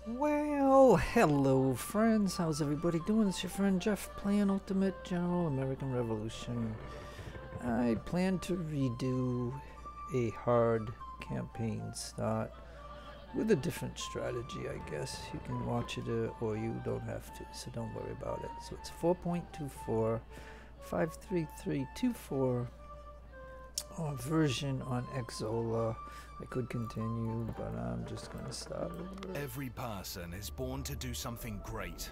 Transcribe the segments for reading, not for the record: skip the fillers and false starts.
Well, hello friends, how's everybody doing? It's your friend Jeff playing Ultimate General American Revolution. I plan to redo a hard campaign start with a different strategy, I guess. You can watch it or you don't have to, so don't worry about it. So it's 4.24, 53324 version on Xsolla. I could continue, but I'm just going to start over. Every person is born to do something great.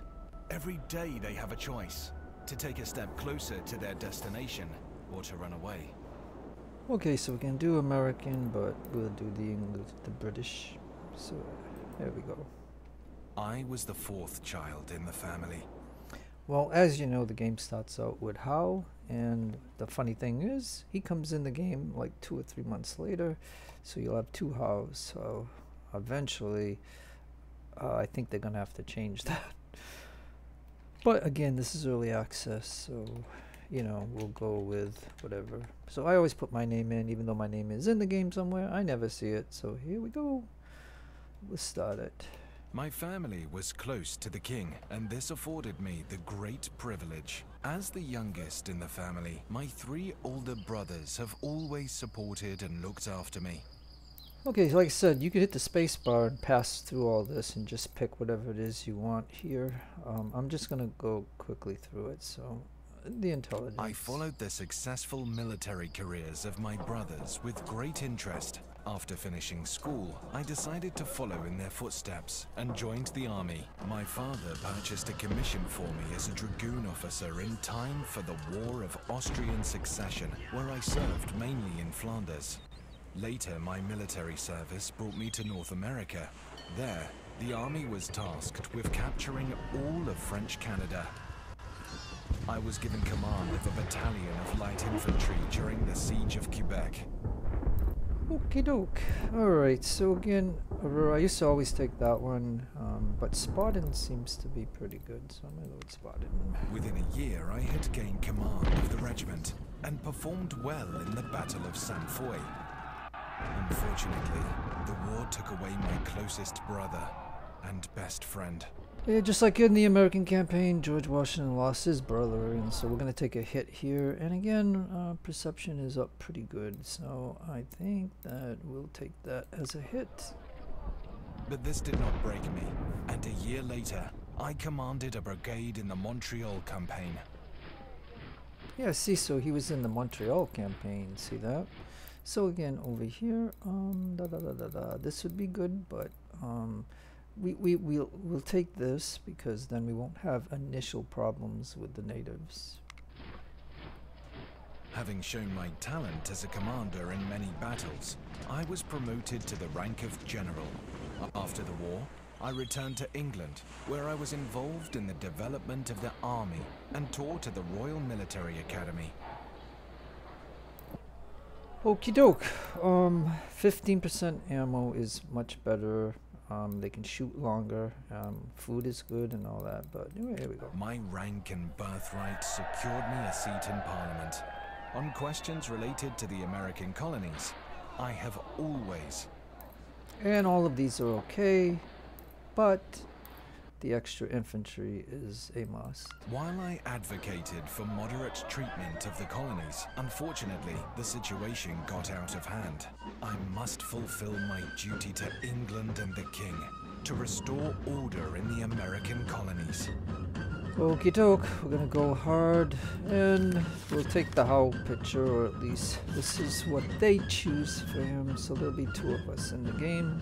Every day they have a choice, to take a step closer to their destination or to run away. Okay, so we can do American, but we'll do the English, the British. So there we go. I was the fourth child in the family. Well, as you know, the game starts out with Hal, and the funny thing is, he comes in the game like 2 or 3 months later, so you'll have two Hals. So eventually, I think they're gonna have to change that. But again, this is early access, so you know, we'll go with whatever. So I always put my name in, even though my name is in the game somewhere. I never see it, so here we go. Let's start it. My family was close to the king, and this afforded me the great privilege. As the youngest in the family, my 3 older brothers have always supported and looked after me. Okay, like I said, you could hit the space bar and pass through all this and just pick whatever it is you want here. I'm just going to go quickly through it. So, the intelligence. I followed the successful military careers of my brothers with great interest. After finishing school, I decided to follow in their footsteps and joined the army. My father purchased a commission for me as a dragoon officer in time for the War of Austrian Succession, where I served mainly in Flanders. Later, my military service brought me to North America. There, the army was tasked with capturing all of French Canada. I was given command of a battalion of light infantry during the siege of Quebec. Okie doke. Alright, so again, Aurora, I used to always take that one, but Spartan seems to be pretty good, so I'm going to go with Spartan. Within a year, I had gained command of the regiment and performed well in the Battle of Saint Foy. Unfortunately, the war took away my closest brother and best friend. Yeah, just like in the American campaign, George Washington lost his brother, and so we're going to take a hit here. And again, perception is up pretty good, so I think that we'll take that as a hit. But this did not break me, and a year later, I commanded a brigade in the Montreal campaign. Yeah, see, so he was in the Montreal campaign, see that? So again, over here, this would be good, but we'll take this because then we won't have initial problems with the natives. Having shown my talent as a commander in many battles, I was promoted to the rank of general. After the war, I returned to England, where I was involved in the development of the army and taught at the Royal Military Academy. Okie doke. 15% ammo is much better. They can shoot longer. Food is good and all that, but anyway, here we go. My rank and birthright secured me a seat in Parliament. On questions related to the American colonies, I have always... And all of these are okay, but the extra infantry is a must. While I advocated for moderate treatment of the colonies, unfortunately, the situation got out of hand. I must fulfill my duty to England and the King to restore order in the American colonies. Okie doke, we're gonna go hard, and we'll take the Howl picture, or at least this is what they choose for him, so there'll be 2 of us in the game.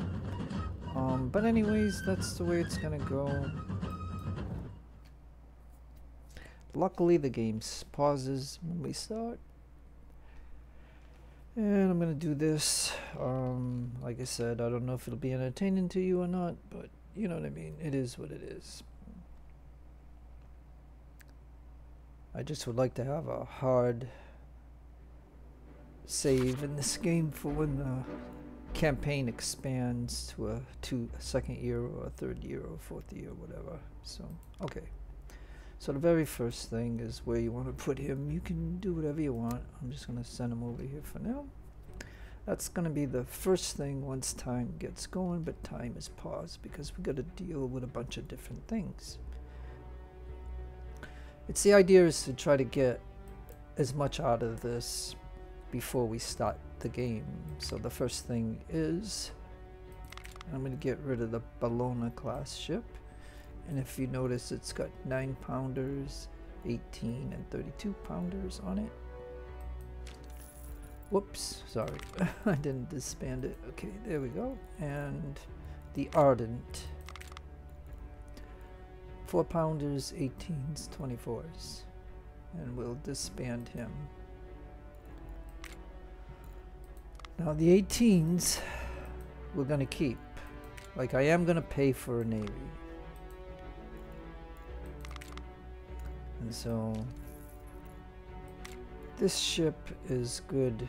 But anyways, that's the way it's gonna go. Luckily the game pauses when we start. And I'm gonna do this. Like I said, I don't know if it'll be entertaining to you or not, but you know what I mean. It is what it is. I just would like to have a hard save in this game for when the campaign expands to a second year or a 3rd year or 4th year, whatever. So, okay. So the very first thing is where you want to put him. You can do whatever you want. I'm just going to send him over here for now. That's going to be the first thing once time gets going, but time is paused because we got to deal with a bunch of different things. It's the idea is to try to get as much out of this before we start the game. So the first thing is I'm going to get rid of the Bologna class ship, and if you notice, it's got 9-pounders, 18 and 32 pounders on it. Whoops, sorry. I didn't disband it. Okay, there we go. And the Ardent, 4-pounders, 18s, 24s, and we'll disband him. Now the 18s we're gonna keep. Like, I am gonna pay for a navy, and so this ship is good.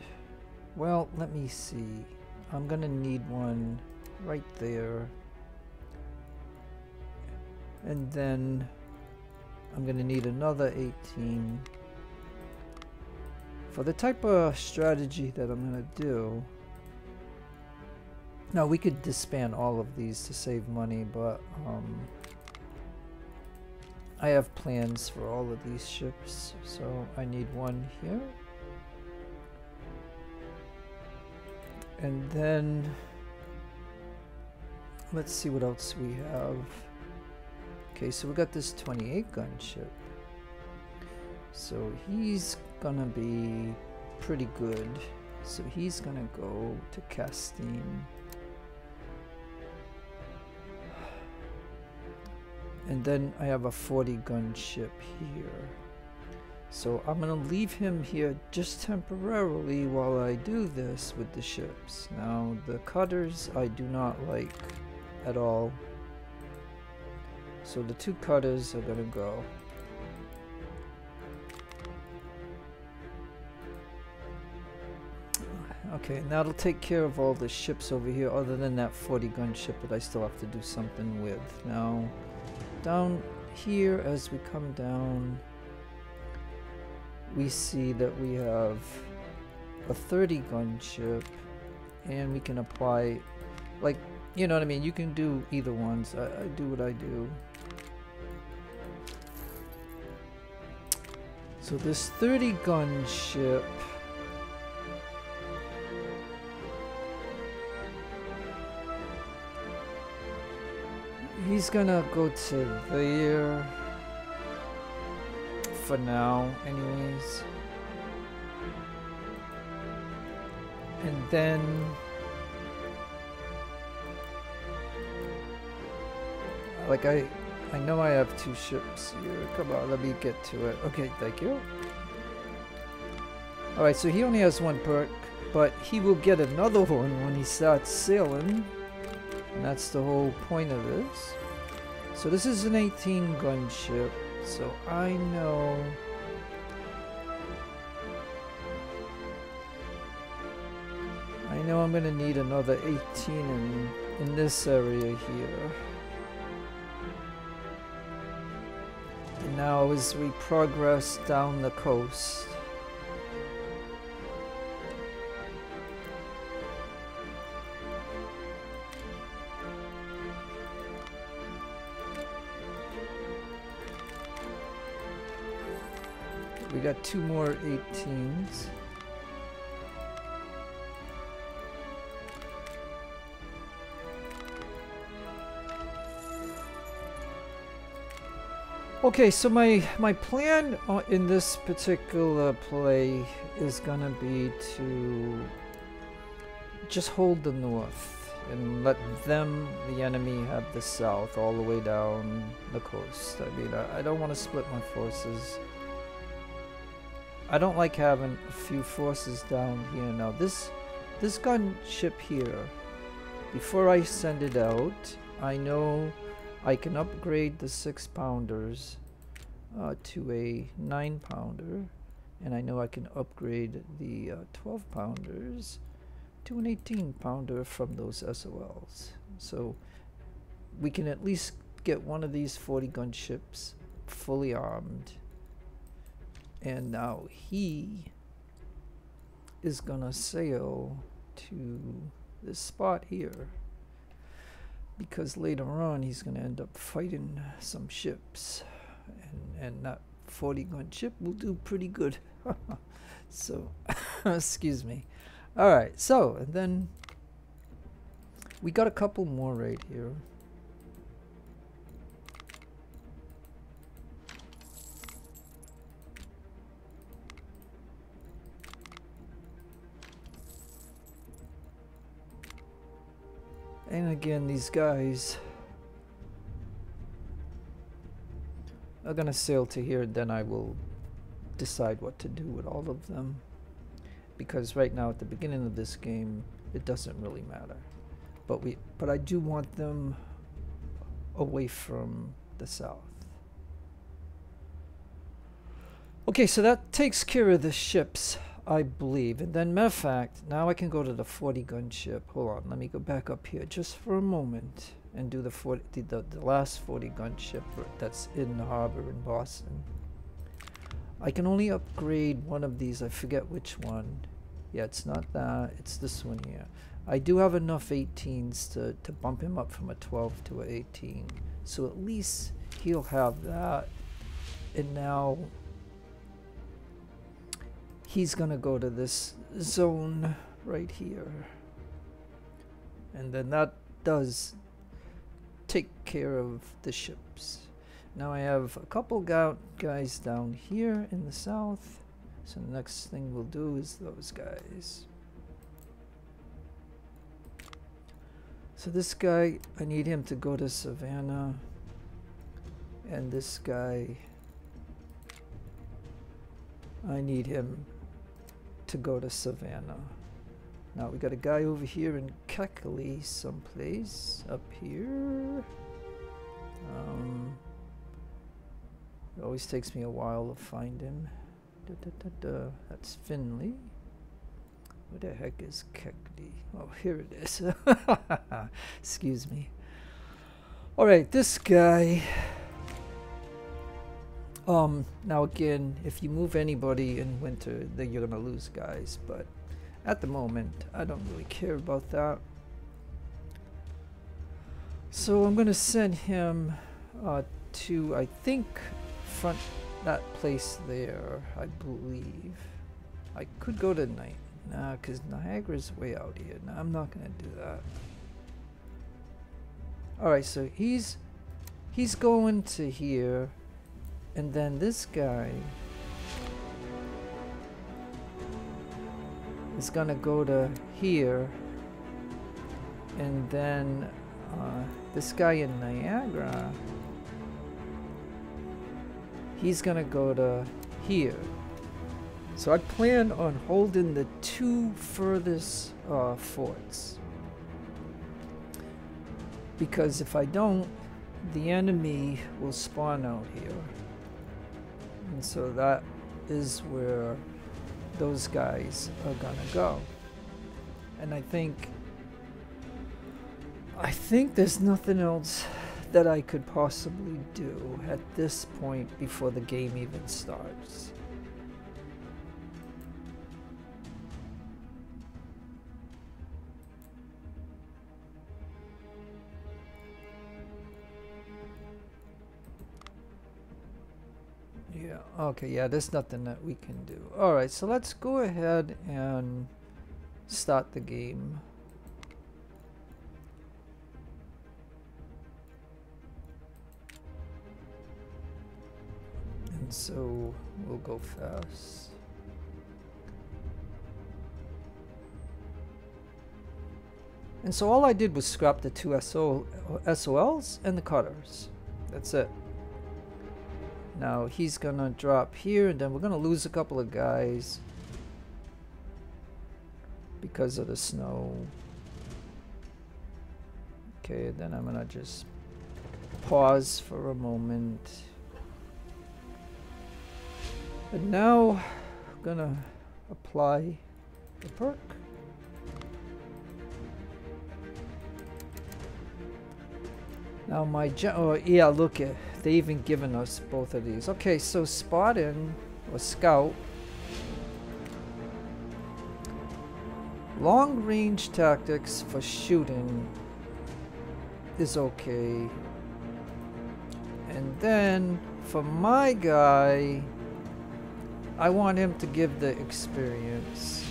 Well, let me see. I'm gonna need one right there, and then I'm gonna need another 18 for the type of strategy that I'm gonna do. Now we could disband all of these to save money, but I have plans for all of these ships, so I need one here. And then let's see what else we have. Okay, so we got this 28 gun ship. So he's gonna be pretty good. So he's gonna go to Castine. And then I have a 40 gun ship here. So I'm gonna leave him here just temporarily while I do this with the ships. Now the cutters I do not like at all. So the 2 cutters are gonna go. Okay, and that'll take care of all the ships over here, other than that 40 gun ship that I still have to do something with. Now down here, as we come down, we see that we have a 30 gun ship, and we can apply, like, you know what I mean, you can do either ones. I do what I do. So this 30 gun ship, he's gonna go to there for now anyways, and then like I know I have 2 ships here. Come on, let me get to it. Okay, thank you. Alright, so he only has 1 perk, but he will get another one when he starts sailing. And that's the whole point of this. So this is an 18 gun ship. So I know I'm gonna need another 18 in this area here. And now as we progress down the coast, we got 2 more 18s. Okay, so my plan in this particular play is gonna be to just hold the north and let them, the enemy, have the south all the way down the coast. I mean, I don't want to split my forces. I don't like having a few forces down here. Now this gunship here, before I send it out, I know I can upgrade the 6-pounders to a 9-pounder, and I know I can upgrade the 12-pounders to an 18-pounder from those Xsolls. So we can at least get one of these 40 gun ships fully armed. And now he is gonna sail to this spot here, because later on he's going to end up fighting some ships, and that 40 gun ship will do pretty good. So excuse me. All right, so and then we got a couple more right here. And again, these guys are gonna sail to here, and then I will decide what to do with all of them. Because right now, at the beginning of this game, it doesn't really matter. But I do want them away from the south. Okay, so that takes care of the ships, I believe. And then, matter of fact, now I can go to the 40 gun ship. Hold on, let me go back up here just for a moment and do the last 40 gun ship that's in the harbor in Boston. I can only upgrade one of these. I forget which one. Yeah, it's not that. It's this one here. I do have enough 18s to bump him up from a 12 to an 18. So at least he'll have that. And now he's gonna go to this zone right here. And then that does take care of the ships. Now I have a couple guys down here in the south. So the next thing we'll do is those guys. So this guy, I need him to go to Savannah. And this guy, I need him to go to Savannah. Now we got a guy over here in Keckley someplace up here. It always takes me a while to find him. That's Finley. Where the heck is Keckley? Oh, here it is. Excuse me. Alright, this guy. Now again, if you move anybody in winter, then you're gonna lose guys, but at the moment, I don't really care about that. So I'm gonna send him to, I think, front that place there, I believe. I could go to night. Nah, because Niagara's way out here. Nah, I'm not gonna do that. Alright, so he's going to here, and then this guy is gonna go to here, and then this guy in Niagara, he's gonna go to here. So I plan on holding the two furthest forts, because if I don't, the enemy will spawn out here, and so that is where those guys are gonna go. And I think there's nothing else that I could possibly do at this point before the game even starts. Yeah, okay, yeah, there's nothing that we can do. Alright, so let's go ahead and start the game. And so we'll go fast. And so all I did was scrap the two SOLs and the cutters. That's it. Now he's gonna drop here, and then we're gonna lose a couple of guys because of the snow. Okay, then I'm gonna just pause for a moment. And now I'm gonna apply the perk. Now my oh yeah, look at, they even given us both of these. Okay, so Spartan or Scout Long range tactics for shooting is okay. And then for my guy, I want him to give the experience.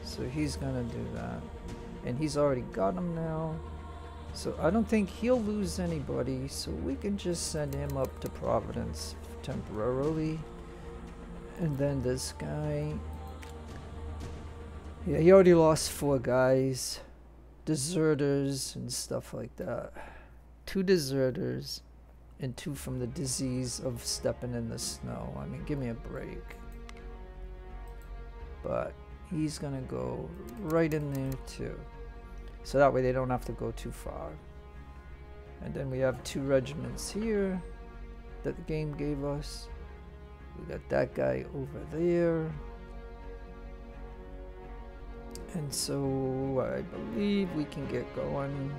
So he's gonna do that. And he's already got him now. So I don't think he'll lose anybody. So we can just send him up to Providence temporarily. And then this guy. Yeah, he already lost 4 guys. Deserters and stuff like that. 2 deserters. And 2 from the disease of stepping in the snow. I mean, give me a break. But he's gonna go right in there too. So that way they don't have to go too far. And then we have 2 regiments here that the game gave us. We got that guy over there. And so I believe we can get going.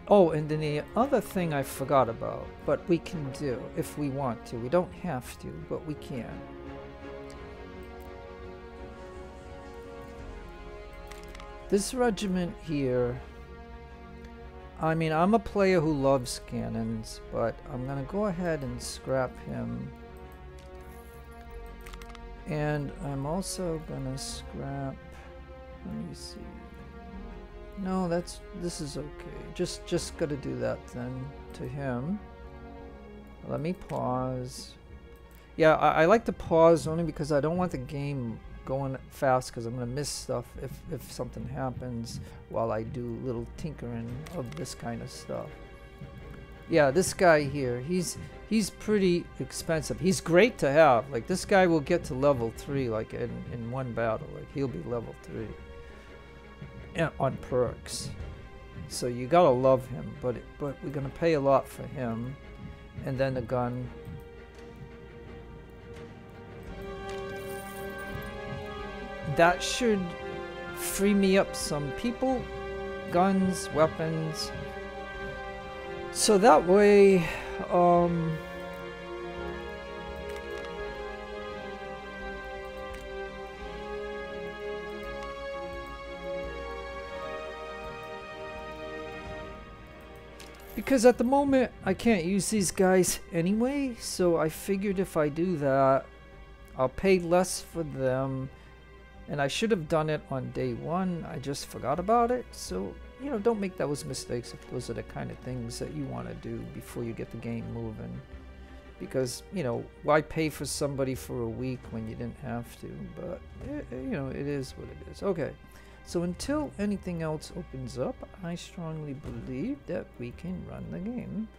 Oh, and then the other thing I forgot about, but we can do if we want to. We don't have to, but we can. This regiment here, I mean, I'm a player who loves cannons, but I'm going to go ahead and scrap him. And I'm also going to scrap, let me see. No, this is okay. Just gotta do that then to him. Let me pause. Yeah, I like to pause only because I don't want the game going fast because I'm gonna miss stuff if something happens while I do little tinkering of this kind of stuff. Yeah, this guy here, he's pretty expensive. He's great to have. Like this guy will get to level 3 like in one battle. Like he'll be level 3. On perks, so you gotta love him, but we're gonna pay a lot for him. And then the gun, that should free me up some people, guns, weapons, so that way because at the moment I can't use these guys anyway, so I figured if I do that, I'll pay less for them. And I should have done it on day 1. I just forgot about it. So, you know, don't make those mistakes if those are the kind of things that you want to do before you get the game moving. Because, you know, why pay for somebody for a week when you didn't have to? But, you know, it is what it is. Okay. So until anything else opens up, I strongly believe that we can run the game.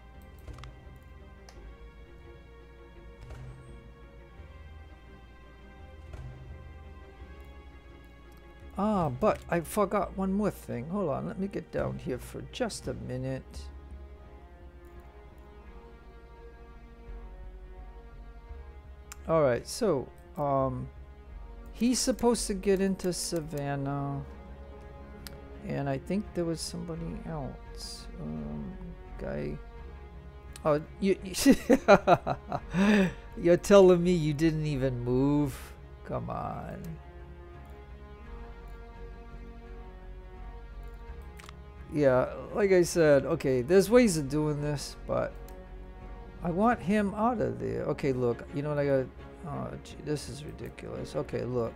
Ah, but I forgot one more thing. Hold on, let me get down here for just a minute. Alright, so, he's supposed to get into Savannah. And I think there was somebody else. Guy. Oh, you're telling me you didn't even move? Come on. Yeah, like I said, okay, there's ways of doing this, but I want him out of there. Okay, look, you know what I got? Oh, gee, this is ridiculous. Okay, look.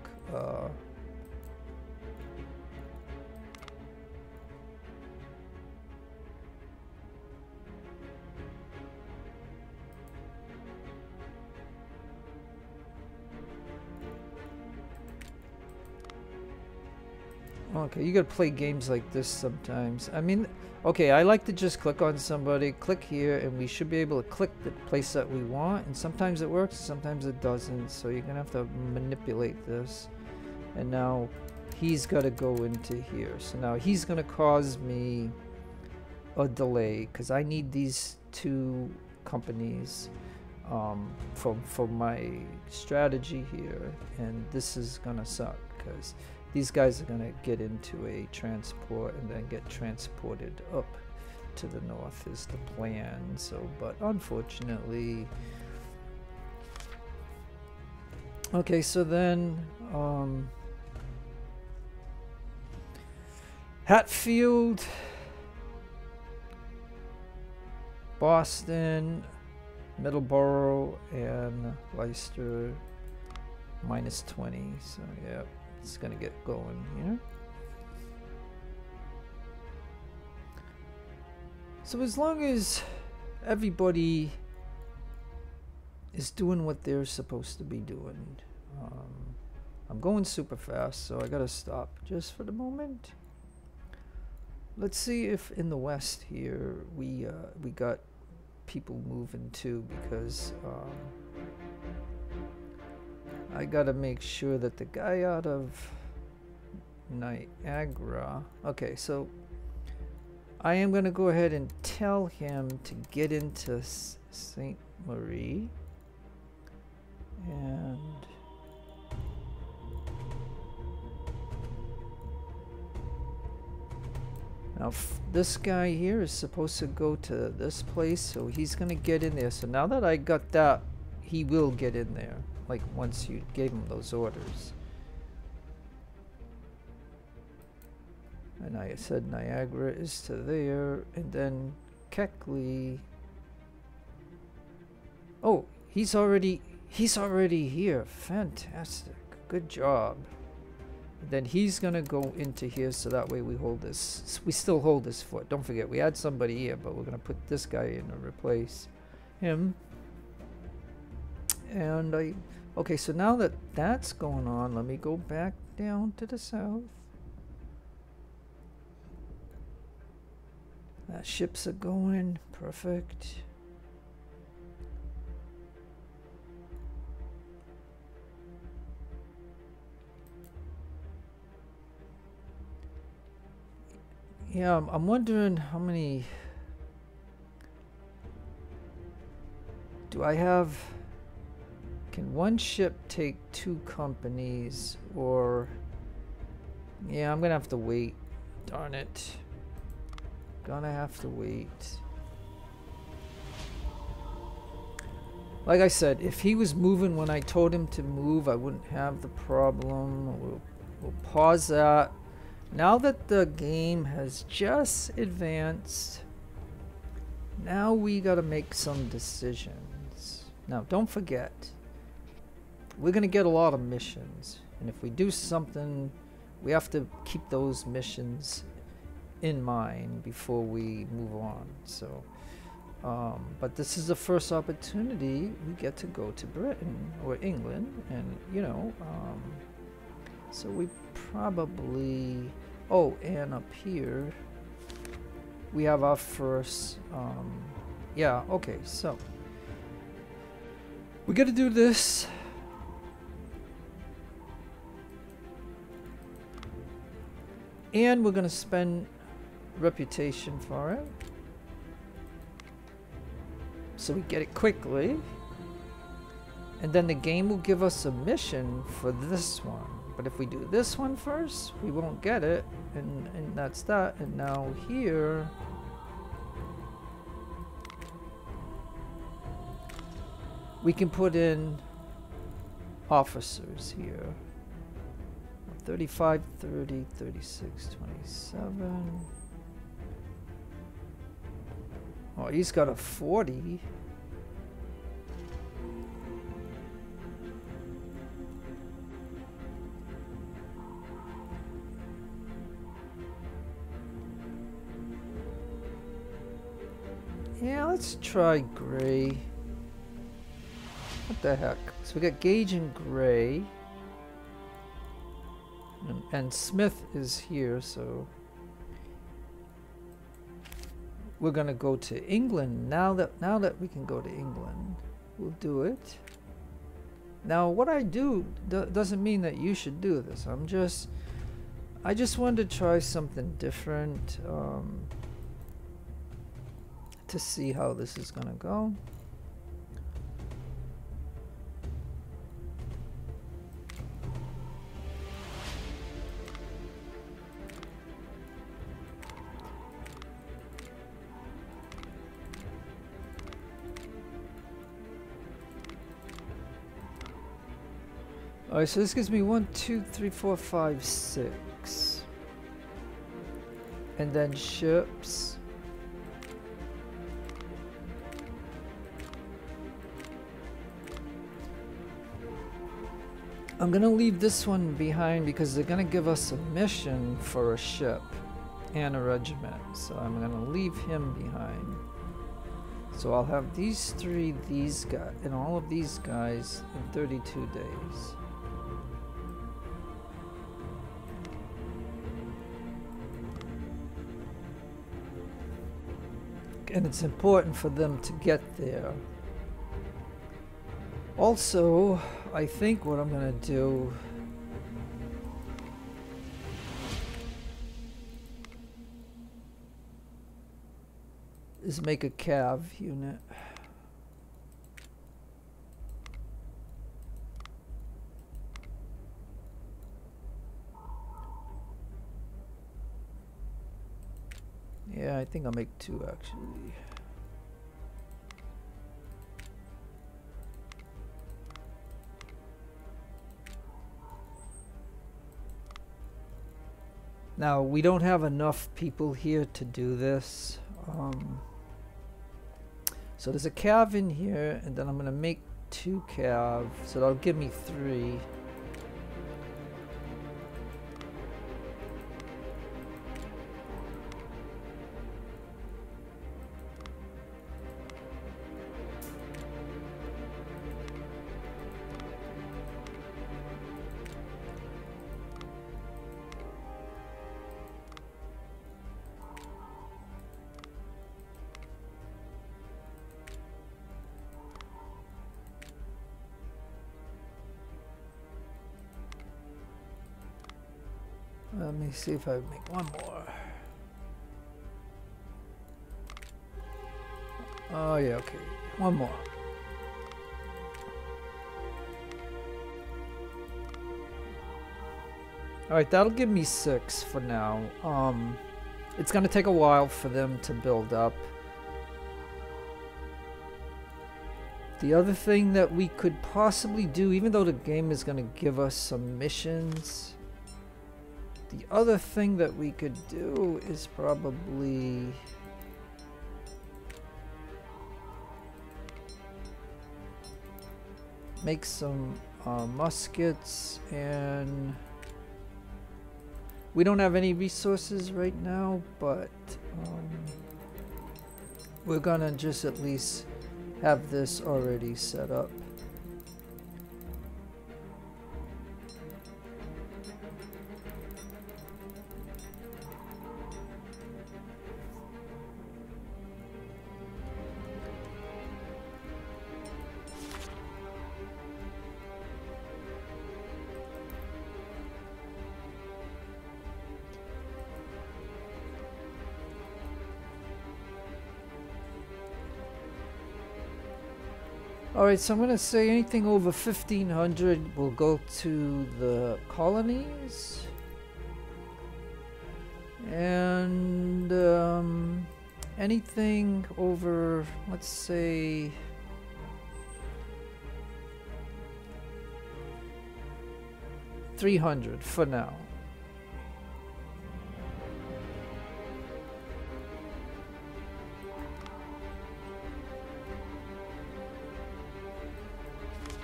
Okay, you gotta play games like this sometimes. I mean, okay, I like to just click on somebody, click here, and we should be able to click the place that we want. And sometimes it works, sometimes it doesn't. So you're gonna have to manipulate this. And now he's gotta go into here. So now he's gonna cause me a delay because I need these 2 companies for my strategy here. And this is gonna suck because these guys are going to get into a transport and then get transported up to the north is the plan. So, but unfortunately, okay. So then, Hatfield, Boston, Middleborough, and Leicester -20. So yeah, it's gonna get going here. So as long as everybody is doing what they're supposed to be doing, I'm going super fast, so I gotta stop just for the moment. Let's see if in the west here we got people moving too, because I gotta make sure that the guy out of Niagara. Okay, so I am gonna go ahead and tell him to get into St. Marie, and now this guy here is supposed to go to this place, so he's gonna get in there. So now that I got that, he will get in there, like once you gave him those orders. And I said Niagara is to there, and then Keckley. Oh, he's already here. Fantastic. Good job. Then he's gonna go into here, so that way we hold this. We still hold this fort. Don't forget, we had somebody here, but we're gonna put this guy in to replace him. And okay, so now that that's going on, let me go back down to the south. Ships are going perfect. Yeah, I'm wondering how many do I have? Can one ship take 2 companies, or yeah, I'm gonna have to wait. Darn it. Gonna have to wait. Like I said, if he was moving when I told him to move, I wouldn't have the problem. We'll pause that. Now that the game has just advanced, now we gotta make some decisions. Now, don't forget, we're gonna get a lot of missions, and if we do something, we have to keep those missions in mind before we move on. So but this is the first opportunity we get to go to Britain or England, and you know, so we probably, oh, and up here we have our first yeah, okay, so we got to do this. And we're going to spend reputation for it, so we get it quickly, and then the game will give us a mission for this one. But if we do this one first, we won't get it, and that's that. And now here we can put in officers here. 35, 30, 36, 27. Oh, he's got a 40. Yeah, let's try gray. What the heck? So we got Gage and Gray. And Smith is here, so we're gonna go to England. Now that we can go to England, we'll do it. Now what I do doesn't mean that you should do this. I just wanted to try something different to see how this is gonna go. Alright, so this gives me 1, 2, 3, 4, 5, 6. And then ships. I'm gonna leave this one behind because they're gonna give us a mission for a ship and a regiment. So I'm gonna leave him behind. So I'll have these three, these guys, and all of these guys in 32 days. And it's important for them to get there. Also, I think what I'm gonna do is make a cav unit. Yeah, I think I'll make 2 actually. Now, we don't have enough people here to do this. So there's a cav in here, and then I'm going to make 2 cav, so that'll give me 3. Let me see if I make one more. Oh yeah, okay. One more. Alright, that'll give me 6 for now. It's gonna take a while for them to build up. The other thing that we could possibly do, even though the game is gonna give us some missions, the other thing that we could do is probably make some muskets, and we don't have any resources right now, but we're gonna just at least have this already set up. Alright, so I'm going to say anything over 1500 will go to the colonies. And anything over, let's say, $300 for now.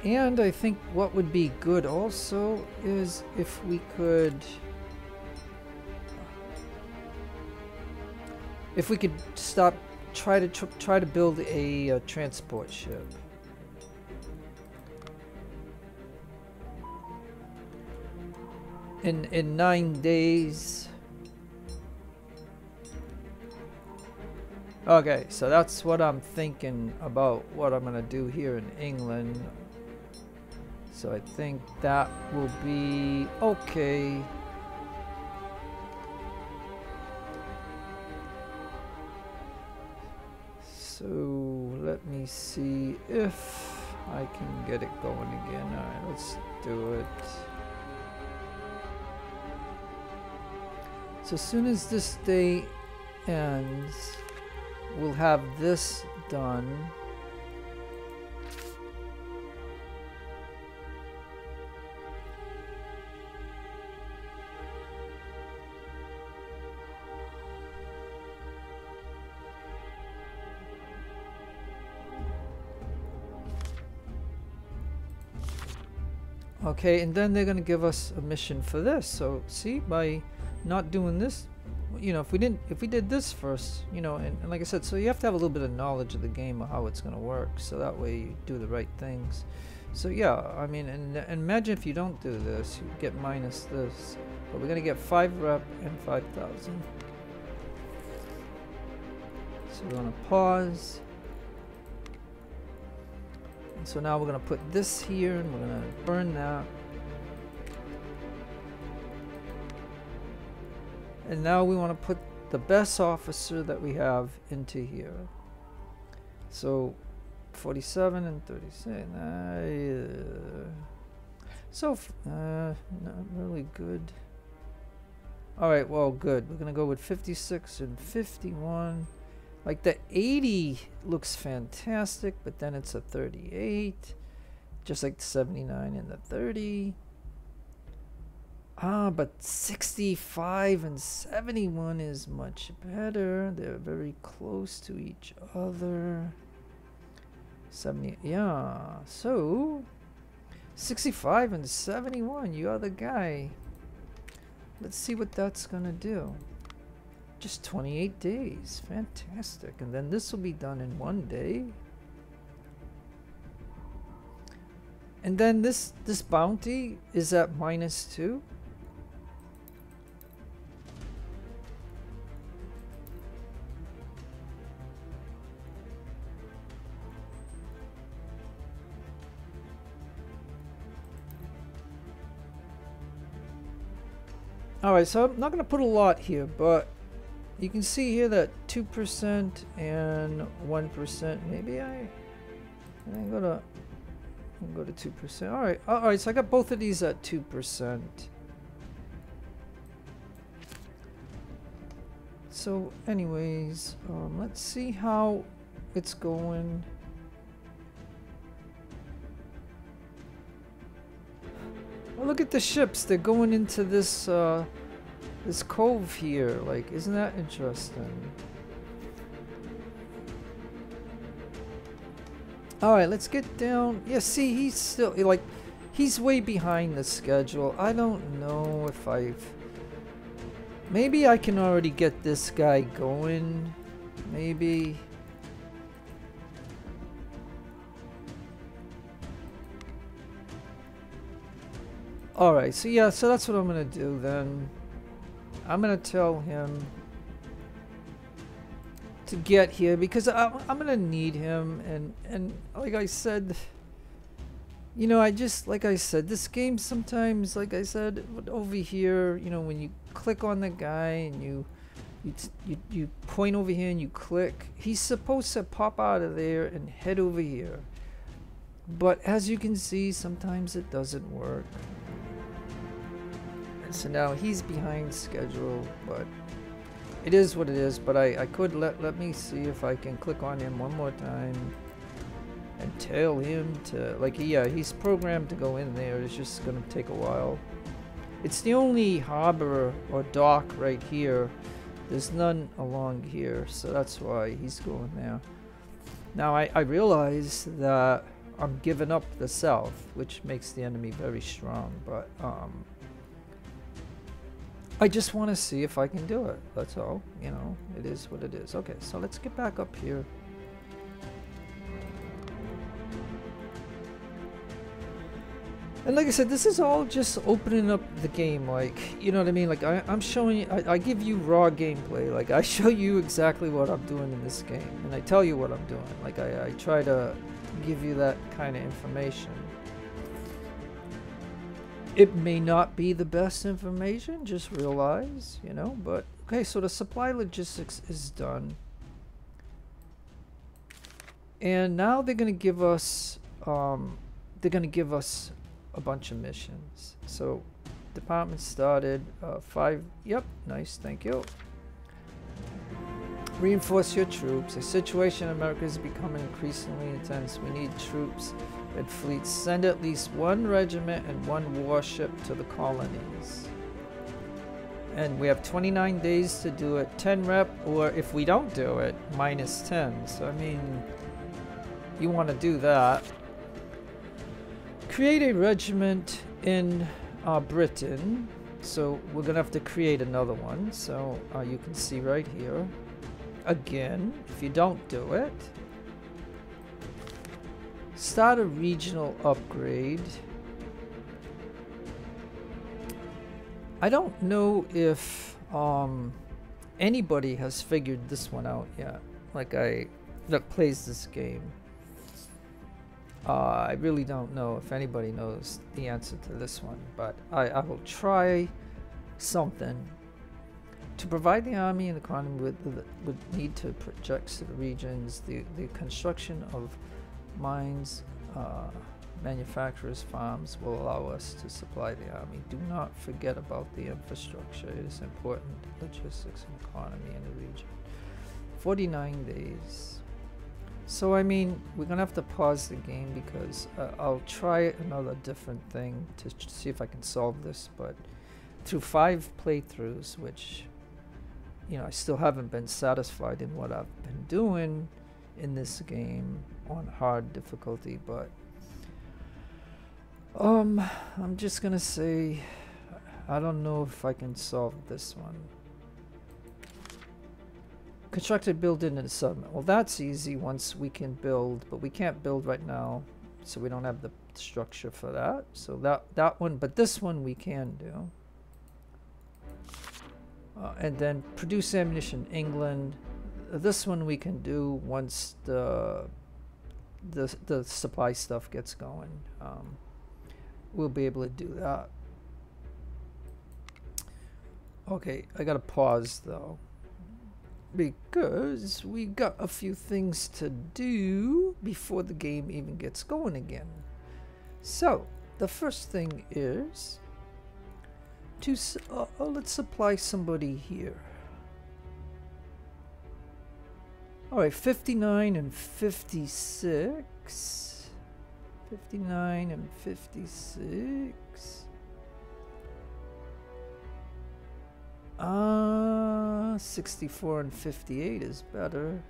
And I think what would be good also is if we could try to build a transport ship. In 9 days. Okay, so that's what I'm thinking about what I'm gonna do here in England. So I think that will be okay. So let me see if I can get it going again. Alright, let's do it. So as soon as this day ends, we'll have this done. Okay, and then they're gonna give us a mission for this. So see, by not doing this, you know, if we did this first, you know, and like I said, so you have to have a little bit of knowledge of the game of how it's gonna work, so that way you do the right things. So yeah, I mean, and imagine if you don't do this, you get minus this, but we're gonna get 5 rep and 5,000. So we're gonna pause. And so now we're gonna put this here, and we're gonna burn that. And now we want to put the best officer that we have into here. So 47 and 36. Not really good. Alright, well, good. We're going to go with 56 and 51. Like the 80 looks fantastic, but then it's a 38. Just like the 79 and the 30. But 65 and 71 is much better. They're very close to each other. 70, yeah. So 65 and 71, you are the guy. Let's see what that's gonna do. Just 28 days, fantastic. And then this will be done in 1 day. And then this bounty is at -2. Alright, so I'm not going to put a lot here, but you can see here that 2% and 1%. Maybe I'm gonna go to 2%. Alright, so I got both of these at 2%. So anyways, let's see how it's going. Oh, look at the ships. They're going into this this cove here. Like, isn't that interesting? All right, let's get down. Yeah, see, he's still like, he's way behind the schedule. I don't know if maybe I can already get this guy going. Maybe. Alright, so yeah, so that's what I'm gonna do then. I'm gonna tell him to get here because I'm gonna need him, and like I said, you know, like I said, this game sometimes, like I said, over here, you know, when you click on the guy and you point over here and you click, he's supposed to pop out of there and head over here. But as you can see, sometimes it doesn't work. So now he's behind schedule, but it is what it is. But I could let me see if I can click on him one more time and tell him to, like, yeah, he's programmed to go in there. It's just gonna take a while. It's the only harbor or dock right here. There's none along here, so that's why he's going there. Now I realize that I'm giving up the south, which makes the enemy very strong, but I just want to see if I can do it. That's all. You know, it is what it is. Okay, so let's get back up here. And like I said, this is all just opening up the game. Like, you know what I mean? Like, I'm showing you, I give you raw gameplay. Like, I show you exactly what I'm doing in this game. And I tell you what I'm doing. Like, I try to give you that kind of information. It may not be the best information, just realize, you know, but okay, so the supply logistics is done. And now they're going to give us a bunch of missions. So department started 5. Yep, nice, thank you. Reinforce your troops. The situation in America is becoming increasingly intense. We need troops and fleets. Send at least 1 regiment and 1 warship to the colonies. And we have 29 days to do it. 10 rep, or if we don't do it, -10. So I mean, you want to do that. Create a regiment in Britain. So we're gonna have to create another one. So you can see right here. Again, if you don't do it, start a regional upgrade. I don't know if anybody has figured this one out yet. Like that plays this game. I really don't know if anybody knows the answer to this one, but I will try something. To provide the army and economy would need to project to the regions. The construction of mines, manufacturers, farms will allow us to supply the army. Do not forget about the infrastructure. It is important. Logistics and economy in the region. 49 days. So I mean, we're gonna have to pause the game because I'll try another different thing to see if I can solve this, but through 5 playthroughs, which, you know, I still haven't been satisfied in what I've been doing in this game on hard difficulty, but I'm just gonna say I don't know if I can solve this one. Constructed building in a settlement. Well, that's easy once we can build, but we can't build right now, so we don't have the structure for that. So that one, but this one we can do. And then produce ammunition in England. This one we can do once the supply stuff gets going. We'll be able to do that. Okay, I gotta pause though, because we got a few things to do before the game even gets going again. So the first thing is to let's supply somebody here. All right, 59 and 56. 59 and 56. 64 and 58 is better.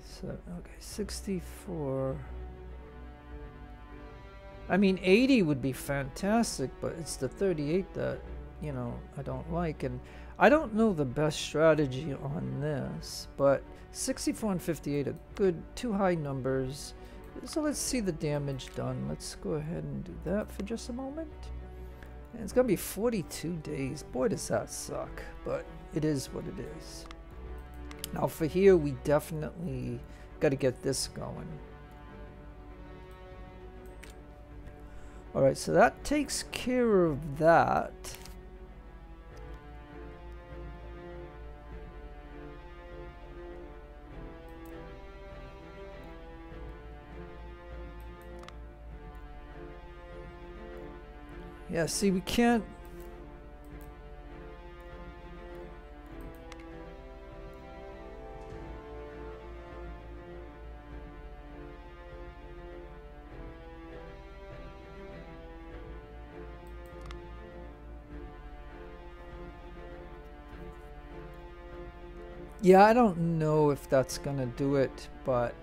So, okay, 64. I mean, 80 would be fantastic, but it's the 38 that, you know, I don't like. And I don't know the best strategy on this, but 64 and 58 are good, 2 high numbers. So let's see the damage done. Let's go ahead and do that for just a moment. And it's gonna be 42 days. Boy, does that suck, but it is what it is. Now for here, we definitely got to get this going. All right, so that takes care of that. Yeah, see, we can't. Yeah, I don't know if that's gonna do it, but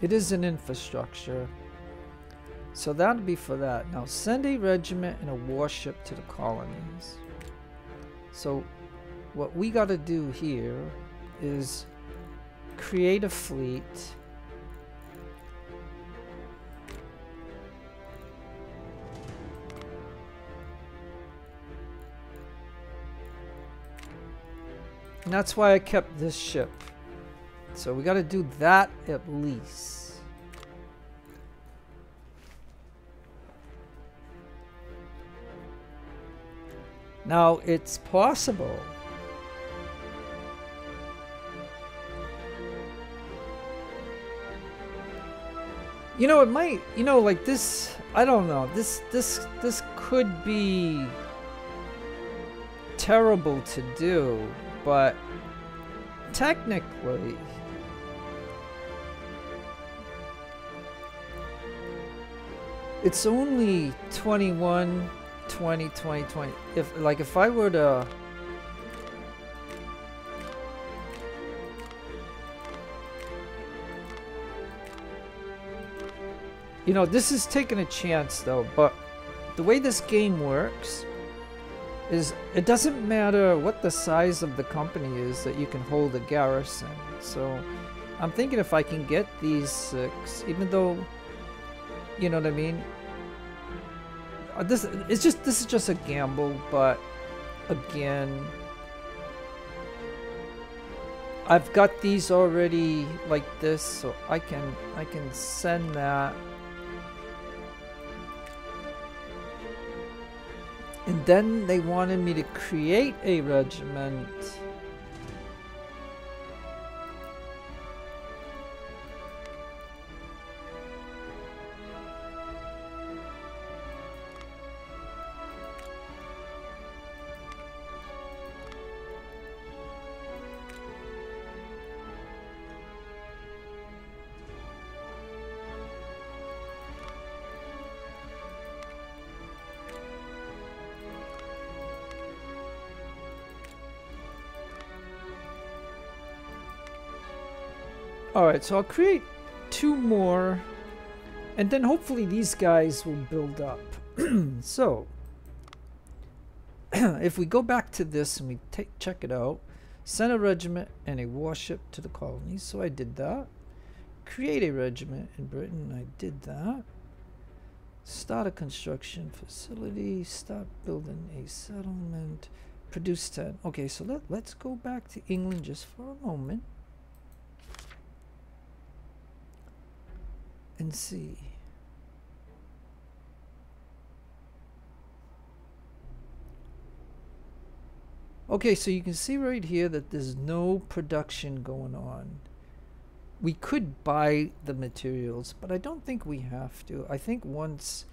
it is an infrastructure. So that'd be for that. Now send a regiment and a warship to the colonies. So what we gotta do here is create a fleet. And that's why I kept this ship. So we got to do that at least. Now it's possible. You know, it might, you know, like this, I don't know. This could be terrible to do. But technically, it's only 21 20, 20, 20. If I were to... You know, this is taking a chance though, but the way this game works is it doesn't matter what the size of the company is that you can hold a garrison. So I'm thinking if I can get these 6, even though, you know what I mean? This is just a gamble, but again, I've got these already like this, so I can send that. And then they wanted me to create a regiment. Alright, so I'll create 2 more, and then hopefully these guys will build up. So, if we go back to this and we check it out, send a regiment and a warship to the colonies, so I did that. Create a regiment in Britain, I did that. Start a construction facility, start building a settlement, produce 10. Okay, so let's go back to England just for a moment. And see. Okay, so you can see right here that there's no production going on. We could buy the materials, but I don't think we have to. I think once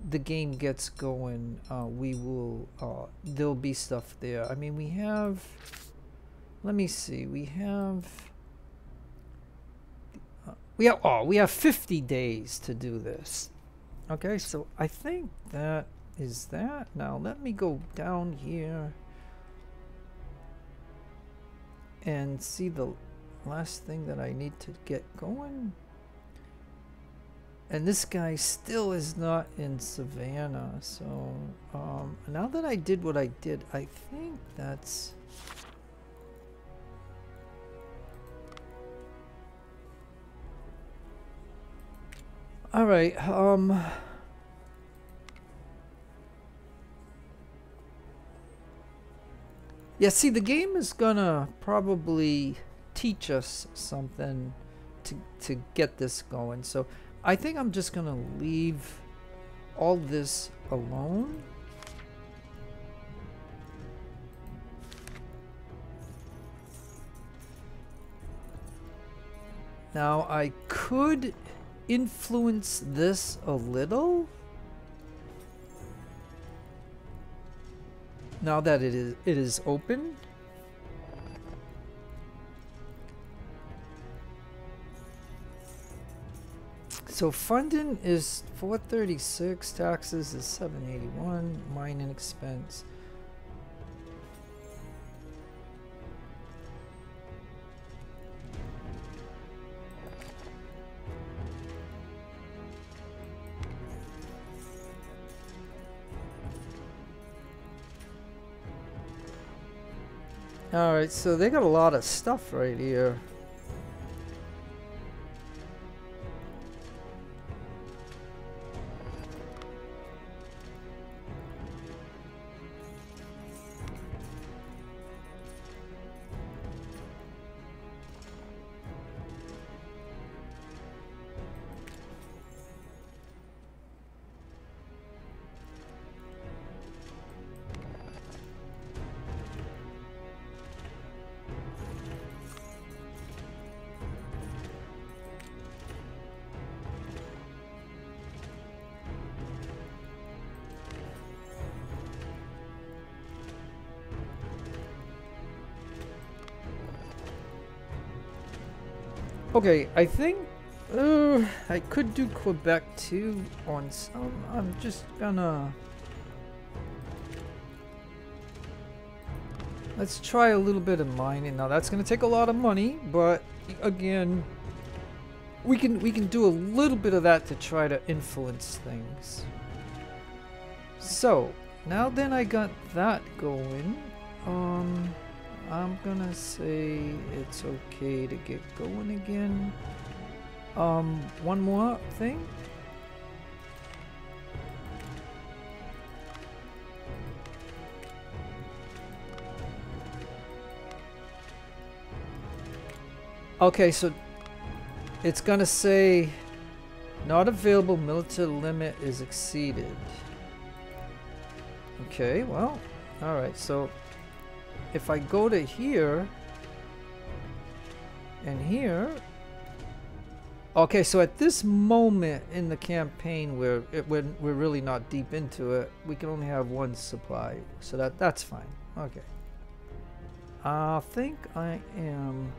the game gets going, we will, there'll be stuff there. I mean, we have, let me see, we have 50 days to do this. Okay, so I think that is that. Now let me go down here and see the last thing that I need to get going. And this guy still is not in Savannah, so now that I did what I did, I think that's... Alright, yeah, see, the game is gonna probably teach us something to get this going. So I think I'm just gonna leave all this alone. Now I could influence this a little now that it is open. So funding is 436, taxes is 781, mining expense. Alright, so they got a lot of stuff right here. Okay, I think I could do Quebec too on some. I'm just gonna Let's try a little bit of mining. Now that's going to take a lot of money, but again, we can do a little bit of that to try to influence things. So now then I got that going. I'm gonna say it's okay to get going again. One more thing. Okay, so it's gonna say not available, military limit is exceeded. Okay, well, alright, so if I go to here and here, okay, so at this moment in the campaign where we're really not deep into it, we can only have one supply, so that's fine. Okay, I think I am.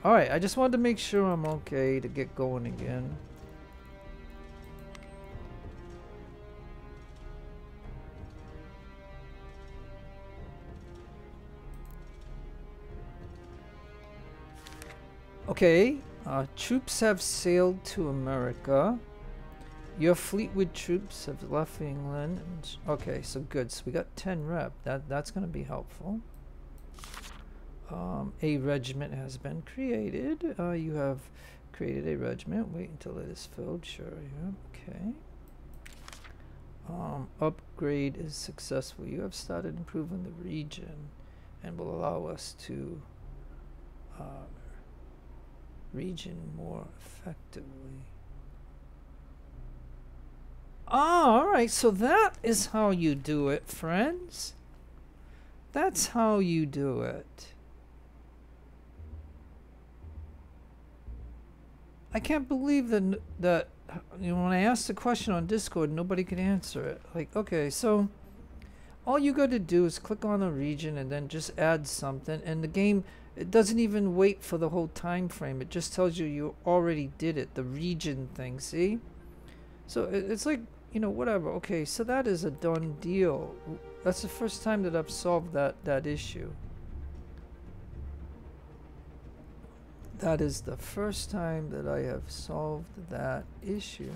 Alright, I just wanted to make sure I'm okay to get going again. Okay, troops have sailed to America. Your fleet with troops have left England. Okay, so good. So we got 10 rep. That's going to be helpful. A regiment has been created. You have created a regiment. Wait until it is filled. Sure, yeah, okay. Upgrade is successful. You have started improving the region and will allow us to region more effectively. Ah, alright, so that is how you do it, friends. That's how you do it. I can't believe that you know, when I asked the question on Discord, nobody could answer it. Like, okay, so all you got to do is click on a region and then just add something, and the game, it doesn't even wait for the whole time frame. It just tells you you already did it, the region thing, see? So it's like, you know, whatever. Okay, so that is a done deal. That's the first time that I've solved that issue. That is the first time that I have solved that issue.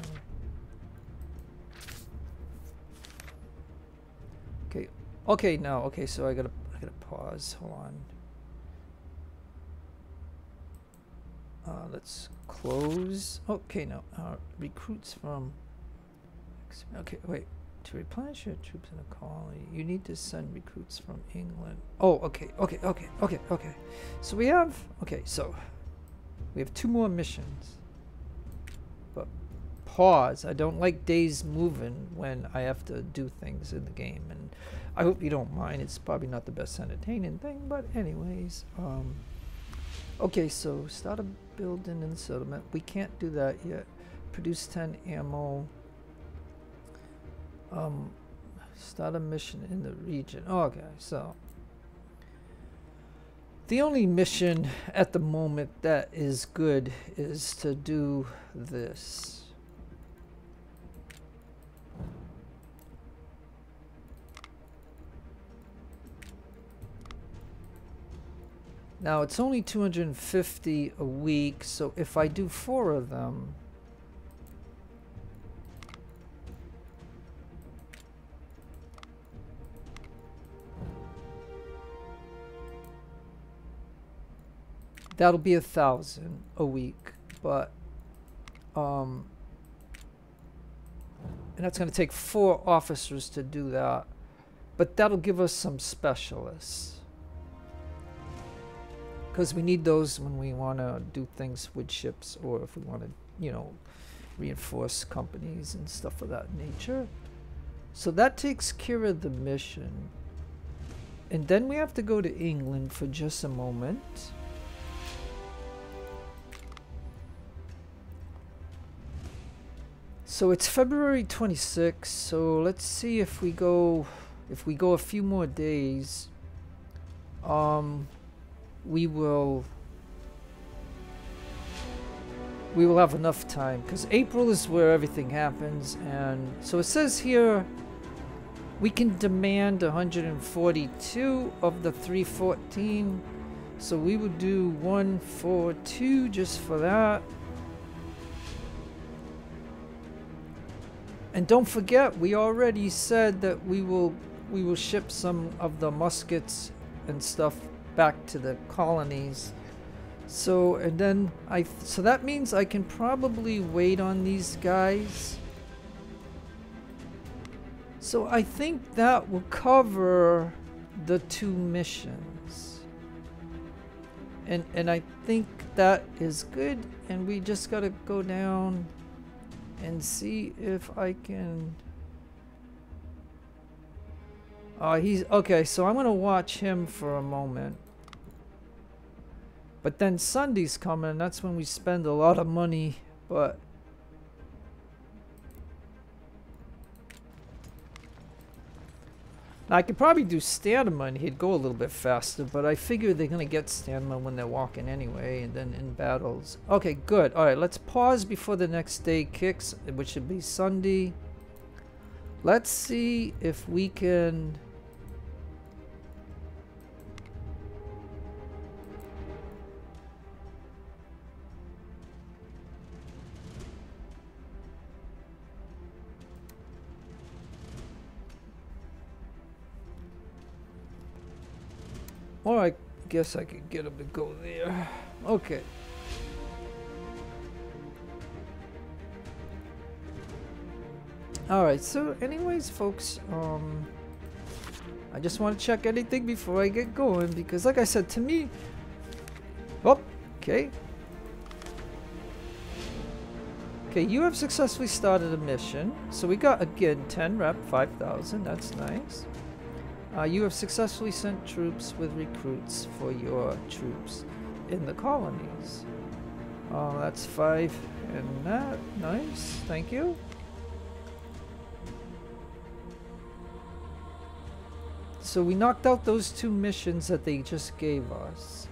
Okay. Okay, now, okay, so I gotta pause. Hold on. Let's close. Okay, now recruits from. Okay, wait. To replenish your troops in a colony, you need to send recruits from England. Oh, okay. So we have. Okay, so. We have 2 more missions. But pause. I don't like days moving when I have to do things in the game. And I hope you don't mind. It's probably not the best entertaining thing. But anyways. Okay, so start a building in settlement. We can't do that yet. Produce 10 ammo. Start a mission in the region. Okay, so. The only mission at the moment that is good is to do this. Now it's only 250 a week, so if I do 4 of them, that'll be 1,000 a week, but and that's going to take 4 officers to do that, but that'll give us some specialists, because we need those when we want to do things with ships, or if we want to, you know, reinforce companies and stuff of that nature. So that takes care of the mission, and then we have to go to England for just a moment. So it's February 26th, so let's see if we go a few more days, we will have enough time, because April is where everything happens. And so it says here We can demand 142 of the 314. So we would do 142 just for that. And don't forget, we already said that we will ship some of the muskets and stuff back to the colonies. So and then so that means I can probably wait on these guys. So I think that will cover the 2 missions. And I think that is good, and we just gotta go down and see if I can. He's okay, so I'm gonna watch him for a moment. But then Sunday's coming, and that's when we spend a lot of money, but now, I could probably do stamina and he'd go a little bit faster, but I figure they're gonna get stamina when they're walking anyway, and then in battles. Okay, good. Alright, let's pause before the next day kicks, which should be Sunday. Let's see if we can... Or I guess I could get him to go there. Okay. Alright, so anyways, folks, I just want to check anything before I get going, because like I said, to me... Oh, okay. Okay, you have successfully started a mission. So we got, again, 10 rep, 5,000. That's nice. You have successfully sent troops with recruits for your troops in the colonies. That's 5 and that. Nice. Thank you. So we knocked out those 2 missions that they just gave us.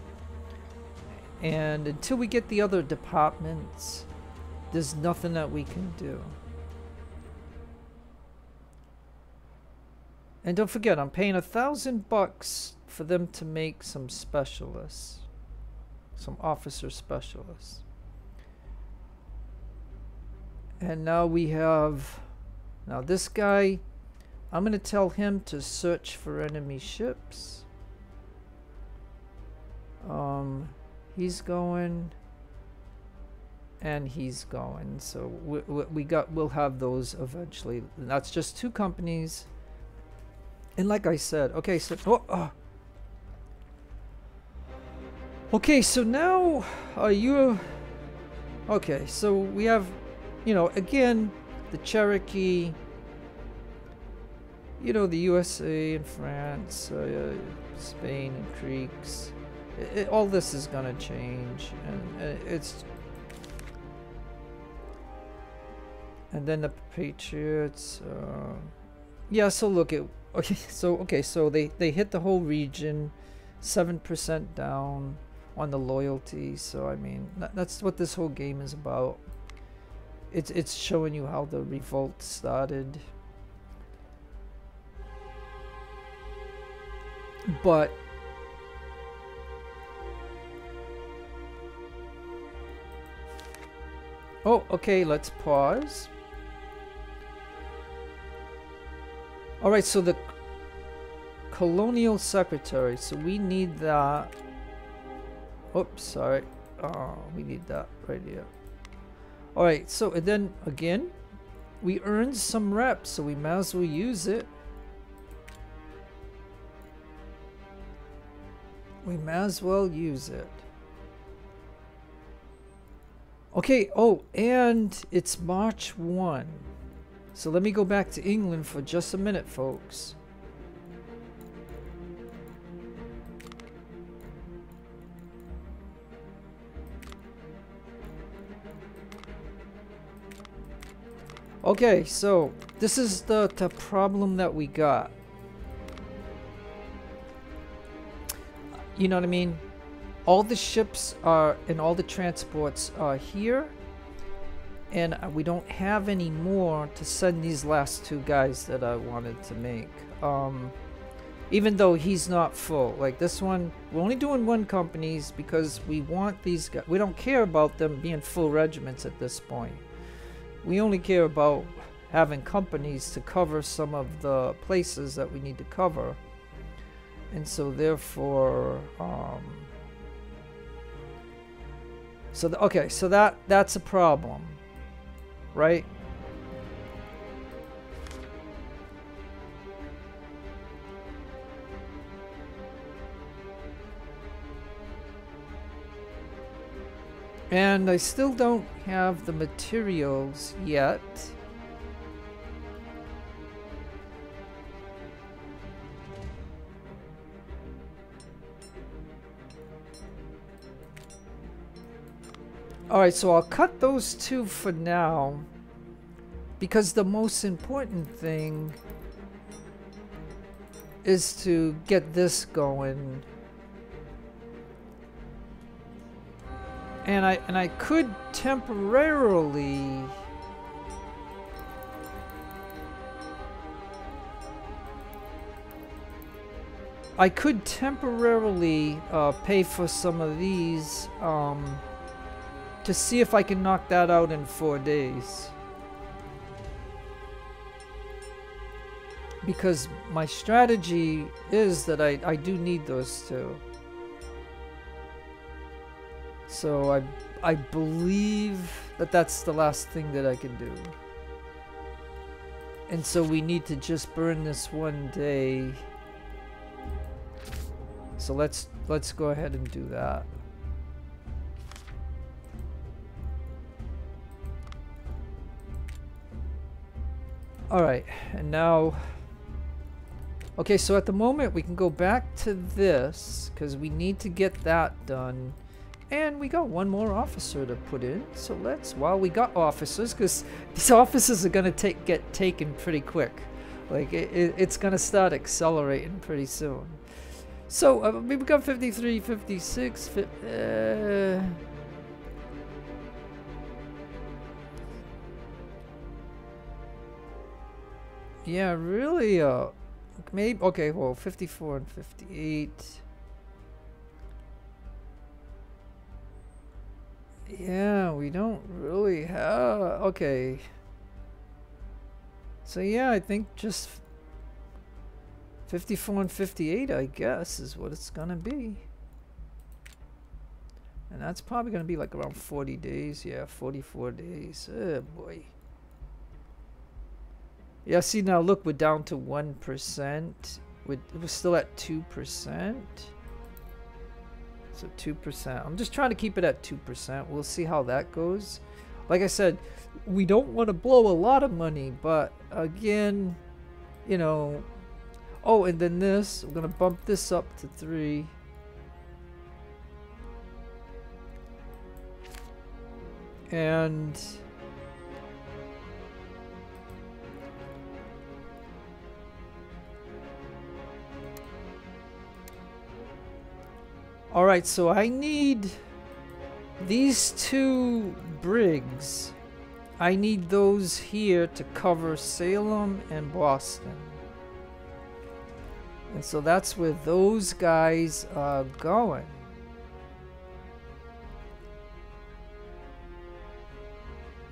And until we get the other departments, there's nothing that we can do. And don't forget, I'm paying $1,000 for them to make some specialists. Some officer specialists. And now we have... Now this guy, I'm going to tell him to search for enemy ships. He's going... And he's going. So we'll have those eventually. And that's just 2 companies. And like I said, okay, so okay, so now you okay, so we have, you know, again, the Cherokee, you know, the USA and France, Spain and Creeks. All this is gonna change, and it's, and then the Patriots. Yeah, so look at. Okay, so they hit the whole region, 7% down on the loyalty. So I mean, that's what this whole game is about. It's showing you how the revolt started. But oh, okay, let's pause. Alright, so the colonial secretary, so we need that. Oops, sorry. We need that right here. Alright, so and then again, we earned some reps, so we might as well use it. We might as well use it. Okay, oh, and it's March 1. So let me go back to England for just a minute, folks. Okay, so this is the problem that we got. You know what I mean? All the ships are, and all the transports are here. And we don't have any more to send these last two guys that I wanted to make. Even though he's not full. Like this one, we're only doing one companies because we want these guys. We don't care about them being full regiments at this point. We only care about having companies to cover some of the places that we need to cover. And so therefore, okay, so that's a problem, right? And I still don't have the materials yet. Alright, so I'll cut those two for now, because the most important thing is to get this going. And I could temporarily pay for some of these to see if I can knock that out in 4 days. Because my strategy is that I do need those two. So I believe that that's the last thing that I can do. And so we need to just burn this 1 day. So let's go ahead and do that. Alright, and now... Okay, so at the moment we can go back to this, because we need to get that done. And we got one more officer to put in, so let's, while we got officers, because these officers are going to get taken pretty quick. Like, it's going to start accelerating pretty soon. So, we've got 53, 56, yeah, really, maybe, okay, well, 54 and 58. Yeah, we don't really have... Okay. So yeah, I think just 54 and 58, I guess, is what it's gonna be. And that's probably gonna be like around 40 days. Yeah, 44 days. Oh boy. Yeah, see now, look, we're down to 1%. We're still at 2%. So 2%. I'm just trying to keep it at 2%. We'll see how that goes. Like I said, we don't want to blow a lot of money, but again, you know. Oh, and then this, we're gonna bump this up to 3. And alright, so I need these 2 brigs. I need those here to cover Salem and Boston. And so that's where those guys are going.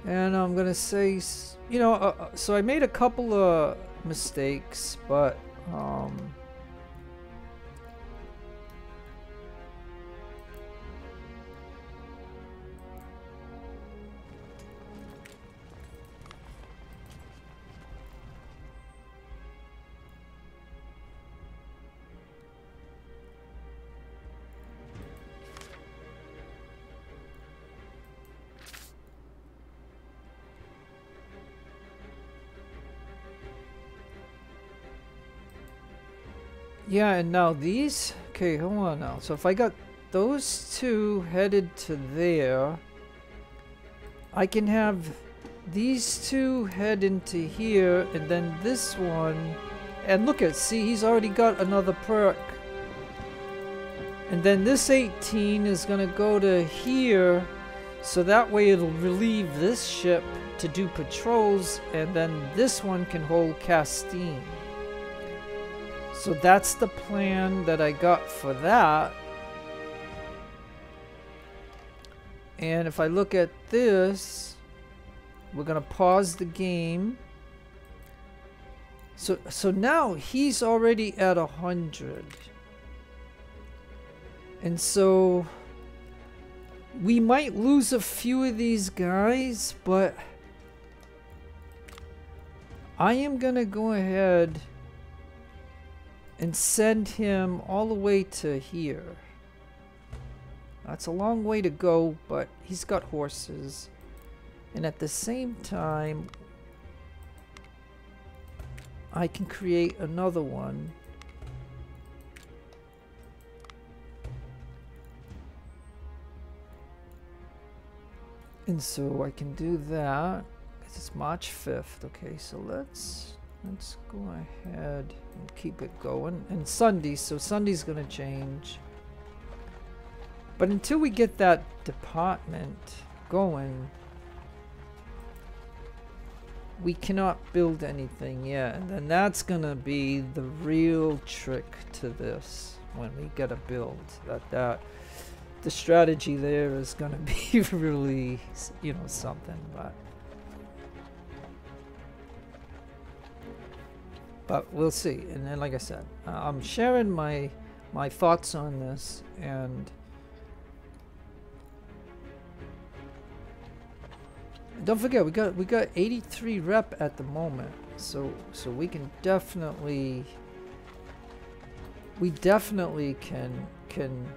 And I'm gonna say, you know, so I made a couple of mistakes, but yeah, and now these, okay, hold on now. So if I got those 2 headed to there, I can have these 2 head into here, and then this one, and look at, see, he's already got another perk. And then this 18 is gonna go to here, So that way it'll relieve this ship to do patrols, and then this one can hold Castine. So that's the plan that I got for that. And if I look at this, we're gonna pause the game. So now he's already at 100. And so we might lose a few of these guys, but I am gonna go ahead and send him all the way to here. That's a long way to go, but he's got horses. And at the same time, I can create another one. And so I can do that. It's March 5th. Okay, so let's go ahead and keep it going. And Sunday, so Sunday's gonna change. But until we get that department going, we cannot build anything yet. And then that's gonna be the real trick to this when we get a build. The strategy there is gonna be really, you know, something. But we'll see. And then, like I said, I'm sharing my thoughts on this, and don't forget we got 83 rep at the moment, so we can definitely can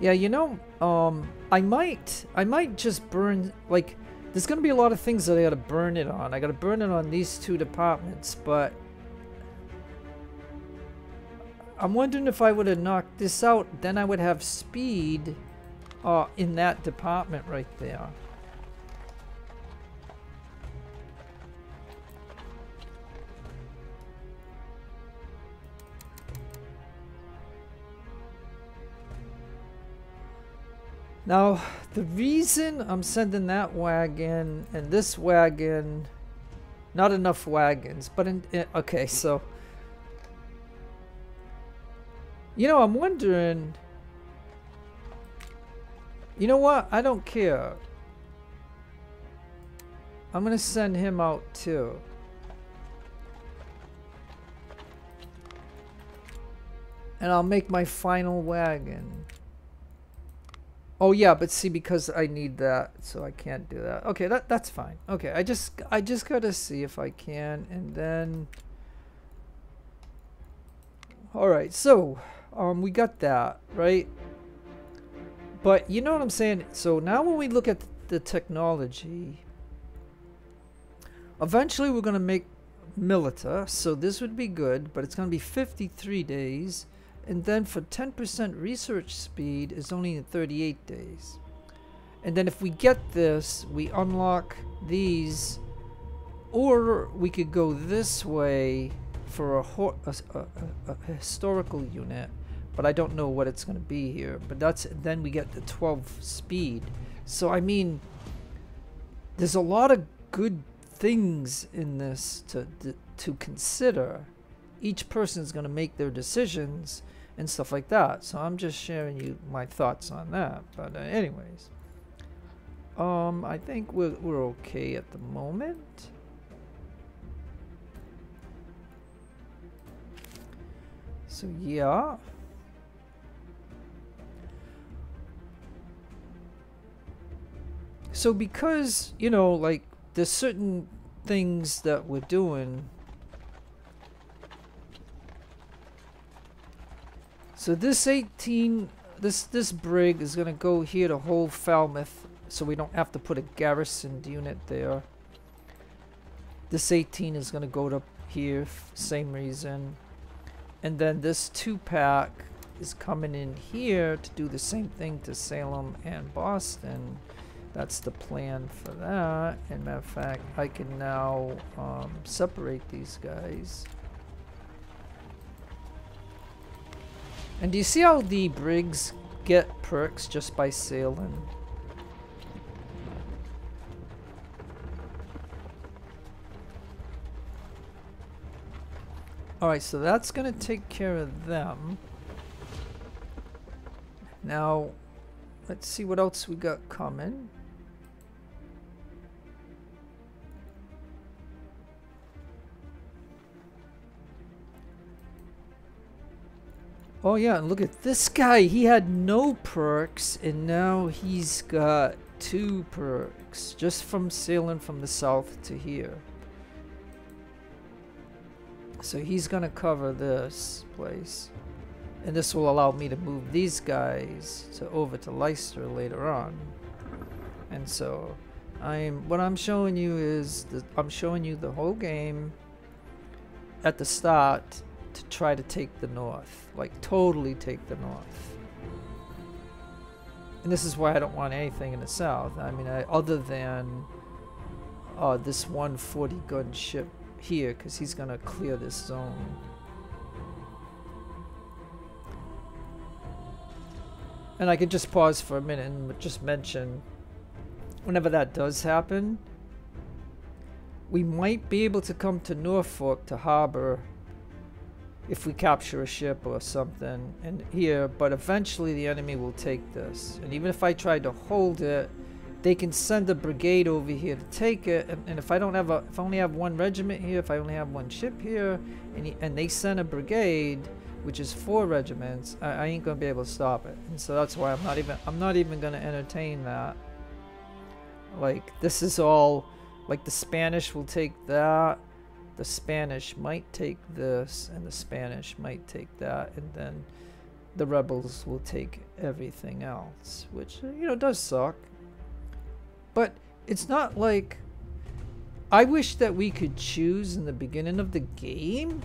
yeah, you know, I might just burn, like, there's gonna be a lot of things that I gotta burn it on. I gotta burn it on these two departments, but I'm wondering if I would have knocked this out, then I would have speed in that department right there. Now, the reason I'm sending that wagon and this wagon, not enough wagons, but okay, so, you know, I'm wondering, you know what, I don't care. I'm gonna send him out too. And I'll make my final wagon. Oh yeah, but see, because I need that, so I can't do that. Okay, that's fine. Okay, I just gotta see if I can, and then. All right, so we got that right, but you know what I'm saying. So now when we look at the technology, eventually we're gonna make Milita. So this would be good, but it's gonna be 53 days. And then for 10% research speed is only in 38 days. And then if we get this, we unlock these, or we could go this way for a historical unit, but I don't know what it's going to be here. But then we get the 12 speed. So I mean, there's a lot of good things in this to consider. Each person is going to make their decisions and stuff like that. So I'm just sharing you my thoughts on that. But anyways, I think we're okay at the moment. So yeah. So because, you know, like, there's certain things that we're doing. So this 18, this brig is gonna go here to hold Falmouth, so we don't have to put a garrisoned unit there. This 18 is gonna go to here, same reason. And then this 2-pack is coming in here to do the same thing to Salem and Boston. That's the plan for that. And matter of fact, I can now separate these guys. And do you see how the brigs get perks just by sailing? Alright, so that's gonna take care of them. Now, let's see what else we got coming. Oh yeah, and look at this guy. He had no perks, and now he's got 2 perks just from sailing from the south to here. So he's gonna cover this place, and this will allow me to move these guys over to Leicester later on. And so what I'm showing you is I'm showing you the whole game at the start to try to take the north, like totally take the north. And this is why I don't want anything in the south. I mean, other than this 140 gun ship here, because he's gonna clear this zone. And I could just pause for a minute and just mention, whenever that does happen, we might be able to come to Norfolk to harbor if we capture a ship or something in here, but eventually the enemy will take this. And even if I tried to hold it, they can send a brigade over here to take it, and if I only have 1 regiment here, if I only have 1 ship here, and they send a brigade, which is 4 regiments, I ain't gonna be able to stop it. And so that's why I'm not even gonna entertain that. Like, this is all, like, the Spanish will take that, the Spanish might take this, and the Spanish might take that, and then the rebels will take everything else, which, you know, does suck. But it's not like, I wish that we could choose in the beginning of the game,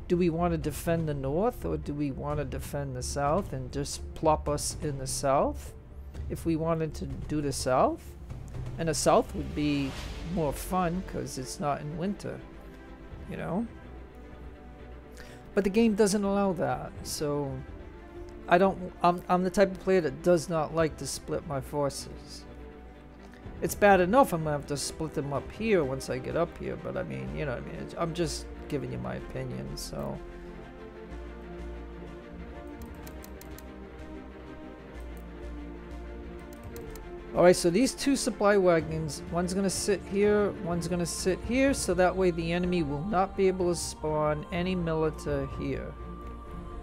do we want to defend the north or do we want to defend the south, and just plop us in the south if we wanted to do the south. And the south would be more fun because it's not in winter, you know. But the game doesn't allow that, so I'm the type of player that does not like to split my forces. It's bad enough I'm gonna have to split them up here once I get up here, but I mean, you know what I mean, I'm just giving you my opinion. So alright, so these 2 supply wagons, one's gonna sit here, one's gonna sit here, so that way the enemy will not be able to spawn any milita here.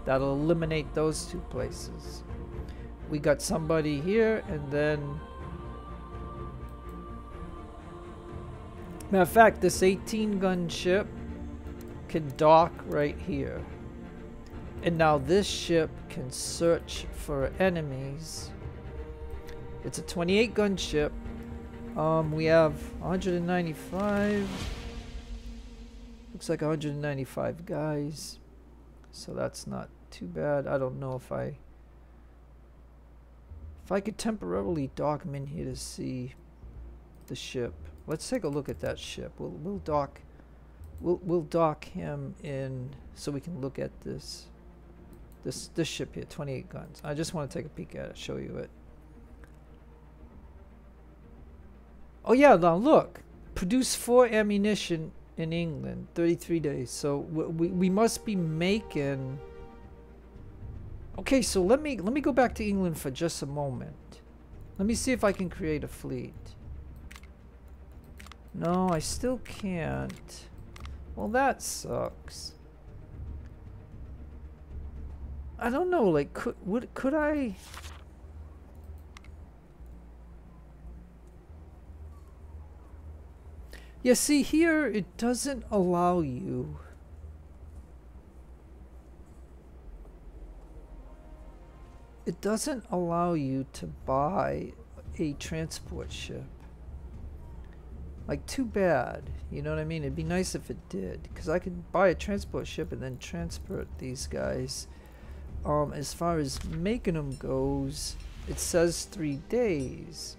That'll eliminate those 2 places. We got somebody here, and then matter of fact, this 18 gun ship can dock right here. And now this ship can search for enemies. It's a 28 gun ship. We have 195. Looks like 195 guys. So that's not too bad. I don't know if I could temporarily dock him in here to see the ship. Let's take a look at that ship. We'll dock him in so we can look at this ship here, 28 guns. I just want to take a peek at it, show you it. Oh yeah, now look, produce 4 ammunition in England, 33 days. So we must be making. Okay, so let me go back to England for just a moment. Let me see if I can create a fleet. No, I still can't. Well, that sucks. I don't know, like, could I? Yeah, see here, it doesn't allow you. It doesn't allow you to buy a transport ship. Like, too bad, you know what I mean? It'd be nice if it did, because I could buy a transport ship and then transport these guys. As far as making them goes, it says 3 days.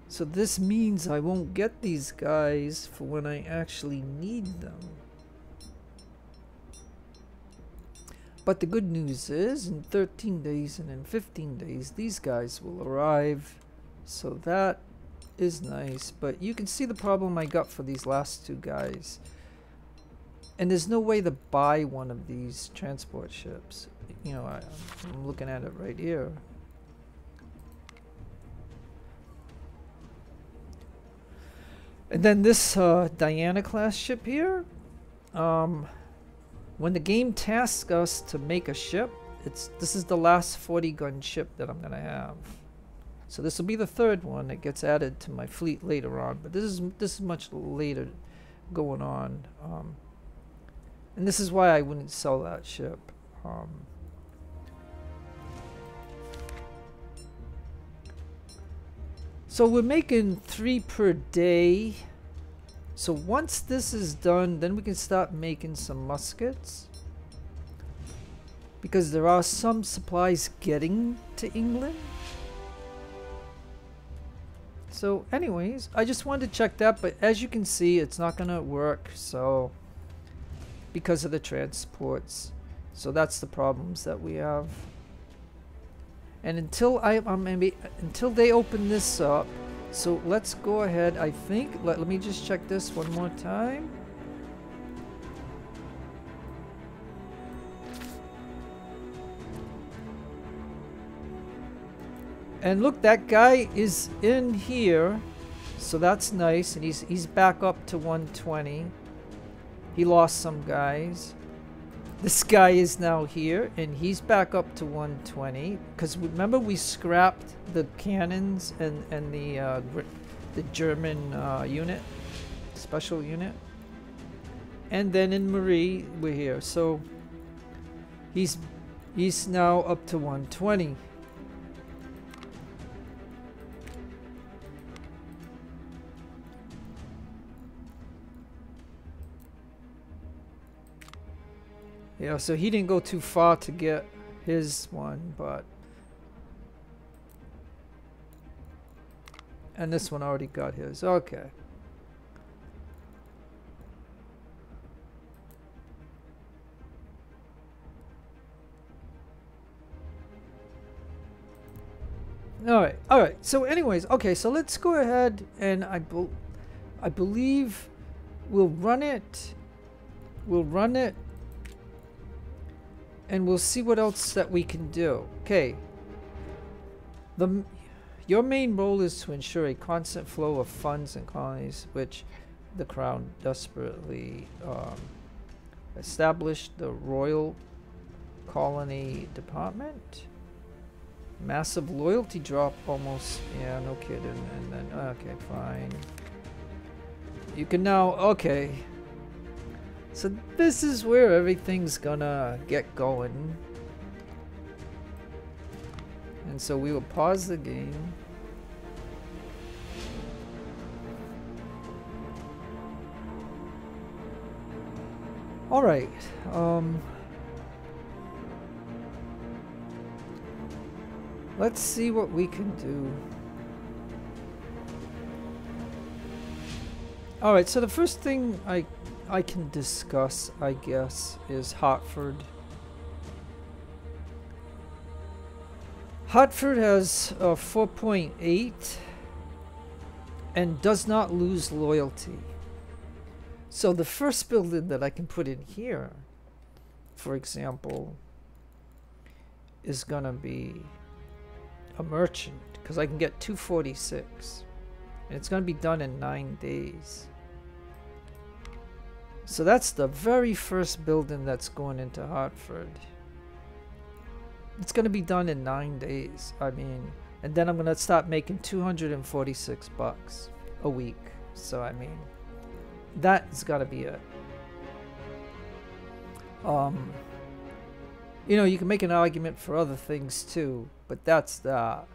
So this means I won't get these guys for when I actually need them. But the good news is, in 13 days and in 15 days, these guys will arrive. So that is nice. But you can see the problem I got for these last two guys. And there's no way to buy one of these transport ships. You know, I'm looking at it right here. And then this Diana class ship here. When the game tasks us to make a ship, this is the last 40 gun ship that I'm gonna have. So this will be the third one that gets added to my fleet later on. But this is much later going on. And this is why I wouldn't sell that ship. So we're making 3 per day. So once this is done, then we can start making some muskets. Because there are some supplies getting to England. So anyways, I just wanted to check that, but as you can see, it's not gonna work, so because of the transports. So that's the problems that we have. And until until they open this up, so let's go ahead. I think let me just check this one more time. And look, that guy is in here, so that's nice, and he's back up to 120. He lost some guys. This guy is now here, and he's back up to 120. Because remember, we scrapped the cannons and the German unit, special unit. And then in Marie, we're here. So he's now up to 120. Yeah, so he didn't go too far to get his one, but... And this one already got his. Okay. Alright. So anyways, okay, so let's go ahead and I believe we'll run it. And we'll see what else that we can do. Okay. Your main role is to ensure a constant flow of funds and colonies, which the Crown desperately established the Royal Colony Department. Massive loyalty drop almost. Yeah, no kidding. And then, okay, fine. You can now, okay. So this is where everything's gonna get going. And so we will pause the game. Alright. Let's see what we can do. Alright, so the first thing I can discuss, I guess, is Hartford. Hartford has 4.8 and does not lose loyalty. So the first building that I can put in here, for example, is gonna be a merchant, because I can get 246 and it's gonna be done in 9 days. So that's the very first building that's going into Hartford. It's going to be done in 9 days. I mean, and then I'm going to start making 246 bucks a week. So I mean, that's got to be it. You know, you can make an argument for other things too, but that's that.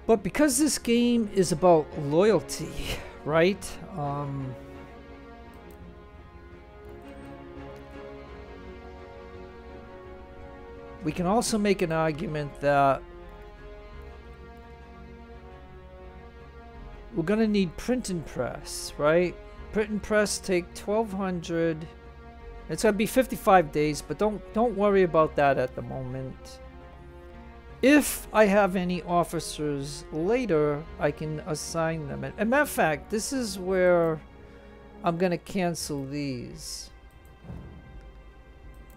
But because this game is about loyalty, right? We can also make an argument that we're going to need print and press, right? Print and press take 1200 It's gonna be 55 days, but don't worry about that at the moment. If I have any officers later, I can assign them. And matter of fact, this is where I'm gonna cancel these.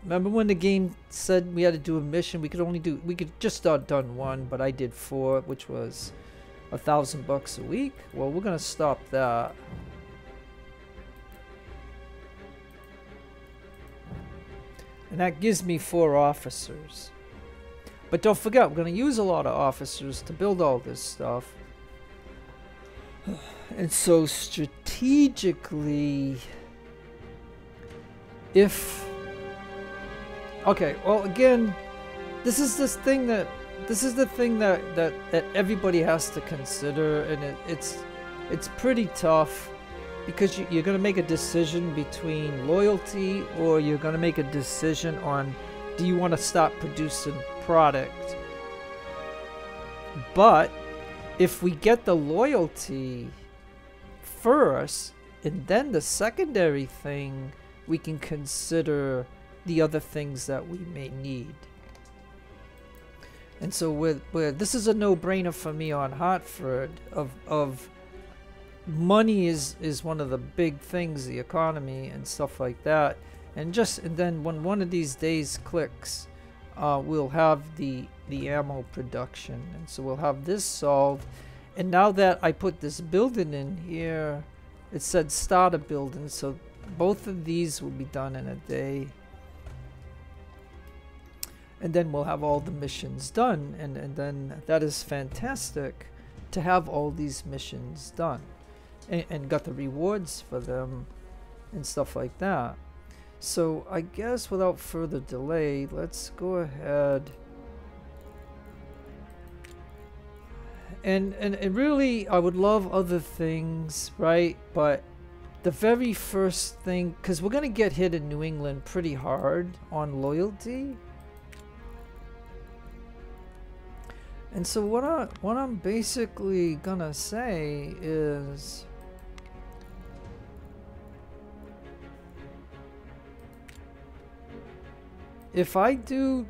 Remember when the game said we had to do a mission? We could just start done one, but I did 4, which was $1,000 a week. Well, we're gonna stop that. And that gives me 4 officers. But don't forget, we're going to use a lot of officers to build all this stuff. And so strategically, if... Okay, well again, this is the thing that everybody has to consider, and it's pretty tough. Because you're going to make a decision between loyalty, or you're going to make a decision on, do you want to stop producing product? But if we get the loyalty first, and then the secondary thing, we can consider the other things that we may need. And so this is a no-brainer for me on Hartford of money is one of the big things, the economy and stuff like that. And then when one of these days clicks, we'll have the ammo production, and so we'll have this solved. And now that I put this building in here, it said start a building, so both of these will be done in a day. And then we'll have all the missions done, and then that is fantastic to have all these missions done. And got the rewards for them and stuff like that. So I guess without further delay, let's go ahead and really I would love other things, right? But the very first thing, because we're gonna get hit in New England pretty hard on loyalty. And so what I'm basically gonna say is, if I do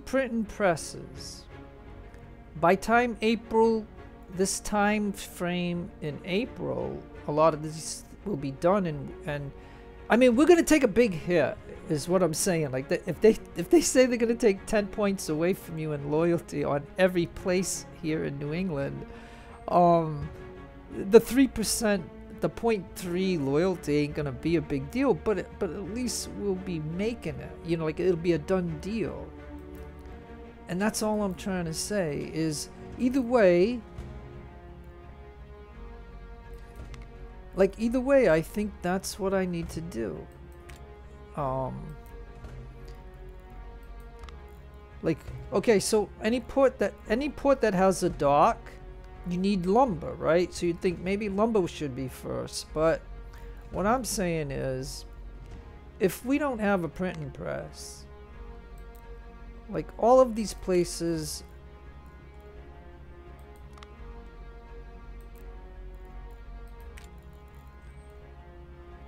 printing presses, by time April, this time frame in April, a lot of this will be done, and I mean, we're gonna take a big hit, is what I'm saying. Like, if they say they're gonna take 10 points away from you in loyalty on every place here in New England, the 3%. The 0.3 loyalty ain't gonna be a big deal, but at least we'll be making it. You know, like, it'll be a done deal. And that's all I'm trying to say, is either way, I think that's what I need to do. Like, okay, so any port that has a dock, you need lumber, right? So you'd think maybe lumber should be first, but what I'm saying is, if we don't have a printing press, like all of these places,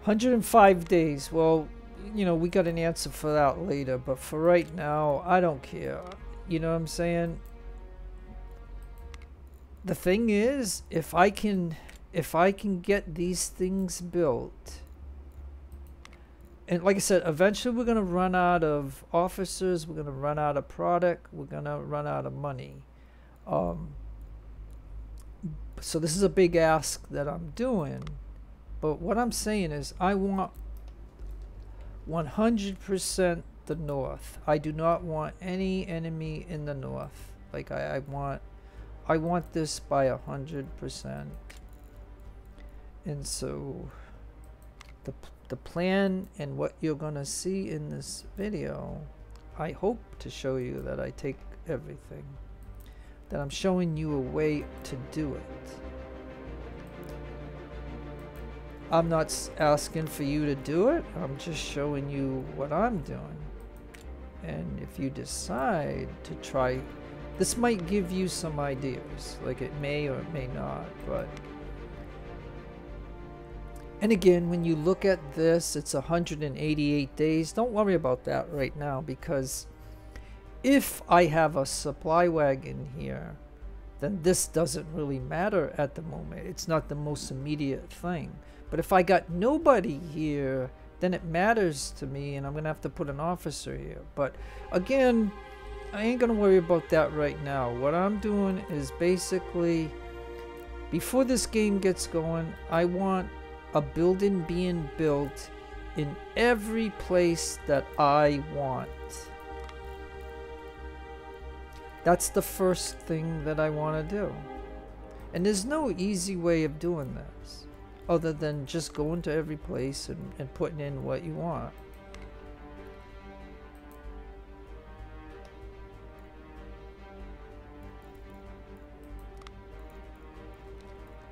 $105 days, well, you know, we got an answer for that later, but for right now, I don't care. You know what I'm saying? The thing is, if I can get these things built, and like I said, eventually we're gonna run out of officers, we're gonna run out of product, we're gonna run out of money. So this is a big ask that I'm doing, but what I'm saying is, I want 100% the north. I do not want any enemy in the north. Like, I want this by 100%. And so the plan and what you're gonna see in this video, I hope to show you that I take everything, that I'm showing you a way to do it. I'm not asking for you to do it, I'm just showing you what I'm doing. And if you decide to try, this might give you some ideas, like it may or it may not, but And again, when you look at this, it's 188 days. Don't worry about that right now, because if I have a supply wagon here, then this doesn't really matter at the moment. It's not the most immediate thing. But if I got nobody here, then it matters to me, and I'm gonna have to put an officer here. But again, I ain't gonna worry about that right now. What I'm doing is basically, before this game gets going, I want a building being built in every place that I want. That's the first thing that I want to do. And there's no easy way of doing this other than just going to every place and putting in what you want.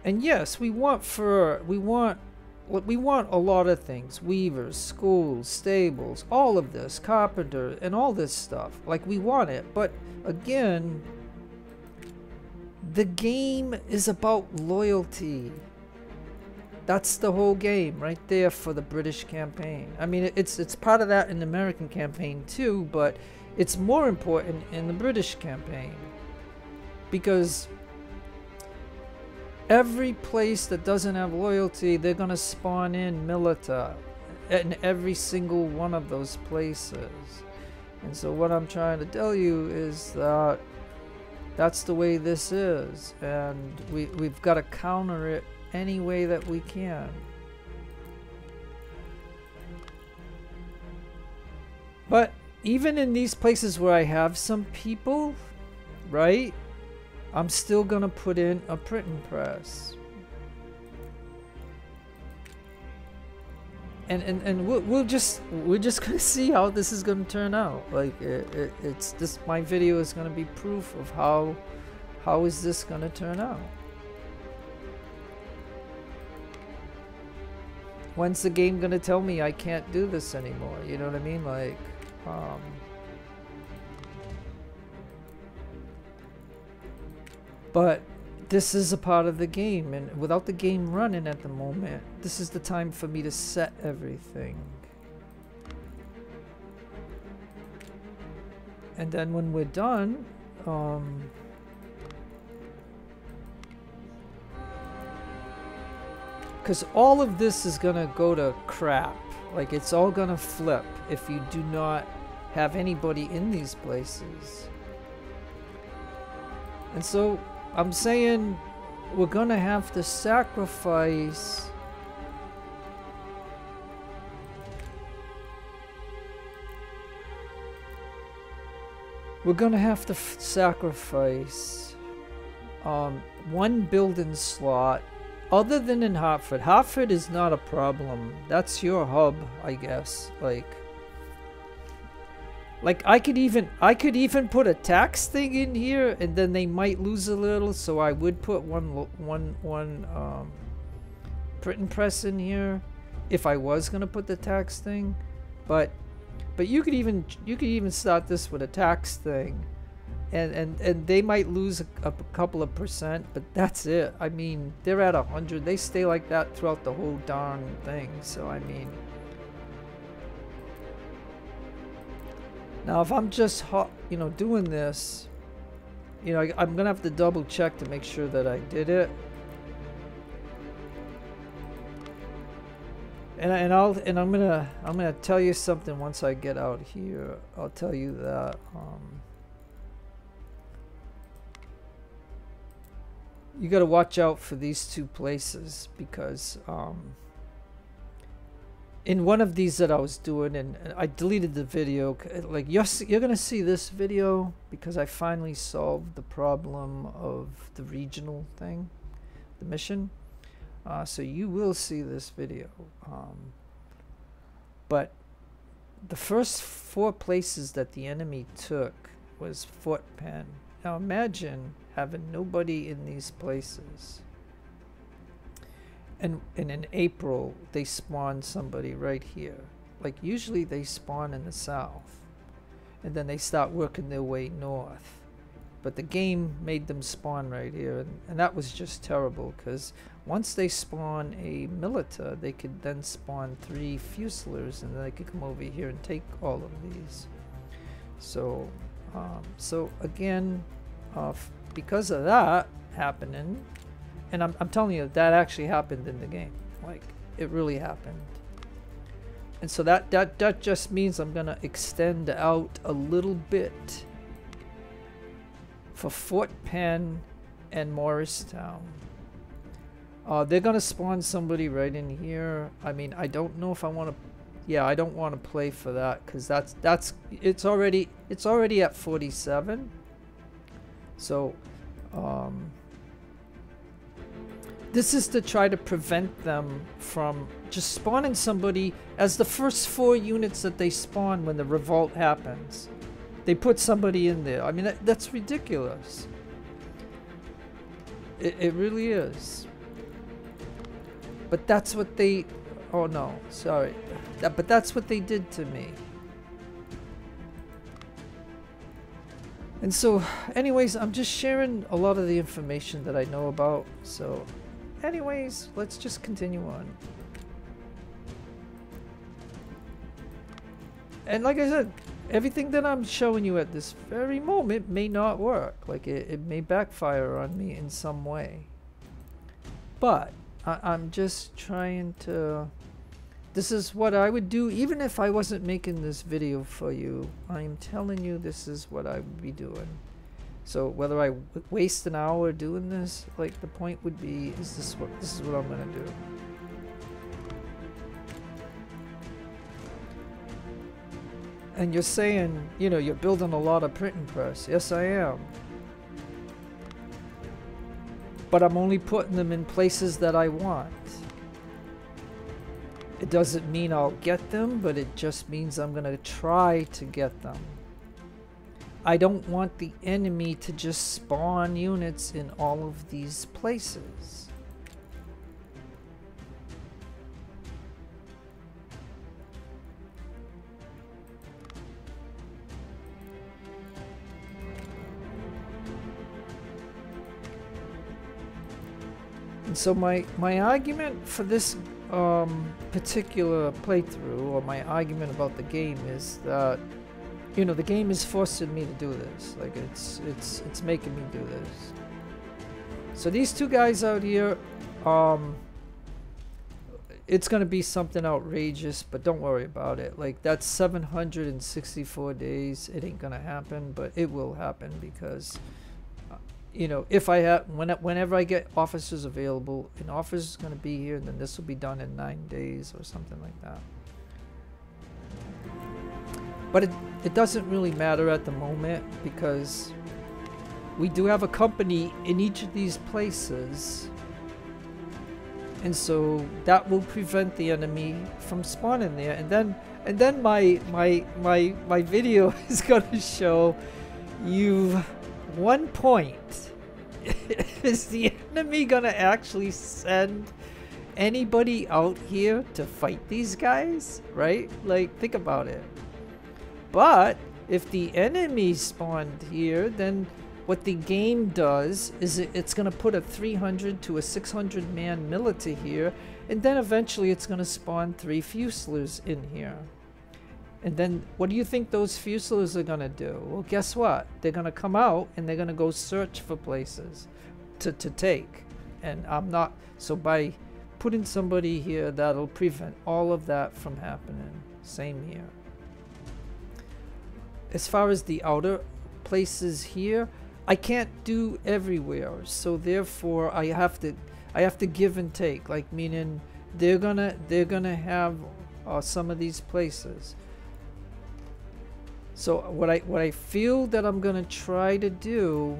And yes, we want a lot of things. Weavers, schools, stables, all of this, carpenter, and all this stuff. Like, we want it. But again, the game is about loyalty. That's the whole game right there for the British campaign. I mean, it's part of that in the American campaign too, but it's more important in the British campaign. Because every place that doesn't have loyalty, they're gonna spawn in milita in every single one of those places. And so what I'm trying to tell you is that that's the way this is, and we've got to counter it any way that we can. But even in these places where I have some people, right, I'm still gonna put in a printing press. And we're just gonna see how this is gonna turn out. Like it's this, my video is gonna be proof of how is this gonna turn out. When's the game gonna tell me I can't do this anymore? You know what I mean? Like, but this is a part of the game, and without the game running at the moment, this is the time for me to set everything. And then when we're done, because all of this is gonna go to crap. Like, it's all gonna flip if you do not have anybody in these places. And so I'm saying we're gonna have to sacrifice sacrifice one building slot. Other than in Hartford. Hartford is not a problem. That's your hub, I guess. Like I could even put a tax thing in here, and then they might lose a little, so I would put one printing press in here if I was gonna put the tax thing. But you could even start this with a tax thing. And they might lose a couple of %, but that's it. I mean, they're at 100. They stay like that throughout the whole darn thing. So I mean, now if I'm just doing this, I'm gonna have to double check to make sure that I did it. And I'm gonna tell you something once I get out here. I'll tell you that. You got to watch out for these two places, because in one of these that I was doing, and I deleted the video, like you're gonna see this video because I finally solved the problem of the regional thing, the mission. So you will see this video. But the first 4 places that the enemy took was Fort Penn. Now imagine having nobody in these places, and in April they spawn somebody right here. Like, usually they spawn in the south, and then they start working their way north, but the game made them spawn right here, and that was just terrible, because once they spawn a militia, they could then spawn 3 Fusiliers, and then they could come over here and take all of these. So so again, because of that happening, and I'm telling you, that actually happened in the game. Like, it really happened. And so that just means I'm gonna extend out a little bit for Fort Penn and Morristown. They're gonna spawn somebody right in here. I mean, I don't know if I want to. Yeah, I don't want to play for that, because it's already at 47. So this is to try to prevent them from just spawning somebody as the first 4 units that they spawn when the revolt happens. They put somebody in there. I mean, that's ridiculous. It really is. But that's what they... Oh no, sorry. But that's what they did to me. And so, anyways, I'm just sharing a lot of the information that I know about. So, anyways, let's just continue on. And like I said, everything that I'm showing you at this very moment may not work. Like, it may backfire on me in some way. But I'm just trying to... This is what I would do even if I wasn't making this video for you. I'm telling you, this is what I would be doing. So whether I waste an hour doing this, like, the point would be, this is what I'm gonna do. And you're saying, you know, you're building a lot of printing press. Yes, I am. But I'm only putting them in places that I want. It doesn't mean I'll get them, but it just means I'm gonna try to get them. I don't want the enemy to just spawn units in all of these places. And so my argument for this particular playthrough, or my argument about the game, is that, you know, the game is forcing me to do this. Like, it's making me do this. So these 2 guys out here, it's gonna be something outrageous, but don't worry about it. Like, that's 764 days. It ain't gonna happen, but it will happen, because you know, if I have, whenever I get officers available, an officer is going to be here, and then this will be done in 9 days or something like that. But it doesn't really matter at the moment, because we do have a company in each of these places, and so that will prevent the enemy from spawning there. And then my video is going to show you 1 point. Is the enemy gonna actually send anybody out here to fight these guys? Right? Like, think about it. But if the enemy spawned here, then what the game does is it's gonna put a 300 to a 600 man militia here, and then eventually it's gonna spawn 3 Fusiliers in here. And then what do you think those Fusiliers are going to do? Well, guess what? They're going to come out and they're going to go search for places to take. And I'm not... So by putting somebody here, that'll prevent all of that from happening. Same here. As far as the outer places here, I can't do everywhere. So therefore, I have to give and take. Like, meaning they're gonna have some of these places. So what I feel that I'm gonna try to do,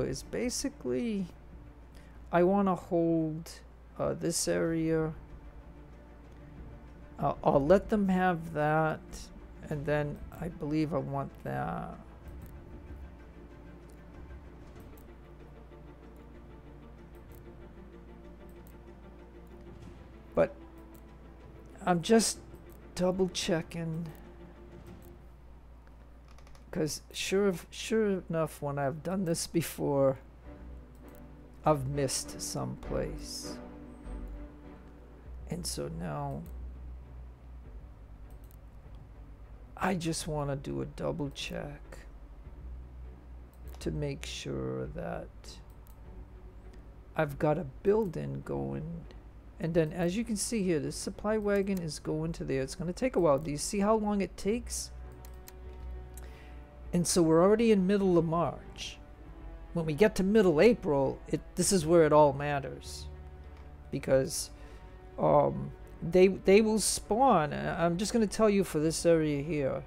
is basically, I want to hold this area. I'll let them have that, and then I believe I want that. But I'm just double checking, because sure enough, when I've done this before, I've missed some place. And so now I just want to do a double check to make sure that I've got a building going. And then as you can see here, the supply wagon is going to there. It's going to take a while. Do you see how long it takes? And so we're already in middle of March. When we get to middle April, this is where it all matters, because they will spawn. I'm just going to tell you for this area here,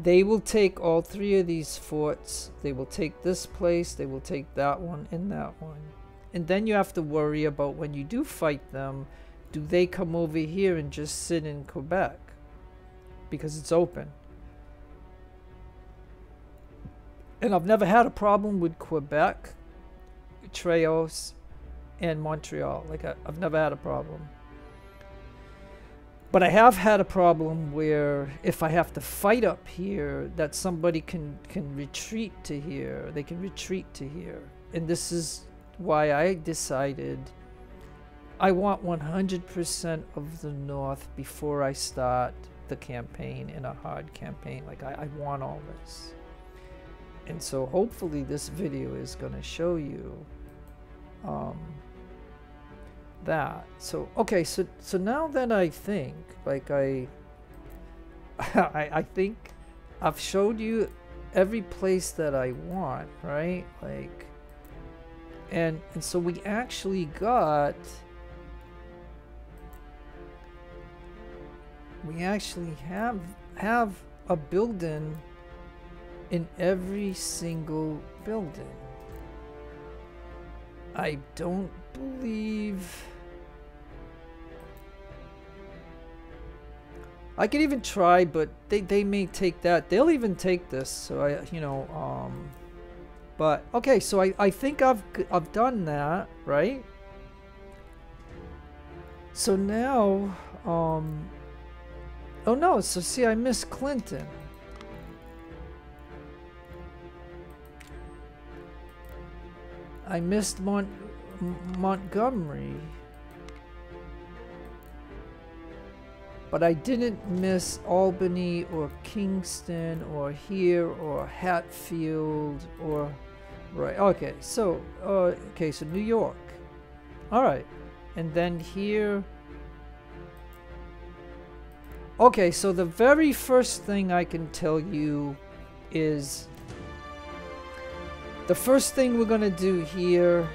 they will take all 3 of these forts. They will take this place, they will take that one and that one. And then you have to worry about, when you do fight them, do they come over here and just sit in Quebec because it's open? And I've never had a problem with Quebec, Treos, and Montreal. Like, I've never had a problem. But I have had a problem where if I have to fight up here, that somebody can retreat to here. They can retreat to here. And this is why I decided I want 100% of the North before I start the campaign, in a hard campaign. Like, I want all this. And so hopefully this video is going to show you that. So okay, so now that I think, like, I think I've showed you every place that I want, right? Like, and so we actually got, we actually have a building in every single building. I don't believe I could even try, but they may take that. They'll even take this. So but okay, so I think I've done that, right? So now oh no, so see, I missed Clinton. I missed Montgomery. But I didn't miss Albany or Kingston or here or Hatfield or, right, okay, so New York. All right, and then here. Okay, so the very first thing I can tell you is, the first thing we're gonna do here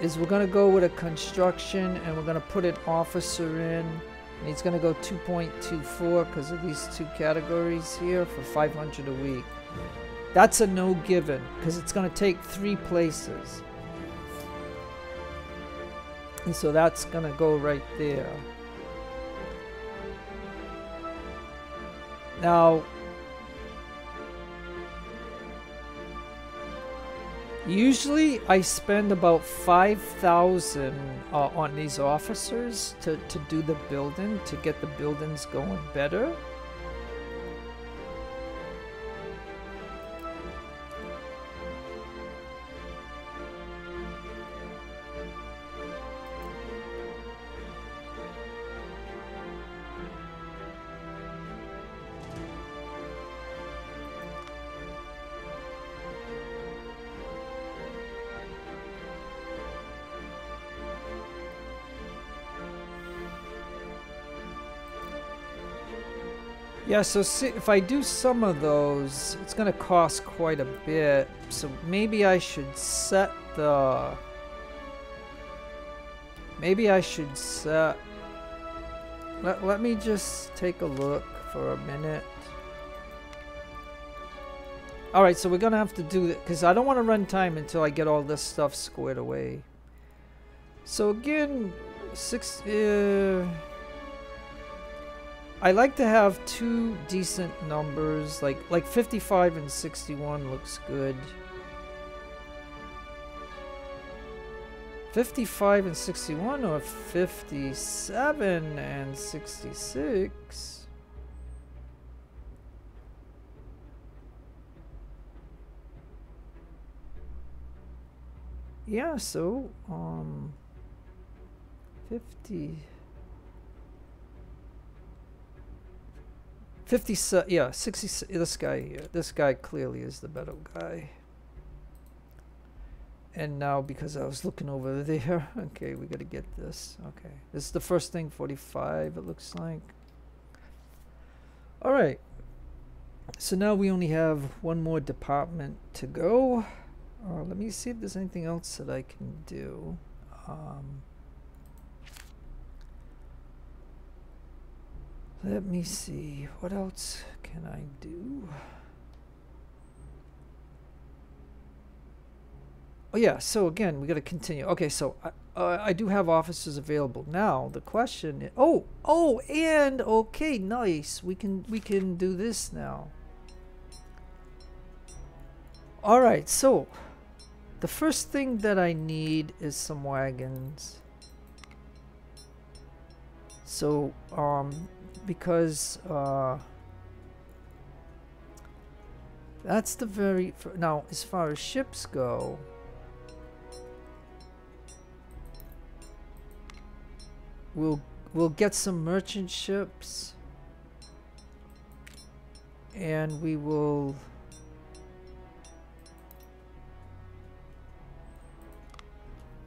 is we're gonna go with a construction, and we're gonna put an officer in. And he's gonna go 2.24 because of these 2 categories here for 500 a week. That's a no given because it's gonna take 3 places. And so that's gonna go right there. Now, usually I spend about 5,000 on these officers to do the building, to get the buildings going better. Yeah, so see, if I do some of those, it's going to cost quite a bit. So maybe I should set the... Maybe I should set... Let me just take a look for a minute. Alright, so we're going to have to do that, because I don't want to run time until I get all this stuff squared away. So again, I like to have 2 decent numbers, like 55 and 61 looks good. 55 and 61 or 57 and 66? Yeah, so 50 yeah, 60. This guy here, this guy clearly is the better guy. And now, because I was looking over there, okay, we gotta get this. Okay, this is the first thing, 45, it looks like. All right, so now we only have one more department to go. Let me see if there's anything else that I can do. Let me see, what else can I do? Oh yeah, so again, we got to continue. Okay, so I do have officers available now. The question is, and okay, nice. We can do this now. All right, so the first thing that I need is some wagons. So because that's the very now as far as ships go. We'll get some merchant ships, and we'll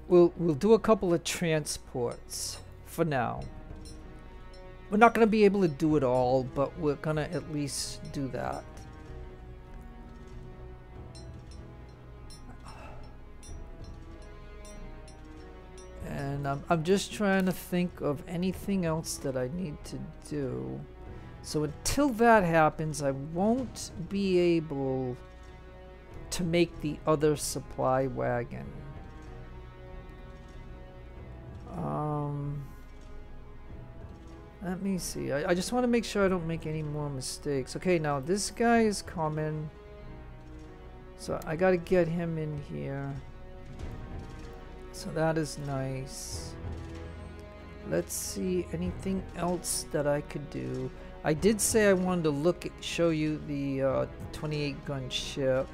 do a couple of transports for now. We're not going to be able to do it all, but we're going to at least do that. And I'm just trying to think of anything else that I need to do. So until that happens, I won't be able to make the other supply wagon. Let me see. I just want to make sure I don't make any more mistakes. Okay, now this guy is coming. So I got to get him in here. So that is nice. Let's see anything else that I could do. I did say I wanted to show you the 28 gun ship,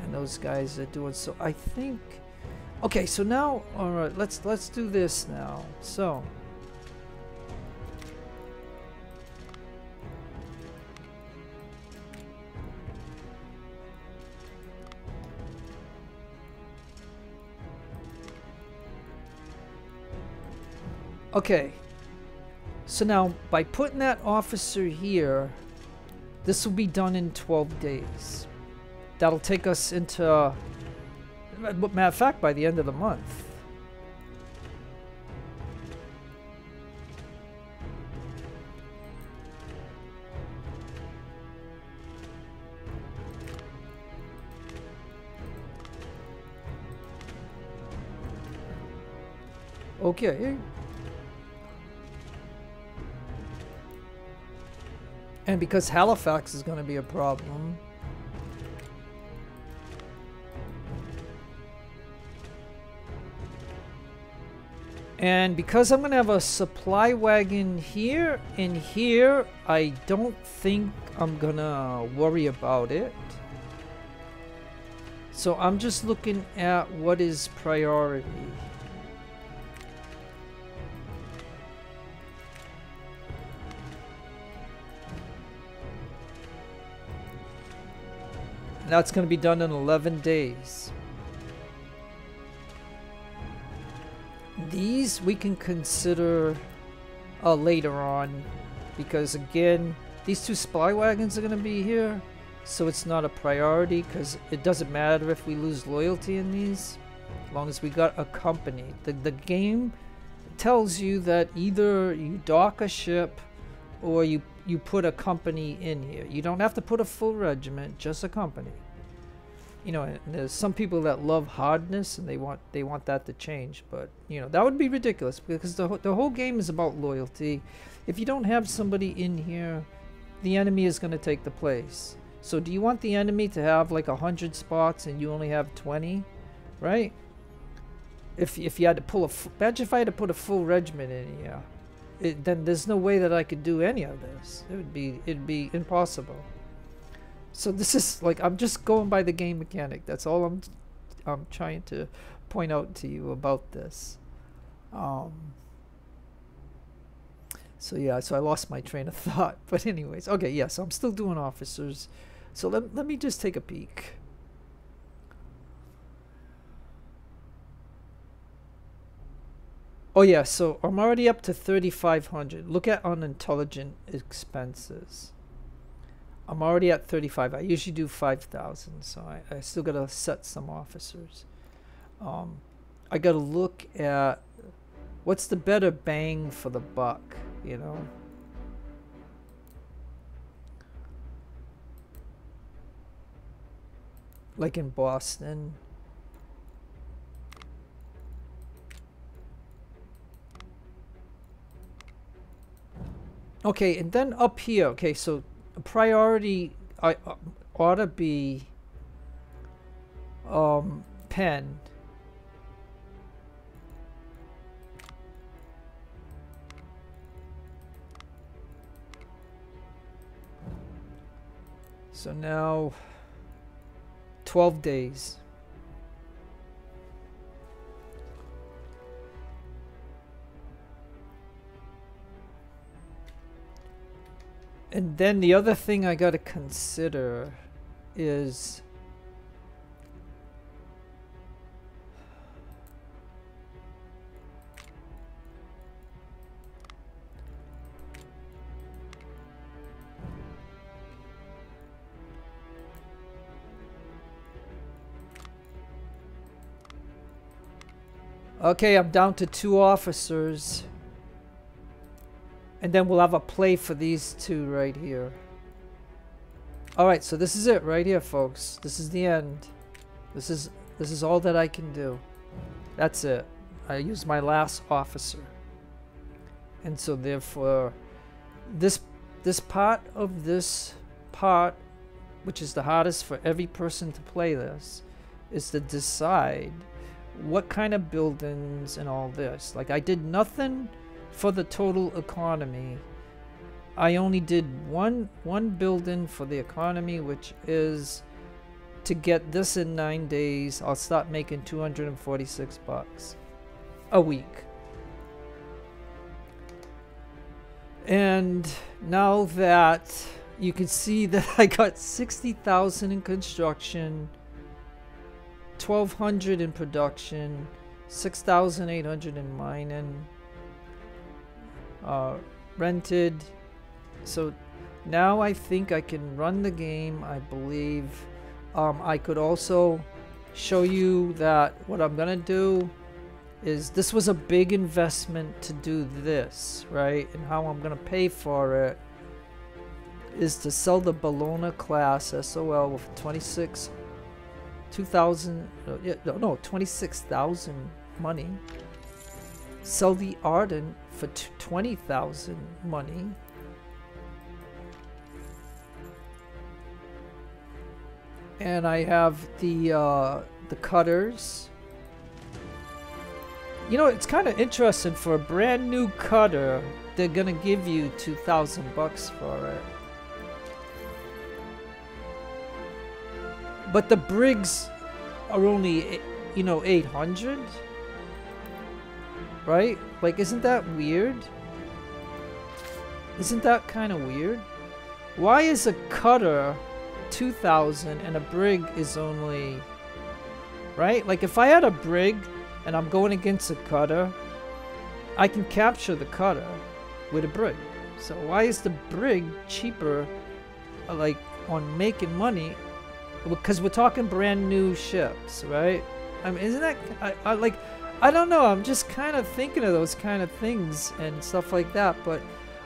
and those guys are doing so. I think. Okay, so now, all right, let's do this now. So. Okay, so now by putting that officer here, this will be done in 12 days. That'll take us into, matter of fact, by the end of the month. Okay. And because Halifax is going to be a problem. And because I'm going to have a supply wagon here and here, I don't think I'm going to worry about it. So I'm just looking at what is priority. That's going to be done in 11 days. These we can consider later on, because again, these two supply wagons are going to be here, so it's not a priority because it doesn't matter if we lose loyalty in these, as long as we got a company. The game tells you that either you dock a ship or you put a company in here. You don't have to put a full regiment, just a company. You know, and there's some people that love hardness and they want that to change, but you know, that would be ridiculous because the whole game is about loyalty. If you don't have somebody in here, the enemy is going to take the place. So do you want the enemy to have like 100 spots and you only have 20, right? if you had to pull imagine if I had to put a full regiment in here, then there's no way that I could do any of this. It'd be impossible. So this is like, I'm just going by the game mechanic. That's all I'm trying to point out to you about this. So yeah, so I lost my train of thought. But anyways, okay, yeah, so I'm still doing officers. So let me just take a peek. Oh yeah, so I'm already up to 3,500. Look at unintelligent expenses. I'm already at 35. I usually do 5,000, so I still gotta set some officers. I gotta look at what's the better bang for the buck, you know? Like in Boston. Okay, and then up here, okay, so priority ought to be pen. So now 12 days. And then the other thing I got to consider is okay, I'm down to 2 officers. And then we'll have a play for these 2 right here. Alright, so this is it right here, folks. This is the end. This is all that I can do. That's it. I used my last officer. And so therefore this part of this part, which is the hardest for every person to play this, is to decide what kind of buildings and all this. Like, I did nothing for the total economy. I only did one building for the economy, which is to get this in 9 days. I'll start making 246 bucks a week. And now that you can see that I got 60,000 in construction, 1,200 in production, 6,800 in mining, rented. So now I think I can run the game, I believe. I could also show you that what I'm gonna do is, this was a big investment to do this, right? And how I'm gonna pay for it is to sell the Bologna class SOL with 26,000 money. Sell the Ardent for 20,000 money. And I have the cutters. You know, it's kind of interesting. For a brand new cutter, they're gonna give you 2,000 bucks for it. But the brigs are only, you know, 800, right? Like, isn't that weird? Isn't that kind of weird? Why is a cutter 2,000 and a brig is only, right? Like, if I had a brig and I'm going against a cutter, I can capture the cutter with a brig. So why is the brig cheaper, like, on making money? Because we're talking brand new ships, right? I mean, isn't that, I don't know, I'm just kind of thinking of those kind of things and stuff like that. But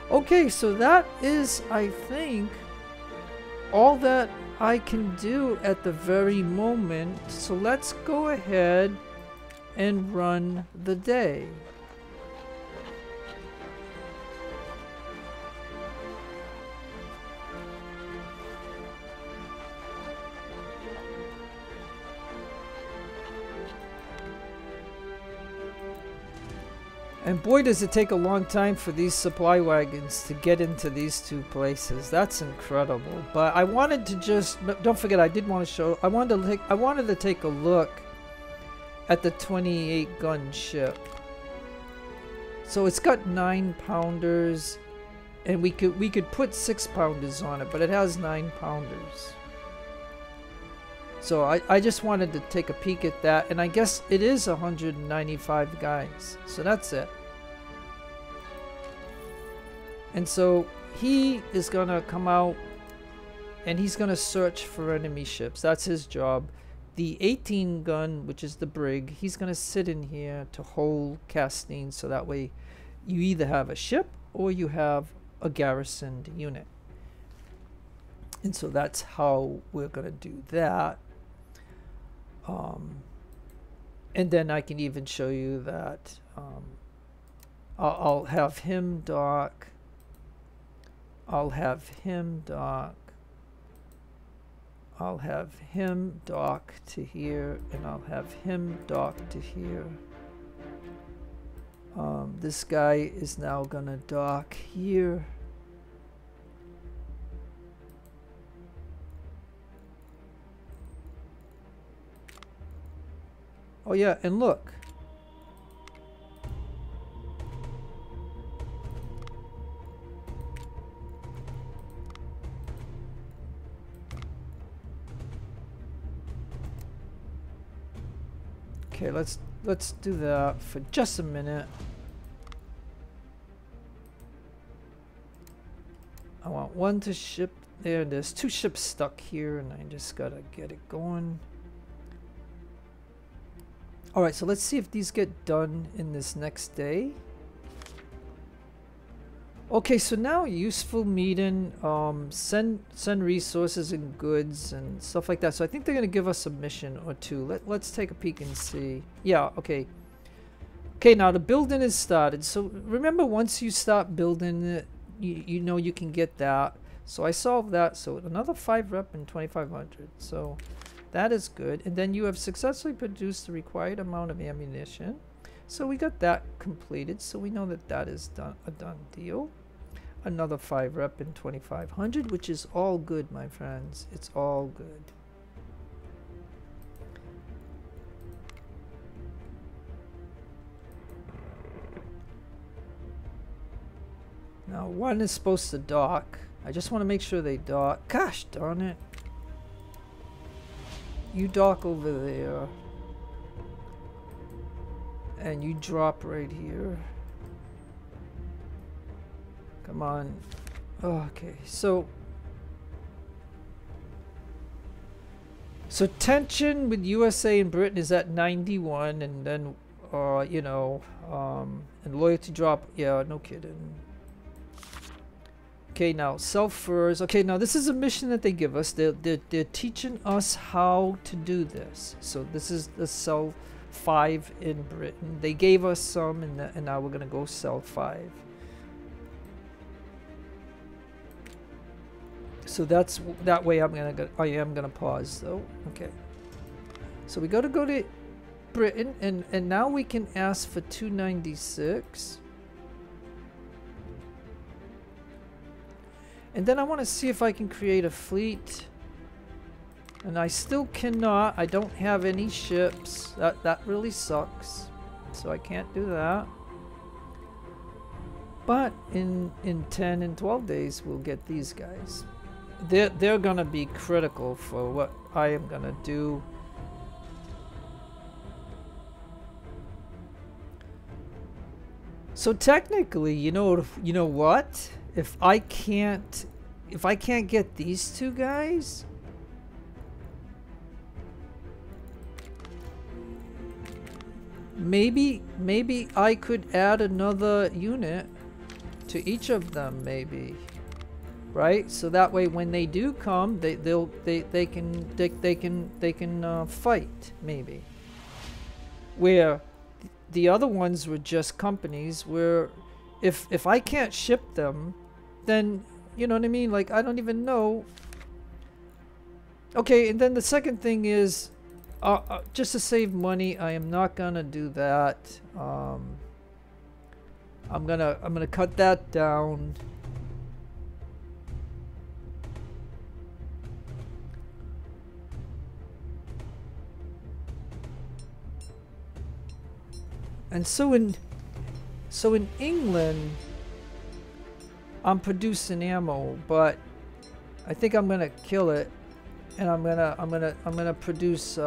okay, so that is, I think, all that I can do at the very moment. So let's go ahead and run the day. And boy, does it take a long time for these supply wagons to get into these two places. That's incredible. But I wanted to just, don't forget, I did want to show, I wanted to take a look at the 28 gun ship. So it's got 9-pounders, and we could put 6-pounders on it, but it has 9-pounders. So I just wanted to take a peek at that, and I guess it is 195 guys. So that's it. And so he is gonna come out and he's gonna search for enemy ships. That's his job. The 18 gun, which is the brig, he's gonna sit in here to hold Castine, so that way you either have a ship or you have a garrisoned unit. And so that's how we're gonna do that. And then I can even show you that I'll have him dock. I'll have him dock. I'll have him dock to here, and I'll have him dock to here. This guy is now gonna dock here. Oh yeah, and look. Okay, let's do that for just a minute. I want one to ship there. There's 2 ships stuck here, and I just gotta get it going. Alright, so let's see if these get done in this next day. Okay, so now useful meeting, send resources and goods and stuff like that. So I think they're gonna give us a mission or 2. Let's take a peek and see. Yeah, okay. Okay, now the building is started. So remember, once you start building it, you know you can get that. So I solved that. So another 5 rep and 2,500. So that is good. And then you have successfully produced the required amount of ammunition. So we got that completed. So we know that that is a done deal. Another 5 rep and 2,500, which is all good, my friends. It's all good. Now one is supposed to dock. I just want to make sure they dock. Gosh darn it. You dock over there. And you drop right here. Come on. Okay, so tension with USA and Britain is at 91, and then you know, and loyalty drop. Yeah, no kidding. Okay, now sell furs. Okay, now this is a mission that they give us. They're teaching us how to do this. So this is the sell 5 in Britain. They gave us some, and now we're gonna go sell 5. So that's that way. I am gonna pause though. Okay. So we gotta go to Britain, and now we can ask for 296. And then I want to see if I can create a fleet. And I still cannot. I don't have any ships. That really sucks. So I can't do that. But in 10 and 12 days we'll get these guys. They're gonna be critical for what I am gonna do. So technically, you know what? If I can't get these 2 guys, maybe I could add another unit to each of them, maybe, right? So that way, when they do come, they can fight, maybe. Where the other ones were just companies, where if I can't ship them, then, you know what I mean? Like, I don't even know. Okay, and then the second thing is, just to save money, I am not gonna do that. I'm gonna cut that down. And so in England, I'm producing ammo, but I think I'm gonna kill it, and I'm gonna produce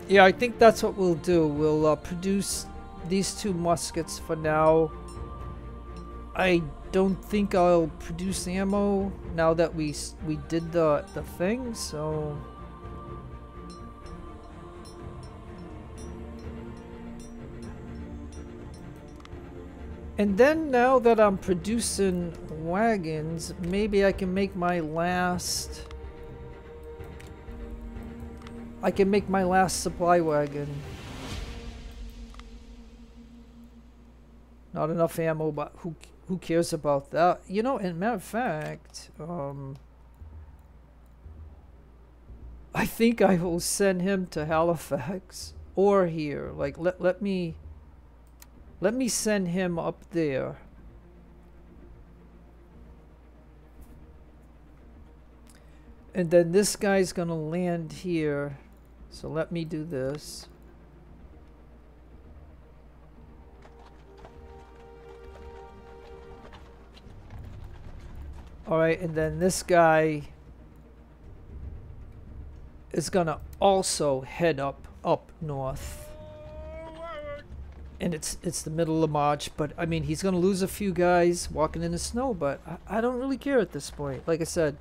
yeah, I think that's what we'll do. We'll produce these 2 muskets for now. I don't think I'll produce ammo now that we did the thing, so and then now that I'm producing wagons, maybe I can make my last supply wagon. Not enough ammo, but who cares about that? You know, and matter of fact, I think I will send him to Halifax or here. Like let me send him up there. And then this guy's gonna land here. So let me do this. Alright, and then this guy is gonna also head up north. And it's the middle of March, but I mean he's gonna lose a few guys walking in the snow, but I don't really care at this point. Like I said,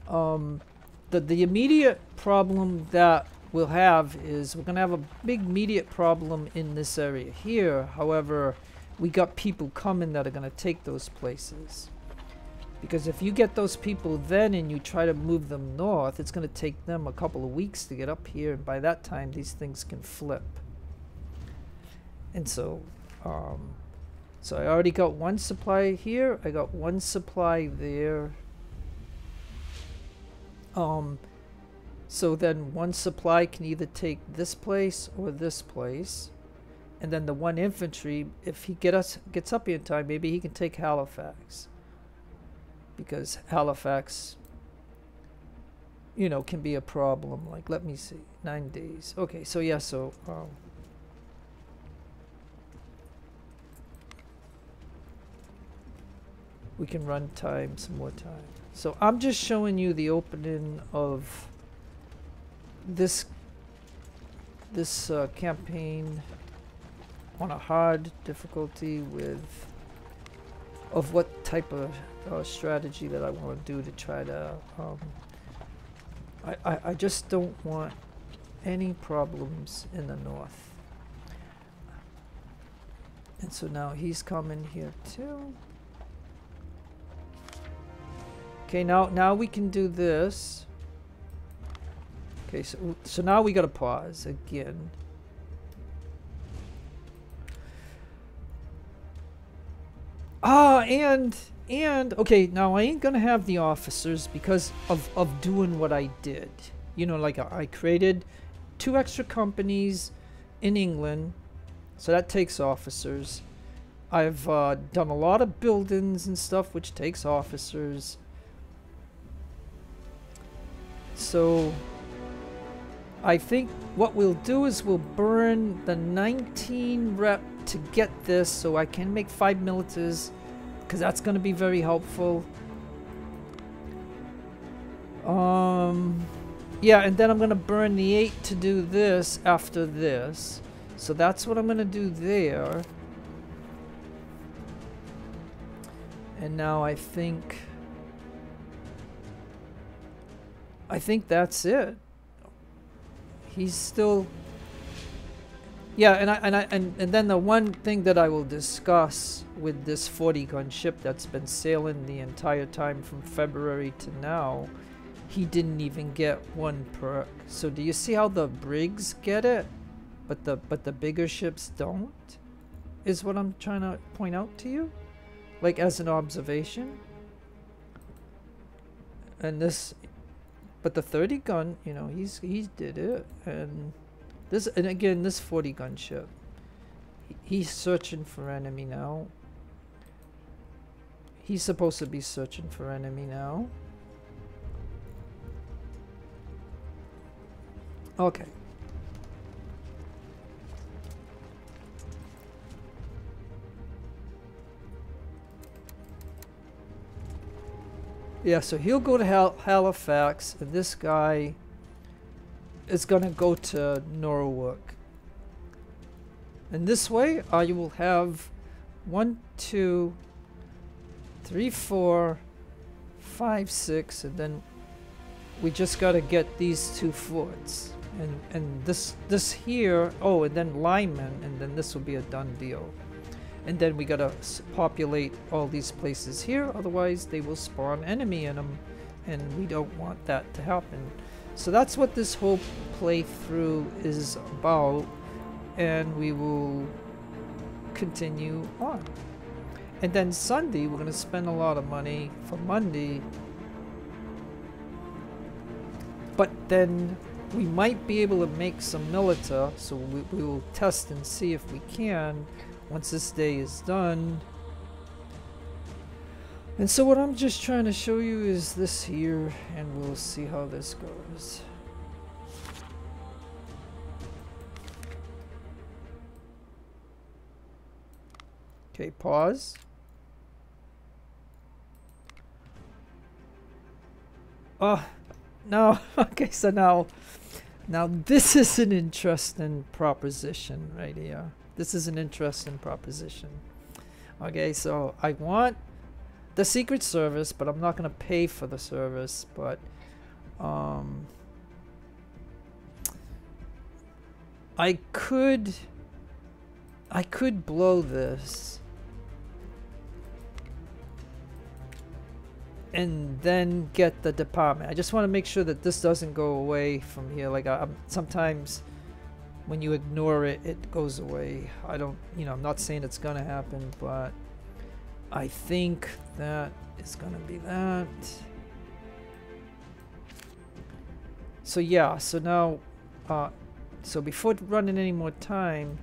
the immediate problem that we'll have is we're gonna have a big immediate problem in this area here. However, we got people coming that are gonna take those places. Because if you get those people then and you try to move them north, it's going to take them a couple of weeks to get up here. And by that time, these things can flip. And so, so I already got 1 supply here. I got 1 supply there. So then 1 supply can either take this place or this place. And then the 1 infantry, if he gets up here in time, maybe he can take Halifax. Because Halifax, you know, can be a problem. Like, let me see, 9 days. Okay, so yeah, so we can run time some more time. So I'm just showing you the opening of this campaign on a hard difficulty with what type of strategy that I want to do to try to I just don't want any problems in the north. And so now he's coming here too. Okay, now we can do this. Okay, so now we gotta pause again. And okay, now I ain't gonna have the officers because of doing what I did. You know, like I created 2 extra companies in England, so that takes officers. I've done a lot of buildings and stuff, which takes officers. So I think what we'll do is we'll burn the 19 rep to get this so I can make 5 militars, because that's going to be very helpful. Yeah, and then I'm going to burn the 8 to do this after this. So that's what I'm going to do there. And now I think that's it. He's still, yeah, and then the one thing that I will discuss with this 40 gun ship that's been sailing the entire time from February to now, he didn't even get one perk. So do you see how the brigs get it, but the bigger ships don't? Is what I'm trying to point out to you, like as an observation. And this, but the 30 gun, you know, he did it. And this, and again, this 40 gun ship, he's searching for enemy now. He's supposed to be searching for enemy now. Okay. Yeah, so he'll go to Halifax, and this guy is gonna go to Norwalk. And this way, you will have 1, 2, 3, 4, 5, 6, and then we just gotta get these 2 forts. And this here, oh, and then linemen, and then this will be a done deal. And then we gotta populate all these places here, otherwise they will spawn enemy in them, and we don't want that to happen. So that's what this whole playthrough is about, and we will continue on. And then Sunday, we're gonna spend a lot of money for Monday, but then we might be able to make some milita, so we will test and see if we can once this day is done. And so what I'm just trying to show you is this here, and we'll see how this goes. Okay, pause. Oh, no. Okay, so now this is an interesting proposition right here. This is an interesting proposition. Okay, so I want the Secret Service, but I'm not going to pay for the service, but I could blow this and then get the department. I just want to make sure that this doesn't go away from here. Like sometimes when you ignore it, it goes away. I don't, you know, I'm not saying it's gonna happen, but I think that it's gonna be that. So yeah, so now, so before running any more time,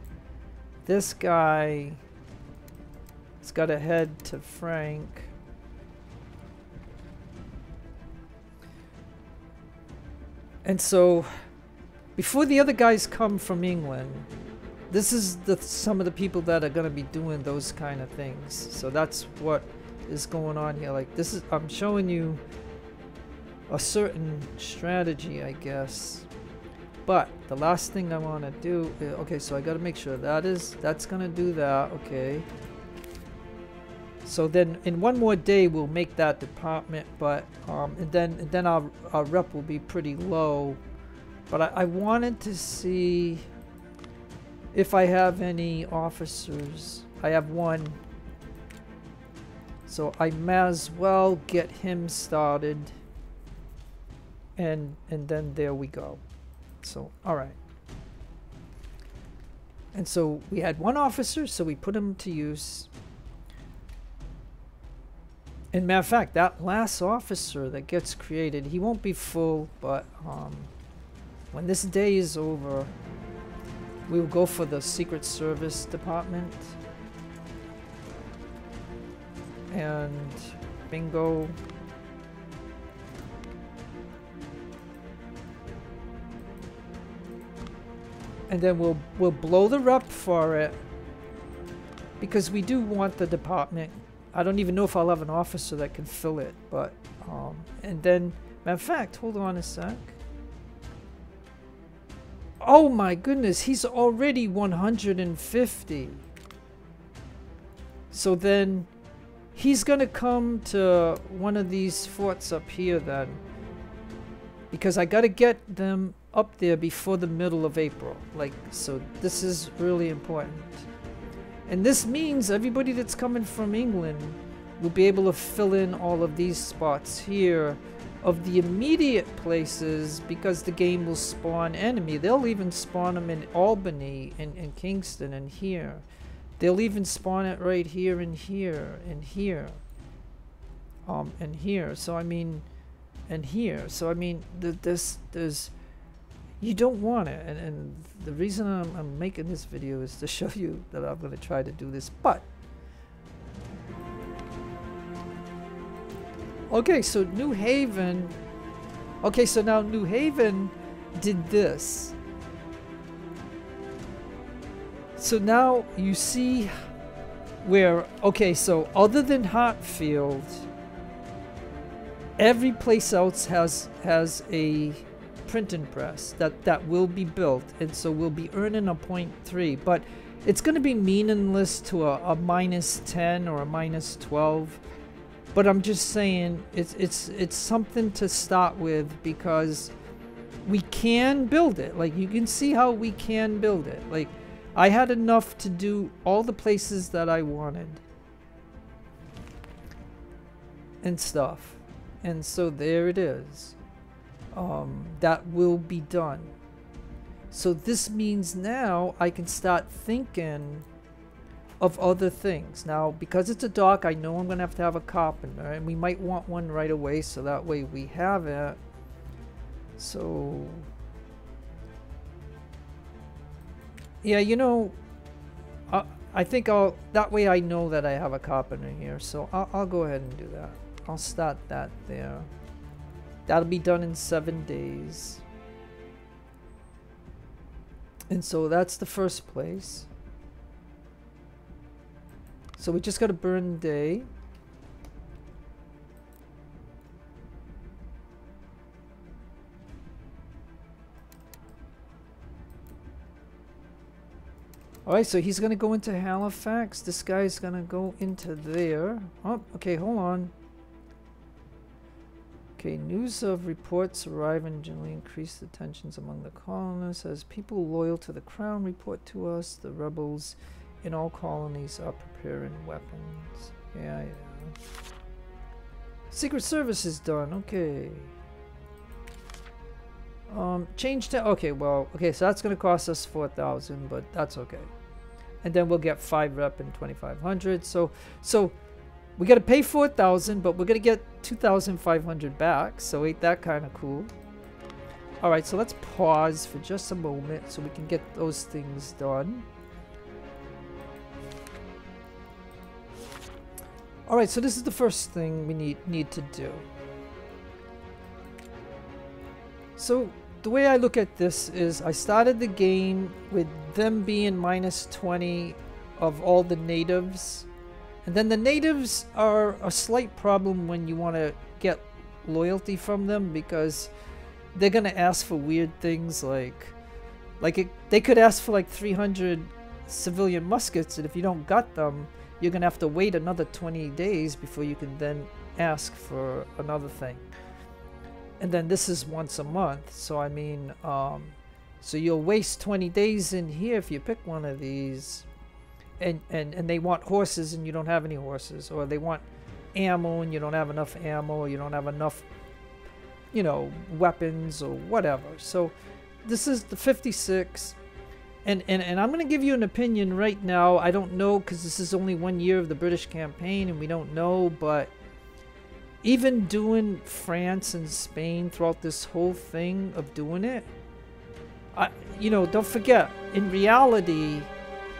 this guy has got to head to Frank. And so before the other guys come from England, this is some of the people that are going to be doing those kind of things. So that's what is going on here. Like this is, I'm showing you a certain strategy, I guess. But the last thing I want to do is, okay, so I got to make sure that's going to do that. Okay. So then in one more day we'll make that department, but and then our rep will be pretty low. But I wanted to see if I have any officers. I have one. So I may as well get him started. And then there we go. So, alright. And so we had one officer, so we put him to use. And matter of fact, that last officer that gets created, he won't be full, but when this day is over, we will go for the Secret Service department. And bingo. And then we'll blow the rep for it, because we do want the department. I don't even know if I'll have an officer that can fill it, but and then matter of fact, hold on a sec. Oh my goodness, he's already 150. So then he's gonna come to one of these forts up here then, because I gotta get them up there before the middle of April. Like, so this is really important. And this means everybody that's coming from England will be able to fill in all of these spots here of the immediate places, because the game will spawn enemy. They'll even spawn them in Albany and Kingston and here. They'll even spawn it right here and here and here. And here. So I mean, and here. So I mean, there's you don't want it. And the reason I'm making this video is to show you that I'm going to try to do this. But okay, so New Haven. Okay, so now New Haven did this. So now you see where, okay, so other than Hartfield, every place else has a printing press that will be built, and so we'll be earning a 0.3, but it's going to be meaningless to a -10 or a -12. But I'm just saying it's something to start with, because we can build it. Like, you can see how we can build it. Like, I had enough to do all the places that I wanted and stuff. And so there it is. That will be done. So this means now I can start thinking of other things. Now, because it's a dock, I know I'm going to have a carpenter, and we might want one right away, so that way we have it. So yeah, you know, I think that way I know that I have a carpenter here, so I'll go ahead and do that. I'll start that there. That'll be done in 7 days. And so that's the first place. So we just got to burn day. Alright, so he's going to go into Halifax. This guy's going to go into there. Oh, okay, hold on. Okay, news of reports arriving generally increase the tensions among the colonists as people loyal to the crown report to us. The rebels in all colonies are preparing weapons. Yeah. Secret Service is done. Okay. Change to, okay, well, okay, so that's going to cost us 4,000, but that's okay. And then we'll get 5 rep and 2,500. So we got to pay 4,000, but we're going to get 2,500 back. So ain't that kind of cool? All right, so let's pause for just a moment so we can get those things done. All right, so this is the first thing we need to do. So the way I look at this is I started the game with them being -20 of all the natives. And then the natives are a slight problem when you want to get loyalty from them, because they're going to ask for weird things they could ask for like 300 civilian muskets, and if you don't got them, you're going to have to wait another 20 days before you can then ask for another thing. And then this is once a month, so I mean, so you'll waste 20 days in here if you pick one of these. And they want horses and you don't have any horses, or they want ammo and you don't have enough ammo, or you don't have enough, you know, weapons or whatever. So this is the 56, and I'm going to give you an opinion right now. I don't know, because this is only 1 year of the British campaign and we don't know, but even doing France and Spain throughout this whole thing of doing it, you know, don't forget, in reality,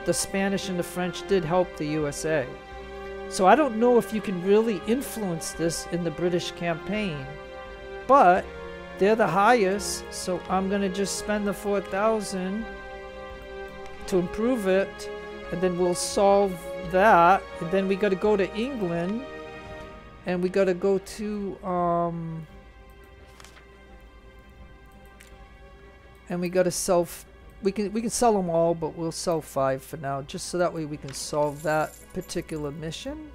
the Spanish and the French did help the USA. So I don't know if you can really influence this in the British campaign, but they're the highest, so I'm going to just spend the 4,000 to improve it, and then we'll solve that. And then we got to go to England, and we got to go to and we got to sell. We can sell them all, but we'll sell 5 for now, just so that way we can solve that particular mission.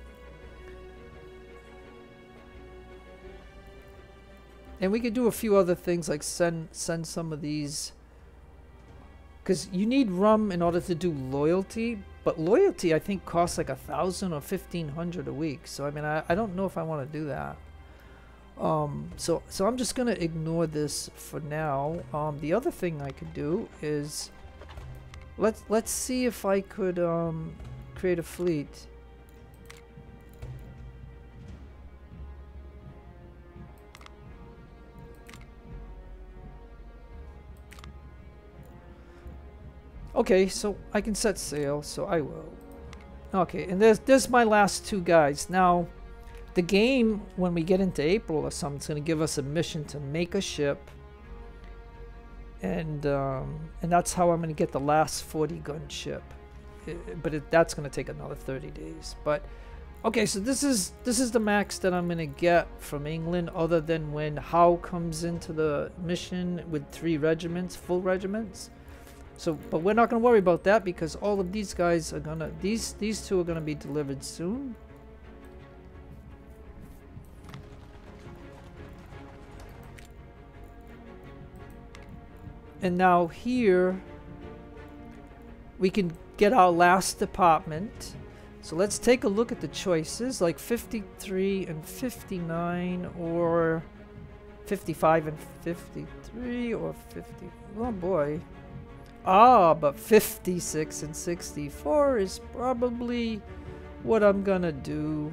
And we could do a few other things, like send some of these, because you need rum in order to do loyalty. But loyalty, I think, costs like 1,000 or 1,500 a week. So I mean, I don't know if I want to do that. So I'm just gonna ignore this for now. The other thing I could do is let's see if I could create a fleet. Okay, so I can set sail, so I will. Okay, and there's my last two guys. Now, the game, when we get into April or something, it's going to give us a mission to make a ship. And that's how I'm going to get the last 40-gun ship. That's going to take another 30 days. But, okay, so this is the max that I'm going to get from England, other than when Howe comes into the mission with 3 regiments, full regiments. So, but we're not going to worry about that because all of these guys are going to, these two are going to be delivered soon. And now here, we can get our last department. So let's take a look at the choices, like 53 and 59, or 55 and 53, or 50, oh boy. Ah, but 56 and 64 is probably what I'm gonna do.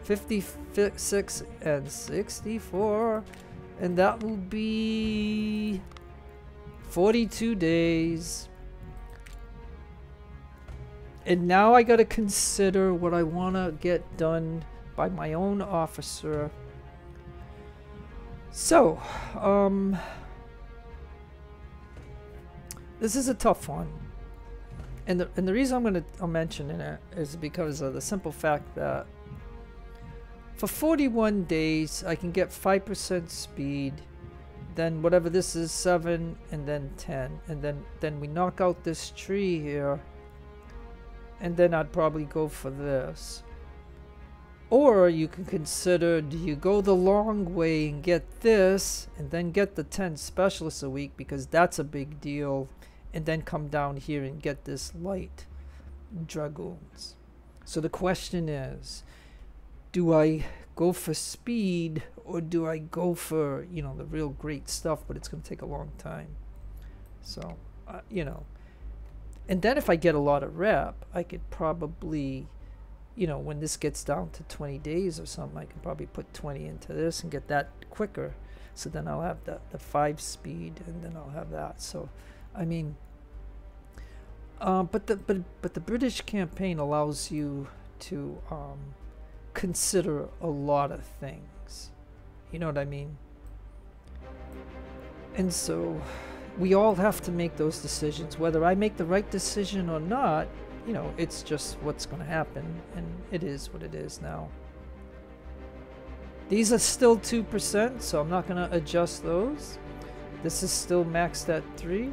56 and 64, and that will be 42 days. And now I gotta consider what I wanna get done by my own officer. So, this is a tough one, and the reason I'm mentioning it is because of the simple fact that for 41 days I can get 5% speed, then whatever this is, 7, and then 10, and then we knock out this tree here, and then I'd probably go for this. Or you can consider, do you go the long way and get this, and then get the 10 specialists a week, because that's a big deal, and then come down here and get this light dragoons. So the question is, do I go for speed, or do I go for, you know, the real great stuff, but it's going to take a long time? So, you know, and then if I get a lot of rep, I could probably, you know, when this gets down to 20 days or something, I can probably put 20 into this and get that quicker. So then I'll have the 5 speed, and then I'll have that. So, I mean, but the British campaign allows you to consider a lot of things. You know what I mean? And so we all have to make those decisions. Whether I make the right decision or not, you know, it's just what's going to happen, and it is what it is now. These are still 2%, so I'm not going to adjust those. This is still maxed at 3.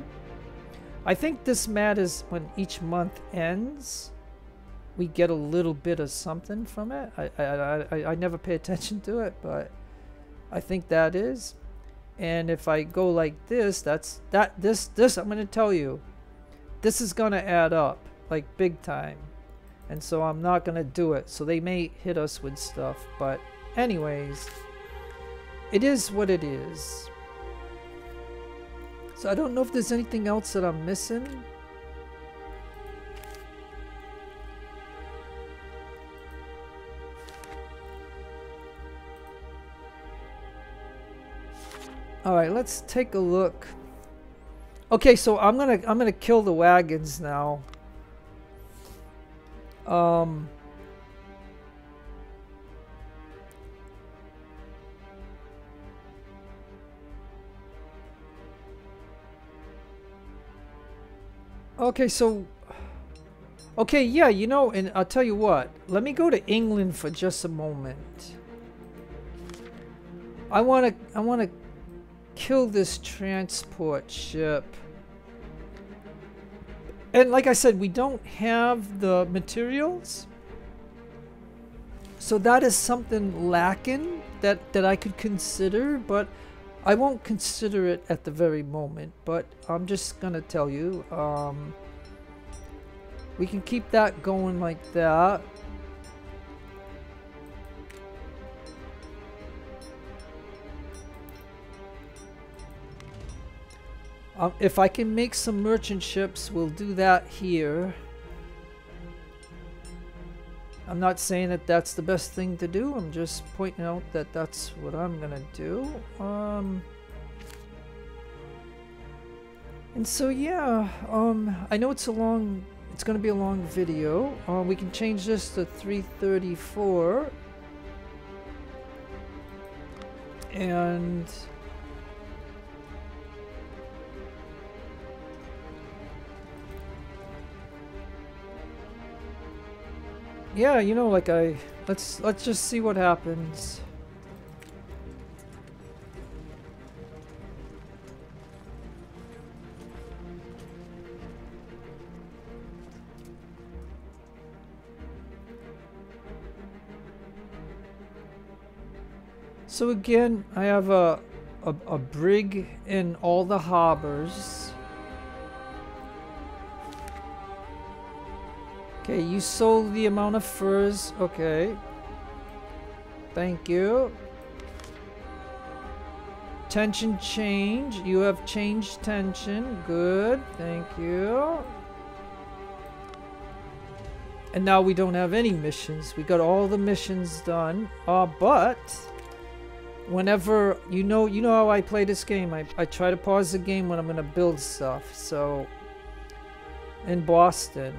I think this matters when each month ends. We get a little bit of something from it. I never pay attention to it, but I think that is. And if I go like this, this I'm going to tell you, this is going to add up like big time. And so I'm not going to do it. So they may hit us with stuff, but anyways, it is what it is. So I don't know if there's anything else that I'm missing. All right, let's take a look. Okay, so I'm gonna kill the wagons now. Okay, so okay, yeah, you know, and I'll tell you what. Let me go to England for just a moment. I wanna kill this transport ship. And like I said, we don't have the materials. So that is something lacking that I could consider, but I won't consider it at the very moment. But I'm just gonna tell you, we can keep that going like that. If I can make some merchant ships, we'll do that here. I'm not saying that that's the best thing to do. I'm just pointing out that that's what I'm gonna do. And so yeah, I know it's gonna be a long video. We can change this to 334. And yeah, you know, like let's just see what happens. So again, I have a brig in all the harbors. Okay, you sold the amount of furs. Okay. Thank you. Tension change. You have changed tension. Good. Thank you. And now we don't have any missions. We got all the missions done. But whenever you know how I play this game. I try to pause the game when I'm gonna build stuff. So in Boston.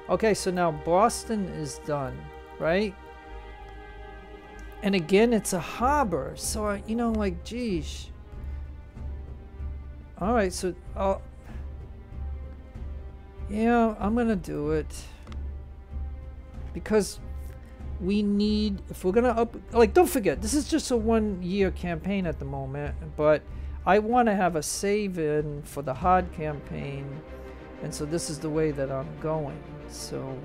Okay, so now Boston is done, right? And again, it's a harbor. So you know, like, geez. All right, so yeah, I'm gonna do it because we need, if we're gonna don't forget, this is just a 1-year campaign at the moment, but I want to have a save in for the hard campaign, and so this is the way that I'm going. So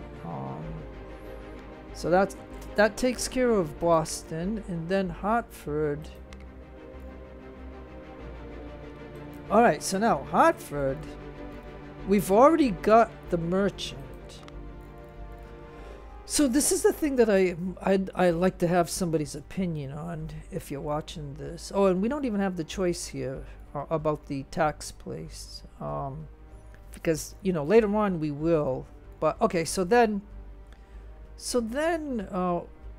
so that takes care of Boston, and then Hartford. All right, so now Hartford, we've already got the merchant. So this is the thing that I like to have somebody's opinion on if you're watching this. Oh, and we don't even have the choice here about the tax place, because you know later on we will. But okay, so then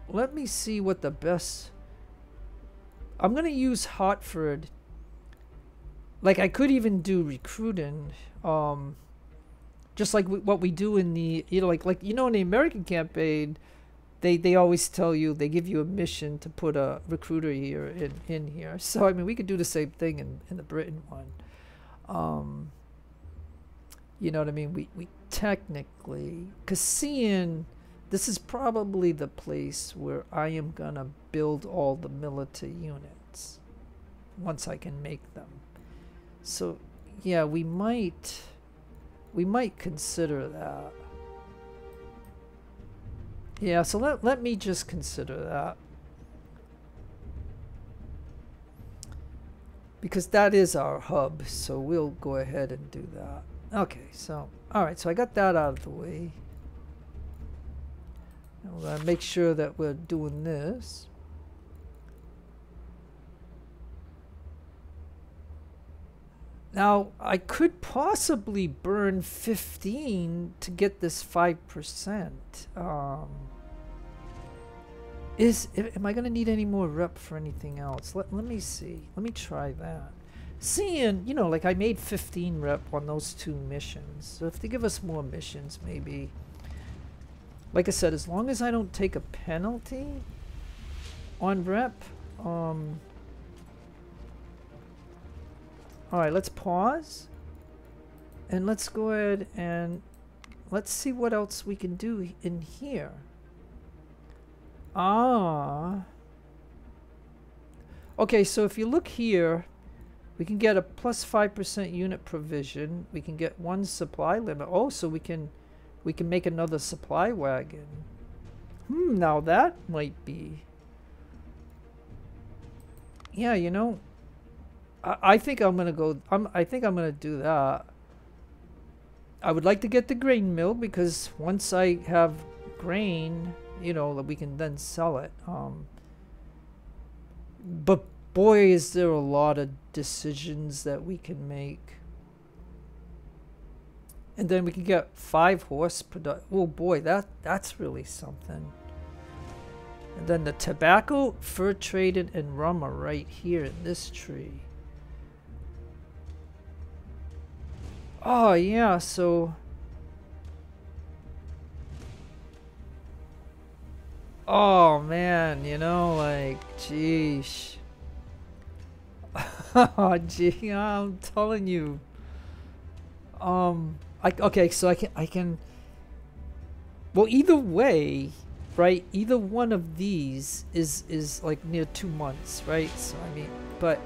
let me see what the best. I'm gonna use Hartford. Like I could even do recruiting. Just like what we do in the, you know, like in the American campaign, they always tell you, they give you a mission to put a recruiter here in here. So I mean, we could do the same thing in the Britain one. You know what I mean? We technically, because seeing, this is probably the place where I am gonna build all the military units once I can make them. So yeah, we might consider that. Yeah, so let me just consider that. Because that is our hub, so we'll go ahead and do that. Okay, so, alright, so I got that out of the way. And we're going to make sure that we're doing this. Now, I could possibly burn 15 to get this 5%. Am I going to need any more rep for anything else? Let me see. Let me try that. Seeing, you know, like I made 15 rep on those 2 missions. So if they give us more missions, maybe. Like I said, as long as I don't take a penalty on rep. Alright, let's pause. And let's go ahead and let's see what else we can do in here. Okay, so if you look here, we can get a plus 5% unit provision. We can get 1 supply limit. Oh, so we can make another supply wagon. Now that might be. Yeah, you know, I think I'm gonna go. I think I'm gonna do that. I would like to get the grain mill because once I have grain, you know, that we can then sell it. But boy, is there a lot of decisions that we can make. And then we can get 5 horse production. Oh boy, that's really something. And then the tobacco, fur traded, and rum are right here in this tree. Oh yeah, so... Oh man, you know, like, geesh. Oh gee, I'm telling you. Okay, so I can. Well, either way, right? Either one of these is like near 2 months, right? So I mean, but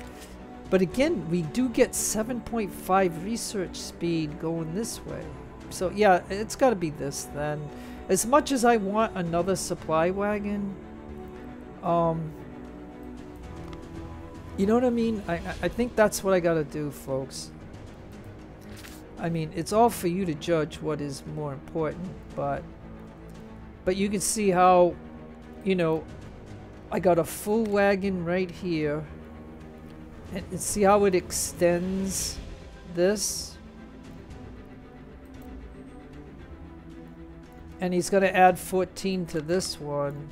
again, we do get 7.5 research speed going this way. So yeah, it's got to be this then. As much as I want another supply wagon, you know what I mean? I think that's what I gotta do, folks. I mean, it's all for you to judge what is more important, but you can see how, you know, I got a full wagon right here, and see how it extends this. And he's going to add 14 to this one.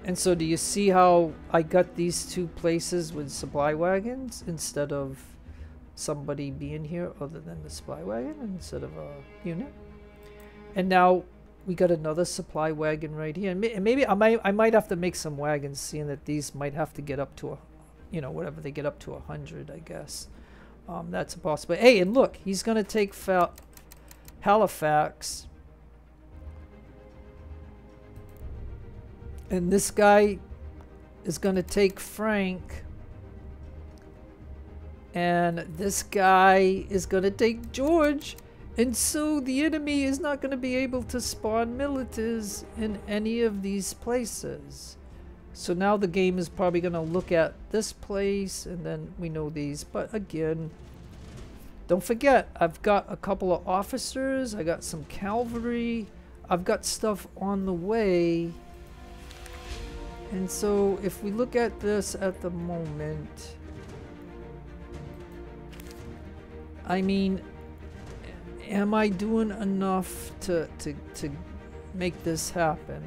And so do you see how I got these 2 places with supply wagons instead of somebody being here other than the supply wagon instead of a unit? And now we got another supply wagon right here. And maybe I might have to make some wagons, seeing that these might have to get up to a, you know, whatever they get up to 100, I guess. That's a possibility. Hey, and look, he's going to take Halifax, and this guy is going to take Frank, and this guy is going to take George, and so the enemy is not going to be able to spawn militias in any of these places. So now the game is probably going to look at this place, and then we know these. But again, don't forget, I've got a couple of officers, I got some cavalry, I've got stuff on the way. And so if we look at this at the moment, I mean, am I doing enough to make this happen?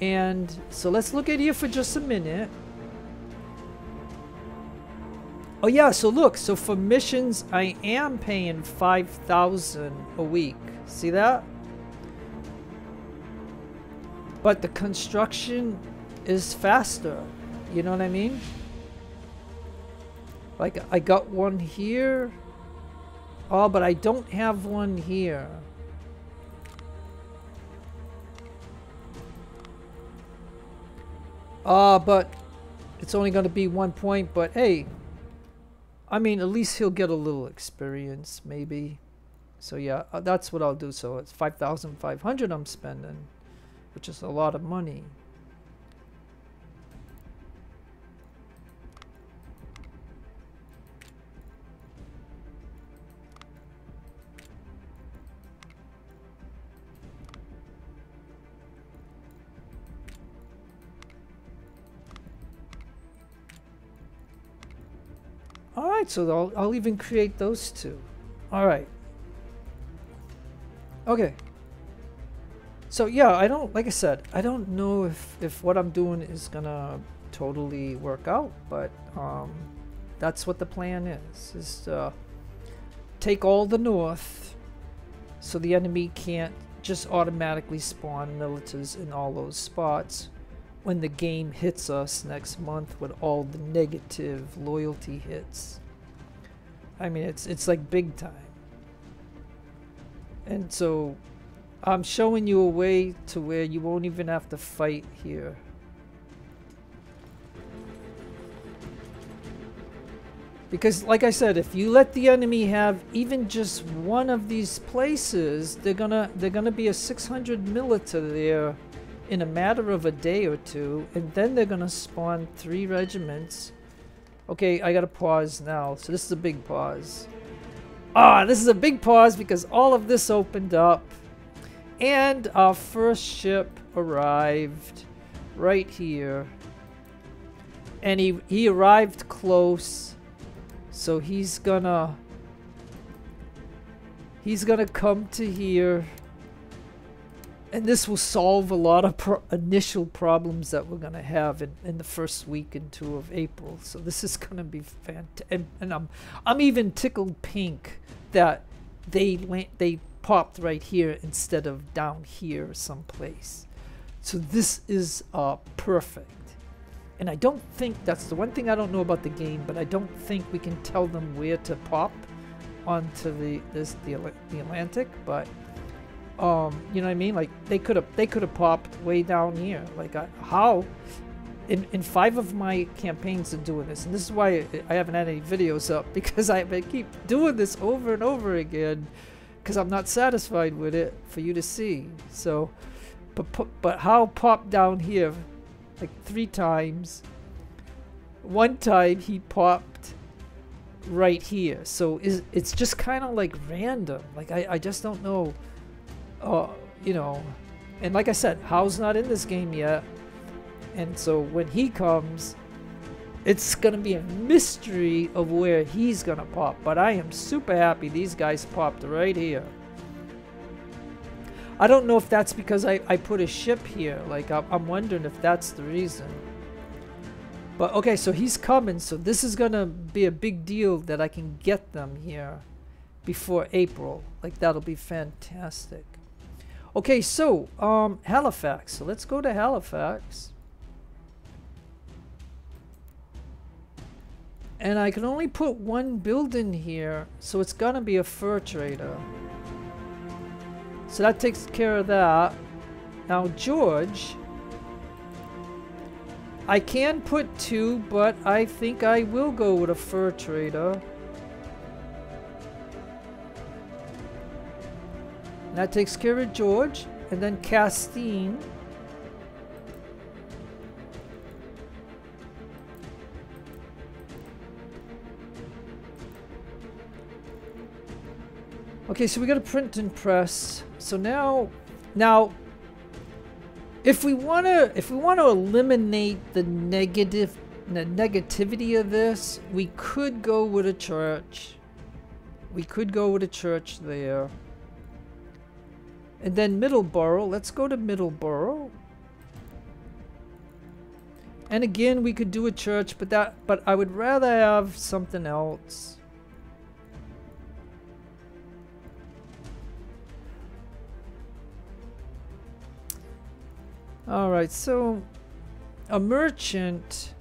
And so let's look at here for just a minute. Oh yeah, so look, so for missions, I am paying 5,000 a week. See that? But the construction is faster. You know what I mean? Like, I got one here. Oh, but I don't have one here. But it's only going to be 1 point, but hey, I mean, at least he'll get a little experience, maybe. So yeah, that's what I'll do. So it's 5,500 I'm spending, which is a lot of money. Alright, so I'll even create those 2. Alright. Okay. So yeah, I don't, like I said, I don't know if what I'm doing is gonna totally work out, but that's what the plan is to take all the north so the enemy can't just automatically spawn militias in all those spots when the game hits us next month with all the negative loyalty hits. I mean, it's like big time. And so I'm showing you a way to where you won't even have to fight here. Because like I said, if you let the enemy have even just one of these places, they're gonna be a 600 milita there in a matter of a day or two, and then they're gonna spawn 3 regiments. Okay, I gotta pause now. So this is a big pause. This is a big pause because all of this opened up, and our first ship arrived right here, and he arrived close. So he's gonna come to here, and this will solve a lot of initial problems that we're gonna have in the first week and two of April. So this is gonna be fantastic, and I'm even tickled pink that they popped right here instead of down here someplace. So this is perfect. And I don't think, that's the one thing I don't know about the game, but I don't think we can tell them where to pop onto the Atlantic. But you know what I mean? Like they could have popped way down here. Like how? In 5 of my campaigns of doing this, and this is why I haven't had any videos up, because I keep doing this over and over again, because I'm not satisfied with it for you to see. So, but how popped down here? Like 3 times. One time he popped right here. So it's just kind of like random. Like I just don't know. You know. And like I said, How's not in this game yet. And so when he comes, it's going to be a mystery of where he's going to pop. But I am super happy these guys popped right here. I don't know if that's because I put a ship here. Like, I'm wondering if that's the reason. But, okay, so he's coming. So this is going to be a big deal that I can get them here before April. Like, that'll be fantastic. Okay, so, Halifax. So let's go to Halifax. And I can only put 1 building here. So it's going to be a fur trader. So that takes care of that. Now George, I can put 2, but I think I will go with a fur trader. And that takes care of George. And then Castine. Okay, so we got a print and press. So now, if we wanna eliminate the negativity of this, we could go with a church. We could go with a church there. And then Middleborough. Let's go to Middleborough. And again, we could do a church, but I would rather have something else. Alright, so a merchant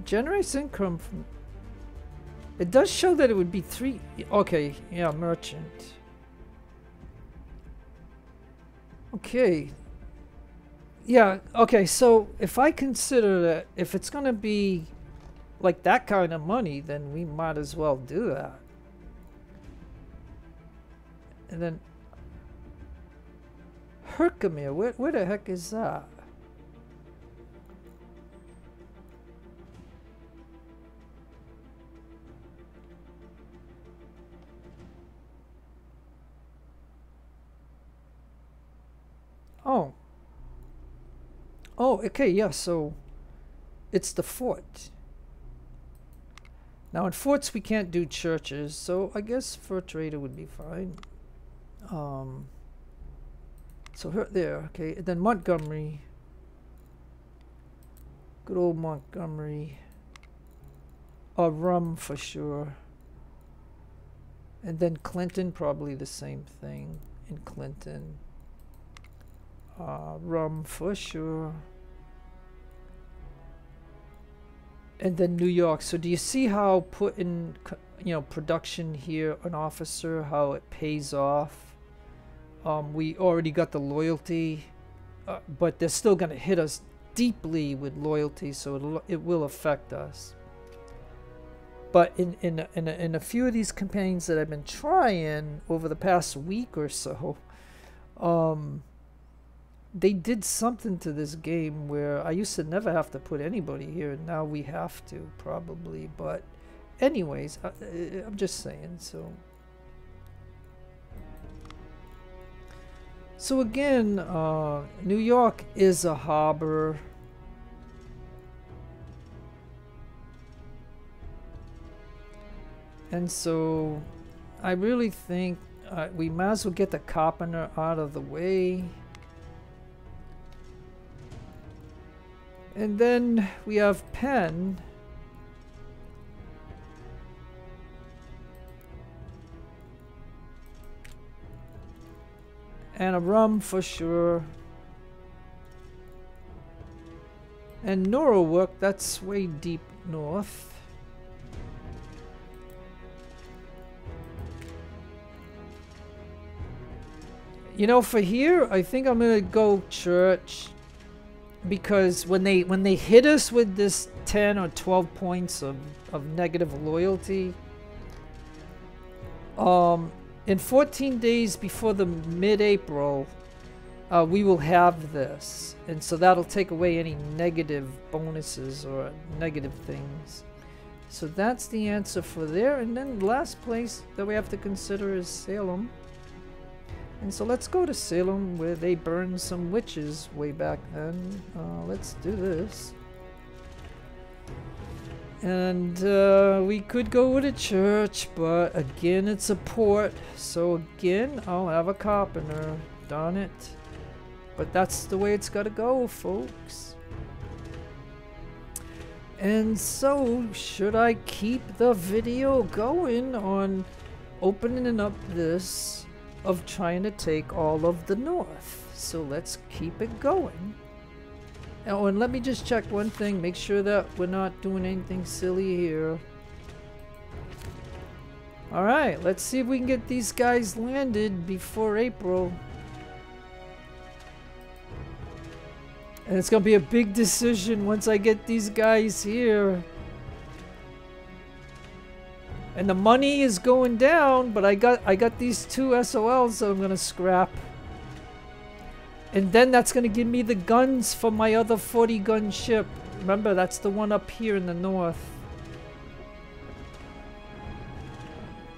generates income from... It does show that it would be 3... Okay, yeah, merchant. Okay. Yeah, okay, so if I consider that, if it's going to be like that kind of money, then we might as well do that. And then Herkimer, where the heck is that? Oh. Oh, okay, yeah, so it's the fort. Now in forts we can't do churches, so I guess fur trader would be fine. So there, okay, and then Montgomery. Good old Montgomery. Rum for sure. And then Clinton, probably the same thing in Clinton. Rum for sure. And then New York. So do you see how putting, you know, production here, an officer, how it pays off? We already got the loyalty, but they're still going to hit us deeply with loyalty, so it will affect us. But in a few of these campaigns that I've been trying over the past week or so, they did something to this game where I used to never have to put anybody here, and now we have to probably. But anyways, I'm just saying. So So again, New York is a harbor. And so I really think we might as well get the carpenter out of the way. And then we have Penn. And a rum for sure. And Norwalk, that's way deep north. You know, for here, I think I'm gonna go church, because when they hit us with this 10 or 12 points of negative loyalty, in 14 days before the mid-April, we will have this, and so that'll take away any negative bonuses or negative things. So that's the answer for there. And then the last place that we have to consider is Salem. And so let's go to Salem, where they burned some witches way back then. Let's do this. And we could go with a church, but again, it's a port. So again, I'll have a carpenter. Darn it. But that's the way it's gotta go, folks. And so, should I keep the video going on opening up this of trying to take all of the north? So let's keep it going. Oh, and let me just check one thing, make sure that we're not doing anything silly here. Alright, let's see if we can get these guys landed before April. And it's gonna be a big decision once I get these guys here. And the money is going down, but I got these 2 SOLs that I'm gonna scrap. And then that's gonna give me the guns for my other 40 gun ship. Remember, that's the one up here in the north.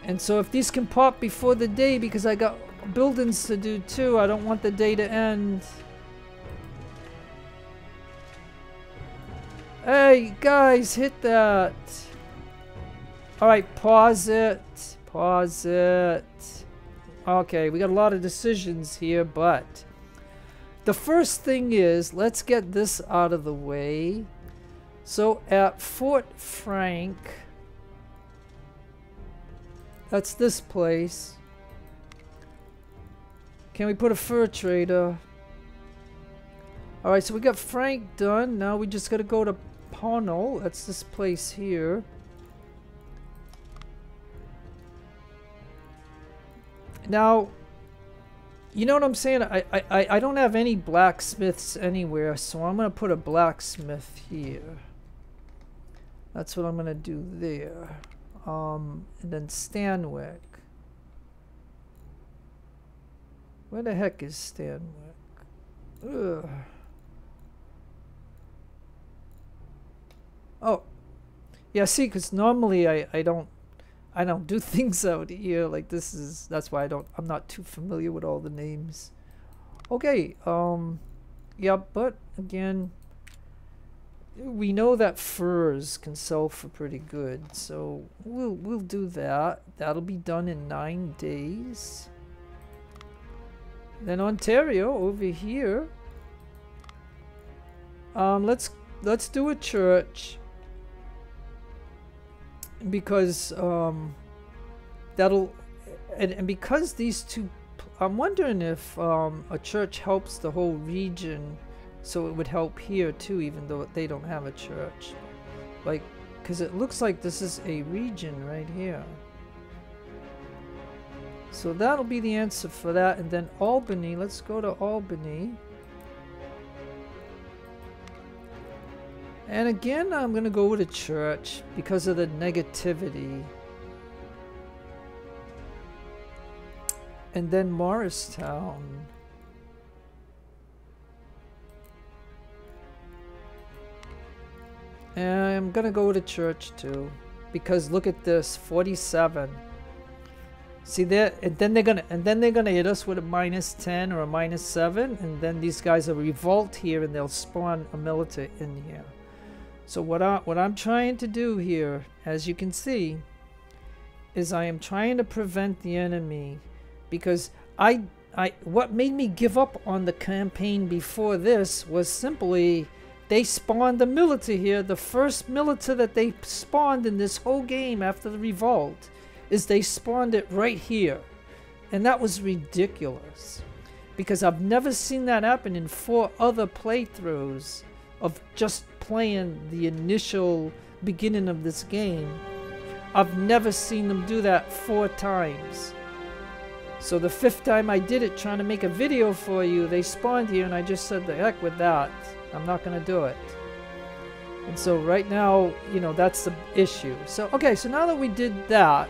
And so if these can pop before the day, because I got buildings to do too, I don't want the day to end. Hey guys, hit that. Alright, pause it. Pause it. Okay, we got a lot of decisions here, but the first thing is, let's get this out of the way. So at Fort Frank, that's this place. Can we put a fur trader? Alright, so we got Frank done. Now we just gotta go to Pownell. That's this place here. Now, you know what I'm saying? I don't have any blacksmiths anywhere, so I'm gonna put a blacksmith here. That's what I'm gonna do there. And then Stanwick. Where the heck is Stanwick? Ugh. Oh, yeah. See, because normally I don't do things out here like this. That's why I'm not too familiar with all the names. Okay. Yeah, but again, we know that furs can sell for pretty good, so we'll do that. That'll be done in 9 days. Then Ontario over here. Let's do a church. Because that'll and because these two, I'm wondering if a church helps the whole region, so it would help here too, even though they don't have a church. Like, because it looks like this is a region right here. So that'll be the answer for that. And then Albany, let's go to Albany. And again, I'm going to go with a church because of the negativity. And then Morristown. And I'm going to go with a church too. Because look at this, 47. See there, and then they're gonna hit us with a -10 or a -7, and then these guys will revolt here, and they'll spawn a military in here. So what I'm trying to do here, as you can see, is I am trying to prevent the enemy, because what made me give up on the campaign before this was simply they spawned a military here. The first military that they spawned in this whole game after the revolt is they spawned it right here. And that was ridiculous, because I've never seen that happen in 4 other playthroughs of just playing the initial beginning of this game. I've never seen them do that 4 times. So the 5th time I did it trying to make a video for you, they spawned here, and I just said the heck with that. I'm not gonna do it. And so right now, you know, that's the issue. So okay, so now that we did that,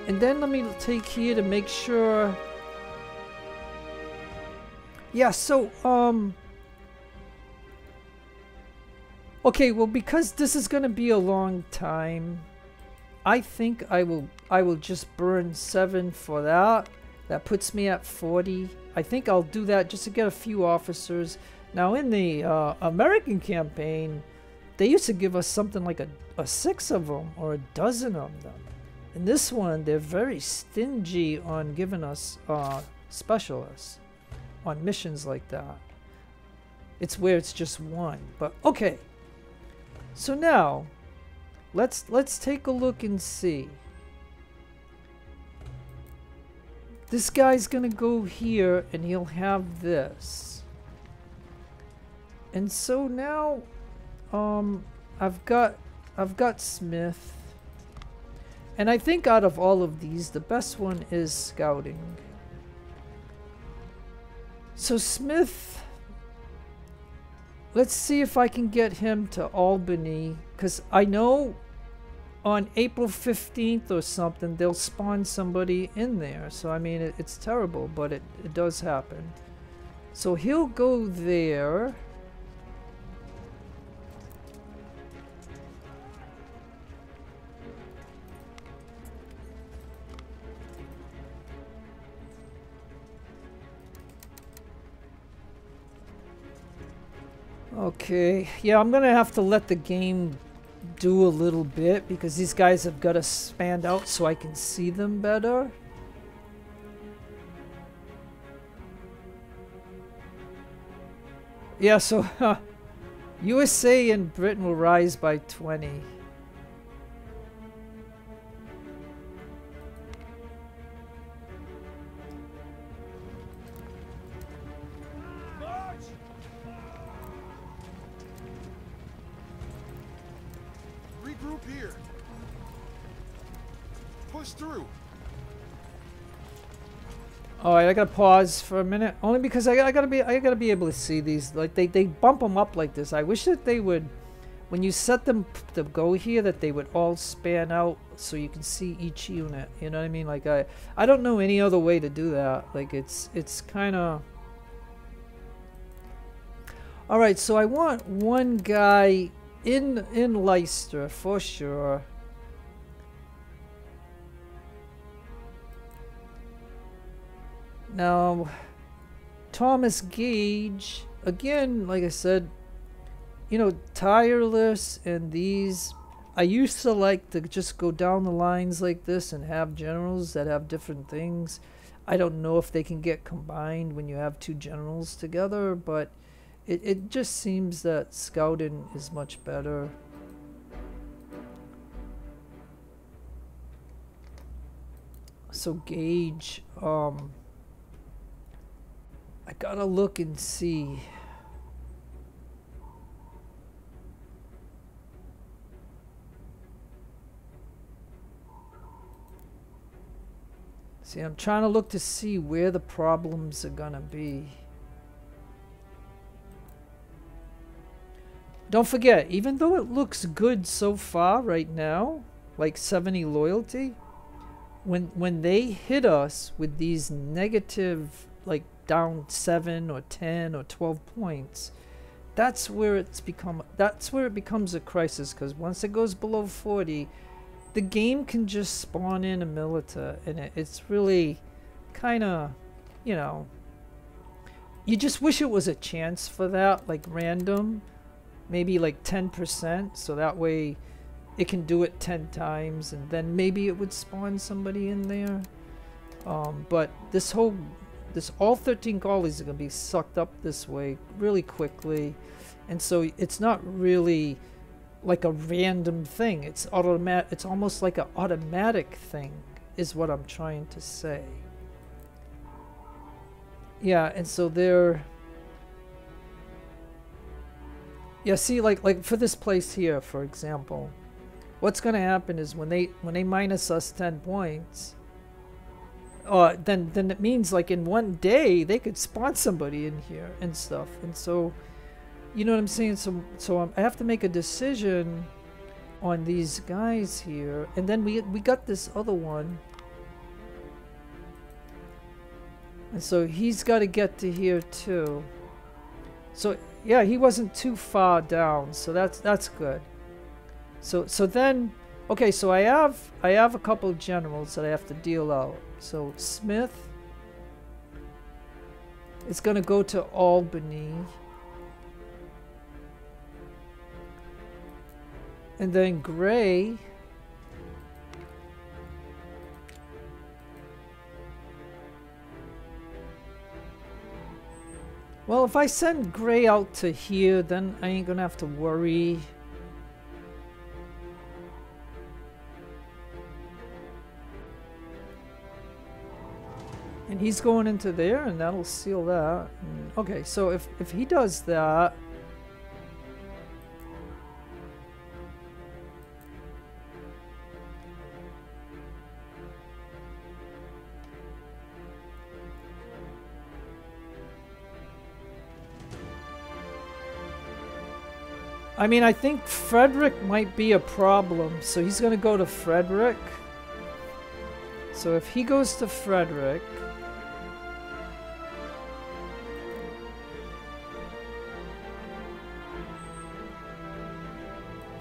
and then let me take here to make sure. Yeah, so okay, well, because this is gonna be a long time, I think I will just burn 7 for that. That puts me at 40. I think I'll do that just to get a few officers. Now in the American campaign, they used to give us something like a 6 of them or a dozen of them. In this one, they're very stingy on giving us specialists on missions like that. It's where it's just 1. But okay. So now, let's take a look and see. This guy's gonna go here, and he'll have this. And so now, I've got Smith. And I think out of all of these, the best one is scouting. So Smith, let's see if I can get him to Albany, because I know on April 15th or something, they'll spawn somebody in there. So I mean, it's terrible, but it does happen. So he'll go there. Okay, yeah, I'm gonna have to let the game do a little bit, because these guys have got to spanned out so I can see them better. Yeah, so USA and Britain will rise by 20. Here. Push through. Alright, I gotta pause for a minute, only because I gotta be able to see these. Like they bump them up like this. I wish that they would, when you set them to go here, that they would all span out so you can see each unit. You know what I mean? Like I don't know any other way to do that. Like it's kind of. All right, so I want one guy in Leicester for sure. Now, Thomas Gage, again, like I said, you know, tireless and these, I used to like to just go down the lines like this and have generals that have different things. I don't know if they can get combined when you have 2 generals together, but it just seems that scouting is much better. So Gage, I gotta look and see. See, I'm trying to look to see where the problems are gonna be. Don't forget, even though it looks good so far right now, like 70 loyalty, when they hit us with these negative, like down 7 or 10 or 12 points, that's where it becomes a crisis, because once it goes below 40, the game can just spawn in a milita, and it's really kind of, you know, you just wish it was a chance for that, like random, maybe like 10%, so that way it can do it 10 times, and then maybe it would spawn somebody in there. But all 13 colonies are going to be sucked up this way really quickly, and so it's not really like a random thing. It's automatic. It's almost like an automatic thing is what I'm trying to say. Yeah, and so they're, yeah, see, like for this place here, for example, what's going to happen is when they minus us 10 points, then it means like in one day they could spawn somebody in here and stuff. And so, you know what I'm saying? So I have to make a decision on these guys here, and then we got this other one, and so he's got to get to here too. So yeah, he wasn't too far down, so that's good. So then, okay, so I have a couple of generals that I have to deal out. So Smith is going to go to Albany. And then Gray well, if I send Gray out to here, then I ain't gonna have to worry. And he's going into there, and that'll seal that. And, okay, so if he does that, I mean, I think Frederick might be a problem, so he's going to go to Frederick. So if he goes to Frederick,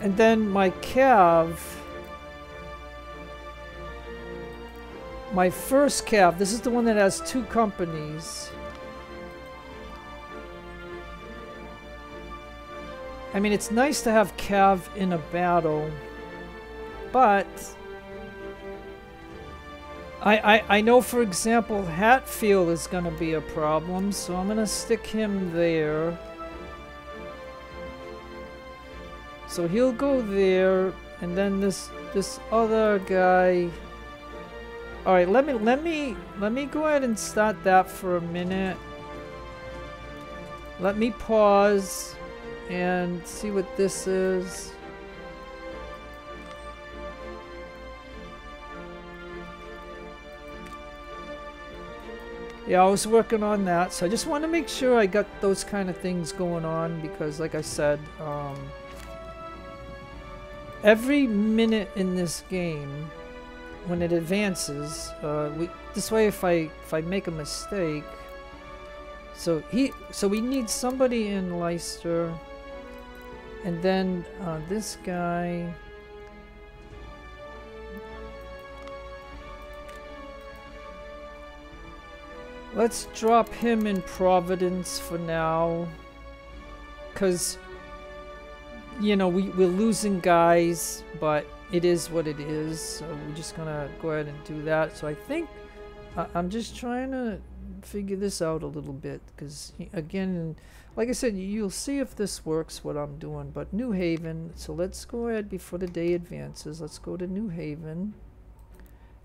and then my Cav, my first Cav, this is the one that has 2 companies. I mean, it's nice to have Cav in a battle, but I know, for example, Hatfield is going to be a problem, so I'm going to stick him there. So he'll go there, and then this other guy. All right, let me go ahead and start that for a minute. Let me pause and see what this is. Yeah, I was working on that, so I just want to make sure I got those kind of things going on, because like I said, every minute in this game, when it advances, this way if I make a mistake, so we need somebody in Leicester. And then this guy, let's drop him in Providence for now, because, you know, we're losing guys, but it is what it is, so we're just gonna go ahead and do that. So I think I'm just trying to figure this out a little bit, because again, like I said, you'll see if this works, what I'm doing. But New Haven, so let's go ahead before the day advances. Let's go to New Haven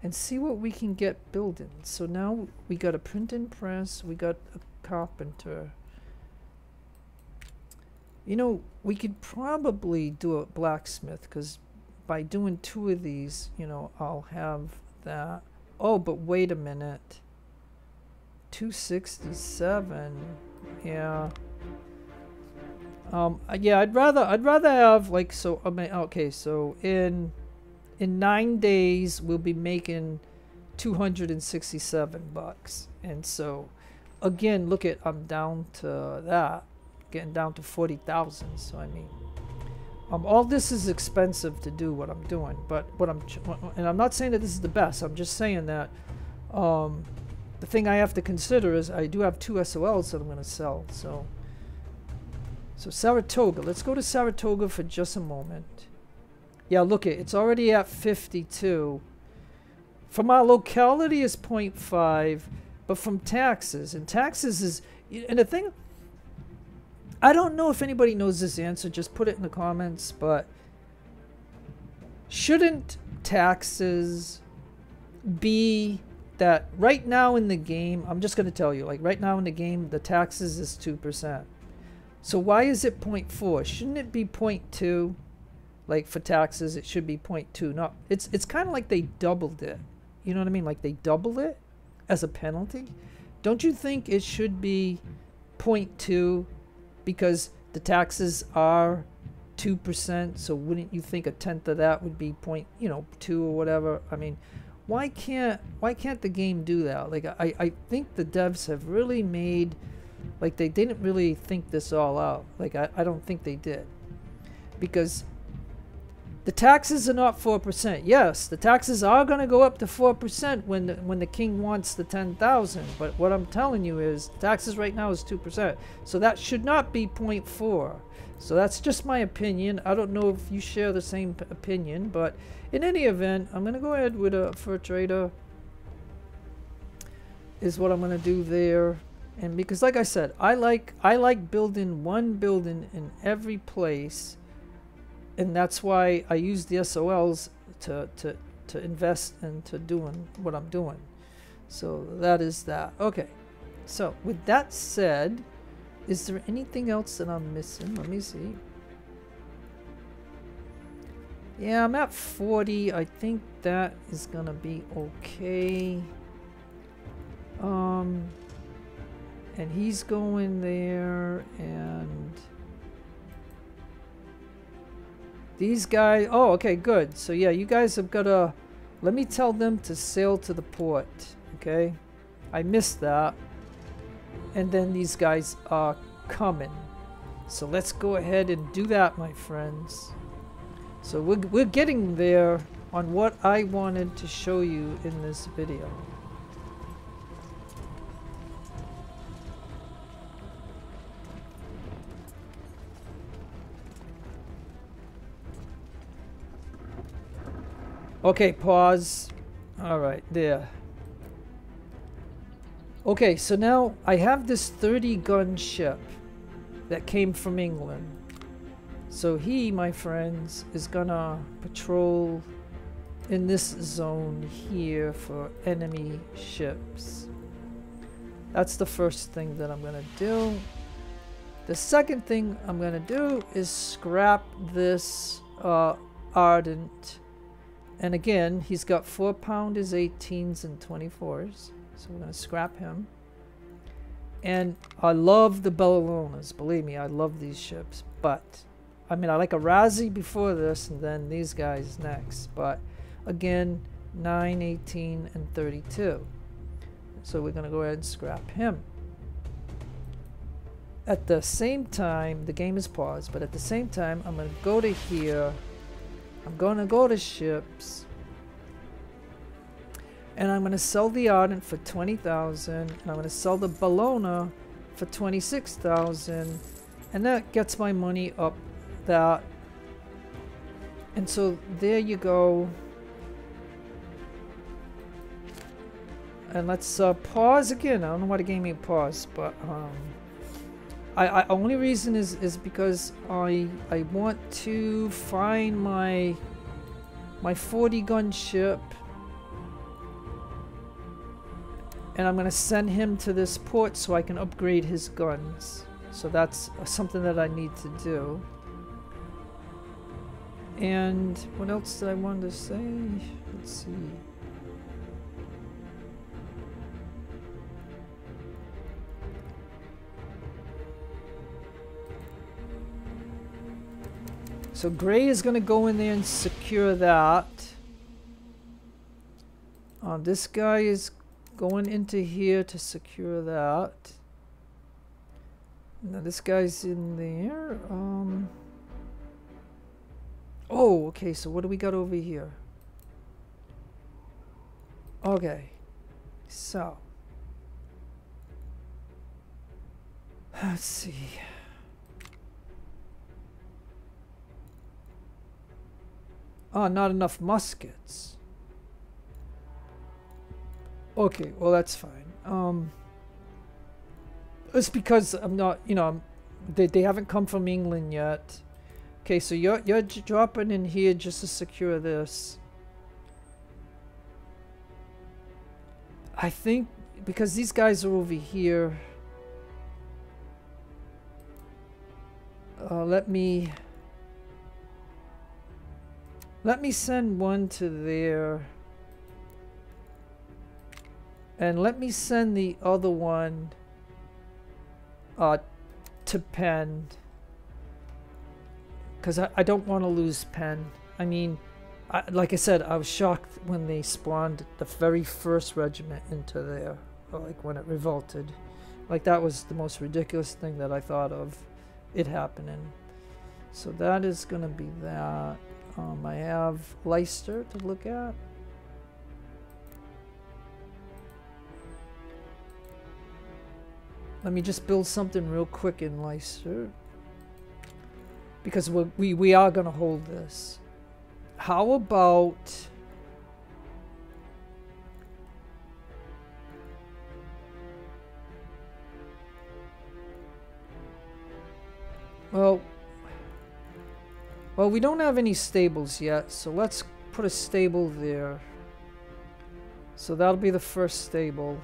and see what we can get building. So now we got a printing press, we got a carpenter. You know, we could probably do a blacksmith, because by doing 2 of these, you know, I'll have that. Oh, but wait a minute. 267. Yeah. Yeah, I'd rather have, like, so I mean, okay, so in 9 days we'll be making $267, and so again, look at, I'm down to that, getting down to 40,000. So I mean, All this is expensive to do what I'm doing, but and I'm not saying that this is the best. I'm just saying that the thing I have to consider is I do have 2 SOLs that I'm going to sell. So Saratoga. Let's go to Saratoga for just a moment. Yeah, look it's already at 52. From our locality is 0.5, but from taxes, and taxes is, and the thing, I don't know if anybody knows this answer, just put it in the comments, but shouldn't taxes be that right now in the game, I'm just going to tell you, like right now in the game, the taxes is 2%. So why is it 0.4? Shouldn't it be 0.2? Like for taxes, it should be 0.2. No, it's kind of like they doubled it. You know what I mean? Like they double it as a penalty. Don't you think it should be 0.2 because the taxes are 2%? So wouldn't you think a tenth of that would be 2 or whatever? I mean, why can't the game do that? Like I think the devs have really made, like they didn't really think this all out. Like I don't think they did, because the taxes are not 4%. Yes, the taxes are going to go up to 4% when the king wants the 10,000. But what I'm telling you is taxes right now is 2%. So that should not be 0.4. So that's just my opinion. I don't know if you share the same opinion, but in any event, I'm going to go ahead with a fur trader is what I'm going to do there. And because like I said, I like building one building in every place. And that's why I use the SOLs to invest into doing what I'm doing. So that is that. Okay. So with that said, is there anything else that I'm missing? Let me see. Yeah, I'm at 40. I think that is gonna be okay. And he's going there, and these guys, oh, okay, good. So yeah, you guys have got to, let me tell them to sail to the port, okay? I missed that. And then these guys are coming. So let's go ahead and do that, my friends. So we're getting there on what I wanted to show you in this video. Okay, pause. All right, there. Okay, so now I have this 30-gun ship that came from England. So he, my friends, is gonna patrol in this zone here for enemy ships. That's the first thing that I'm gonna do. The second thing I'm gonna do is scrap this Ardent. And again, he's got 4-pounders, 18s, and 24s. So we're going to scrap him. And I love the Bellonas. Believe me, I love these ships. But, I mean, I like a Razzie before this, and then these guys next. But, again, 9, 18, and 32. So we're going to go ahead and scrap him. At the same time, the game is paused, but at the same time, I'm going to go to here. I'm going to go to ships, and I'm going to sell the Ardent for 20,000, and I'm going to sell the Bellona for 26,000, and that gets my money up that. And so there you go. And let's pause again. I don't know why the game made pause, but I only reason is because I want to find my 40-gun ship, and I'm gonna send him to this port so I can upgrade his guns. So that's something that I need to do. And what else did I want to say? Let's see. So Gray is going to go in there and secure that. This guy is going into here to secure that. Now this guy's in there. Oh, okay, so what do we got over here? Okay, so let's see. Oh, not enough muskets. Okay, well that's fine. It's because I'm not, you know, they haven't come from England yet. Okay, so you're dropping in here just to secure this. I think because these guys are over here. Let me send one to there. And let me send the other one to Penn. Because I don't want to lose Penn. I mean, like I said, I was shocked when they spawned the very first regiment into there. Like when it revolted. Like that was the most ridiculous thing that I thought of it happening. So that is going to be that. I have Leicester to look at. Let me just build something real quick in Leicester. Because we are going to hold this. How about... Well, we don't have any stables yet, so let's put a stable there. So that'll be the first stable.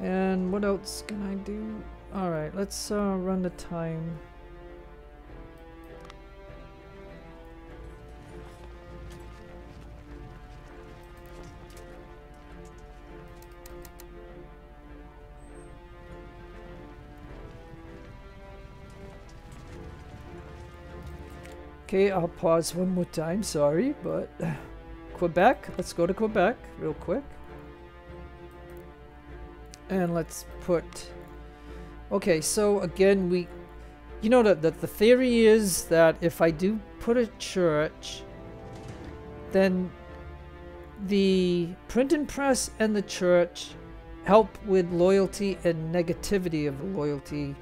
And what else can I do? Alright, let's run the time. Okay, I'll pause one more time, sorry, but Quebec, let's go to Quebec real quick. And let's put... Okay, so again, you know that the theory is that if I do put a church, then the printing press and the church help with loyalty and negativity of the loyalty.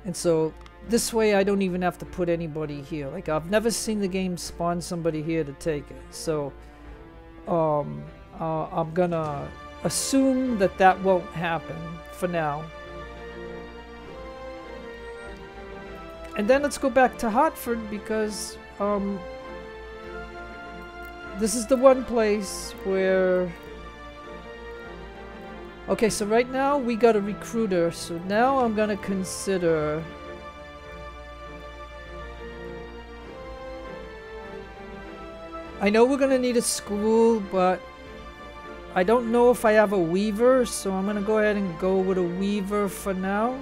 And so this way I don't even have to put anybody here. Like I've never seen the game spawn somebody here to take it. So I'm gonna assume that that won't happen for now. And then let's go back to Hartford because this is the one place where... Okay, so right now we got a recruiter, so now I'm gonna consider... I know we're gonna need a school, but I don't know if I have a weaver, so I'm gonna go ahead and go with a weaver for now.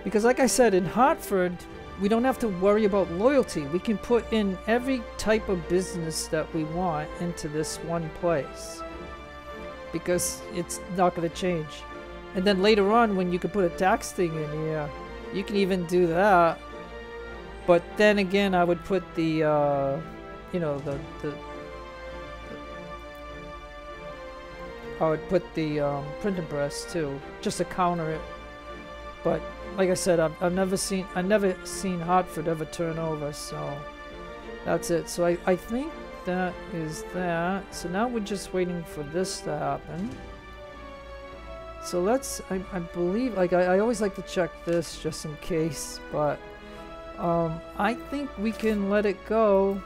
Because like I said, in Hartford, we don't have to worry about loyalty. We can put in every type of business that we want into this one place. Because it's not going to change. And then later on, when you can put a tax thing in here, you can even do that. But then again, I would put the, you know, I would put the printing press too, just to counter it. But like I said, I've never seen Hartford ever turn over, so that's it. So I think that is that. So now we're just waiting for this to happen. So let's, I believe, like I always like to check this just in case, but I think we can let it go.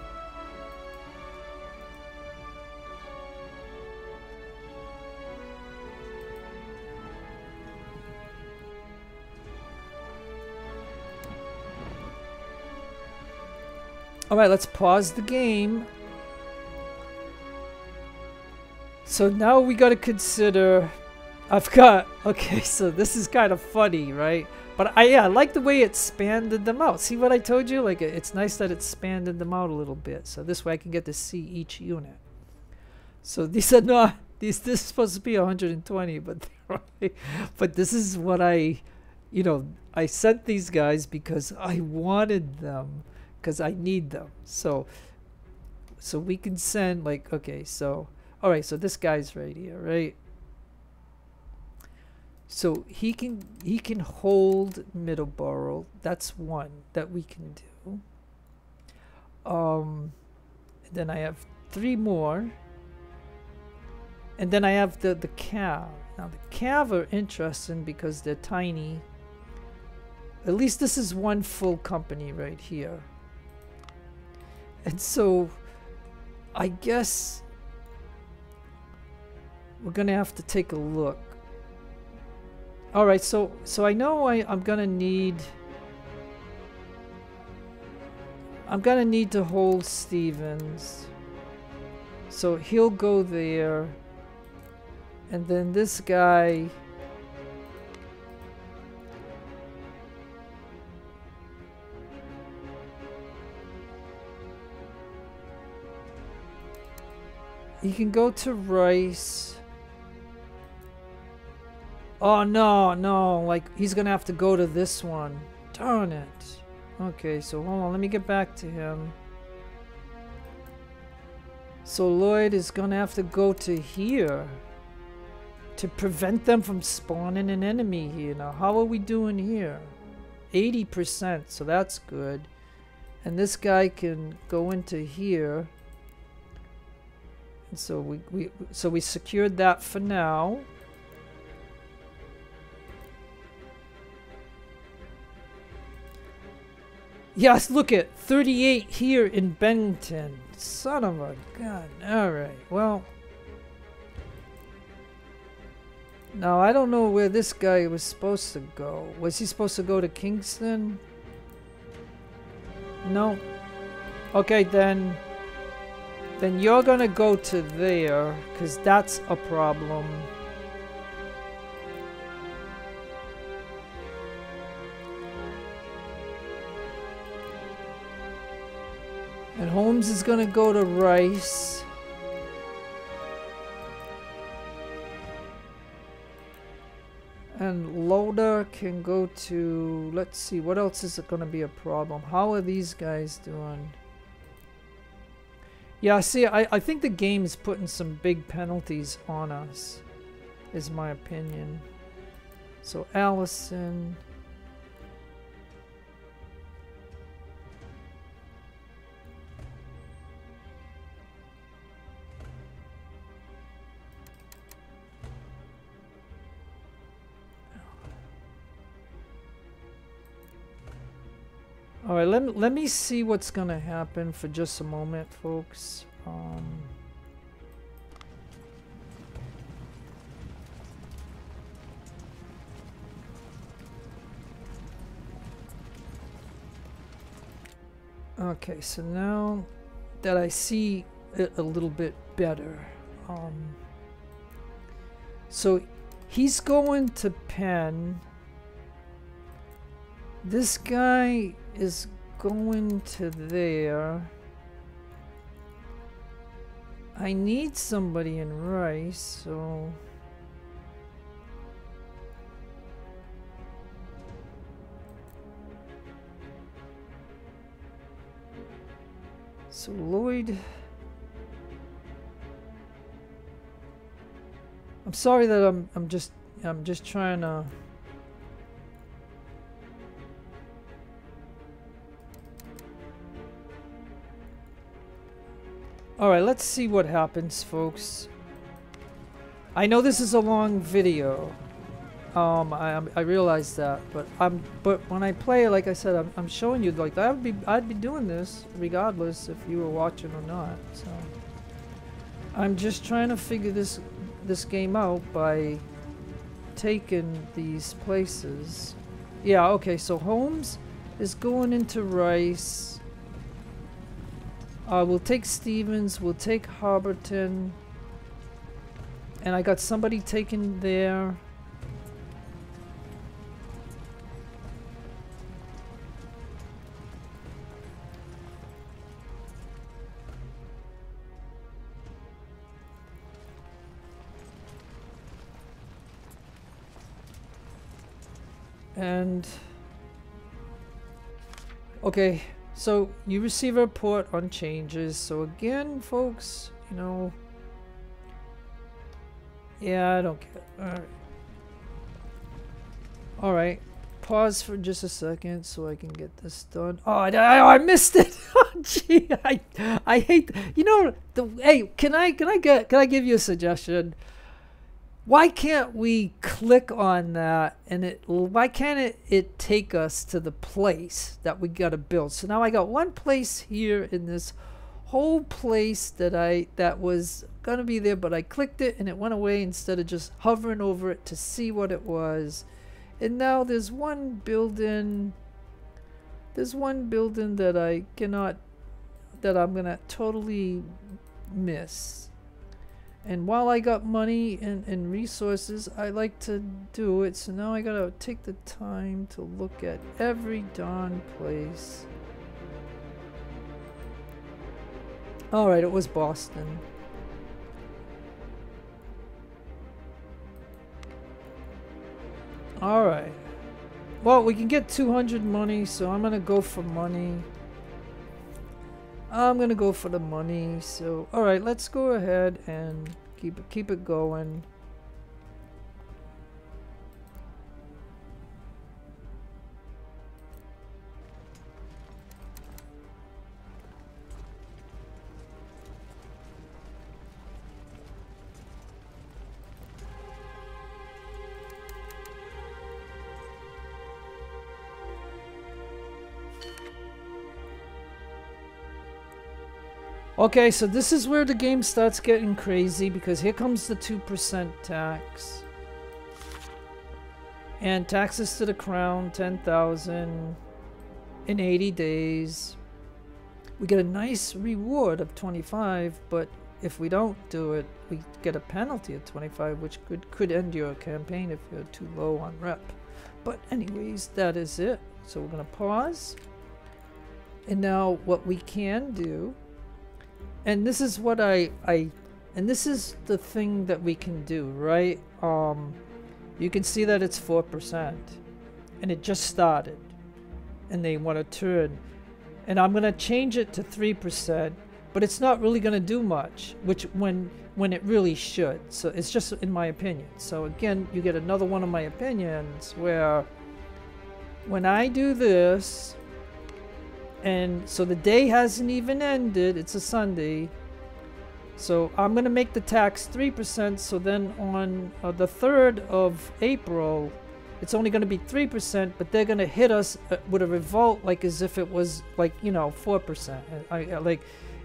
Alright, let's pause the game. So now we gotta consider... Okay, so this is kind of funny, right? But I like the way it expanded them out. See what I told you? Like, it's nice that it expanded them out a little bit. So this way I can get to see each unit. So these are not... This is supposed to be 120, but but this is what I you know, I sent these guys because I wanted them, because I need them. So we can send, like, okay, so all right, so this guy's right here, right? So he can hold Middleborough. That's one that we can do. Then I have 3 more. And then I have the Cav. Now the Cav are interesting because they're tiny. At least this is one full company right here. And so I guess we're gonna have to take a look. All right, so I know I'm gonna need to hold Stevens. So he'll go there. And then this guy, he can go to Rice. Oh no, like he's gonna have to go to this one. Darn it. Okay, so hold on, let me get back to him. So Lloyd is gonna have to go to here to prevent them from spawning an enemy here. Now, how are we doing here? 80%, so that's good. And this guy can go into here. And so we secured that for now. Yes, look at 38 here in Bennington. Son of a gun. All right. Well, now I don't know where this guy was supposed to go. Was he supposed to go to Kingston? No. Okay, then you're gonna go to there, because that's a problem. And Holmes is gonna go to Rice. And Loader can go to, let's see, what else is it gonna be a problem? How are these guys doing? Yeah, see, I think the game is putting some big penalties on us, is my opinion. So Allison. All right, let me see what's gonna happen for just a moment, folks. Okay, so now that I see it a little bit better, so he's going to Penn. This guy is going to there. I need somebody in Rice, so Lloyd. I'm sorry that I'm just trying to. Alright, let's see what happens, folks. I know this is a long video. I realize that, but when I play it, like I said, I'm showing you, like, I'd be doing this regardless if you were watching or not. So I'm just trying to figure this game out by taking these places. Yeah, okay, so Holmes is going into Rice. We'll take Stevens, we'll take Harberton, and I got somebody taken there. And okay, so you receive a report on changes. So again, folks, you know, yeah, I don't care. All right. All right. Pause for just a second so I can get this done. Oh, I missed it. Oh, gee, I hate. You know, hey, can I give you a suggestion? Why can't we click on that and why can't it take us to the place that we got to build? So now I got one place here in this whole place that was gonna be there, but I clicked it and it went away instead of just hovering over it to see what it was. And now there's one building that I'm gonna totally miss. And while I got money and resources, I like to do it. So now I gotta take the time to look at every darn place. Alright, it was Boston. Alright. Well, we can get 200 money, so I'm gonna go for money. I'm gonna go for the money. So, alright, let's go ahead and keep it going. Okay, so this is where the game starts getting crazy because here comes the 2% tax. And taxes to the crown, 10,000 in 80 days. We get a nice reward of 25, but if we don't do it, we get a penalty of 25, which could end your campaign if you're too low on rep. But anyways, that is it. So we're gonna pause. And now what we can do, and this is what and this is the thing that we can do, right? You can see that it's 4%, and it just started, and they want to turn, and I'm gonna change it to 3%, but it's not really gonna do much, which when it really should. So it's just in my opinion. So again, you get another one of my opinions where when I do this. And so the day hasn't even ended. It's a Sunday. So I'm going to make the tax 3%. So then on the 3rd of April, it's only going to be 3%. But they're going to hit us with a revolt like as if it was like, you know, 4%. Like,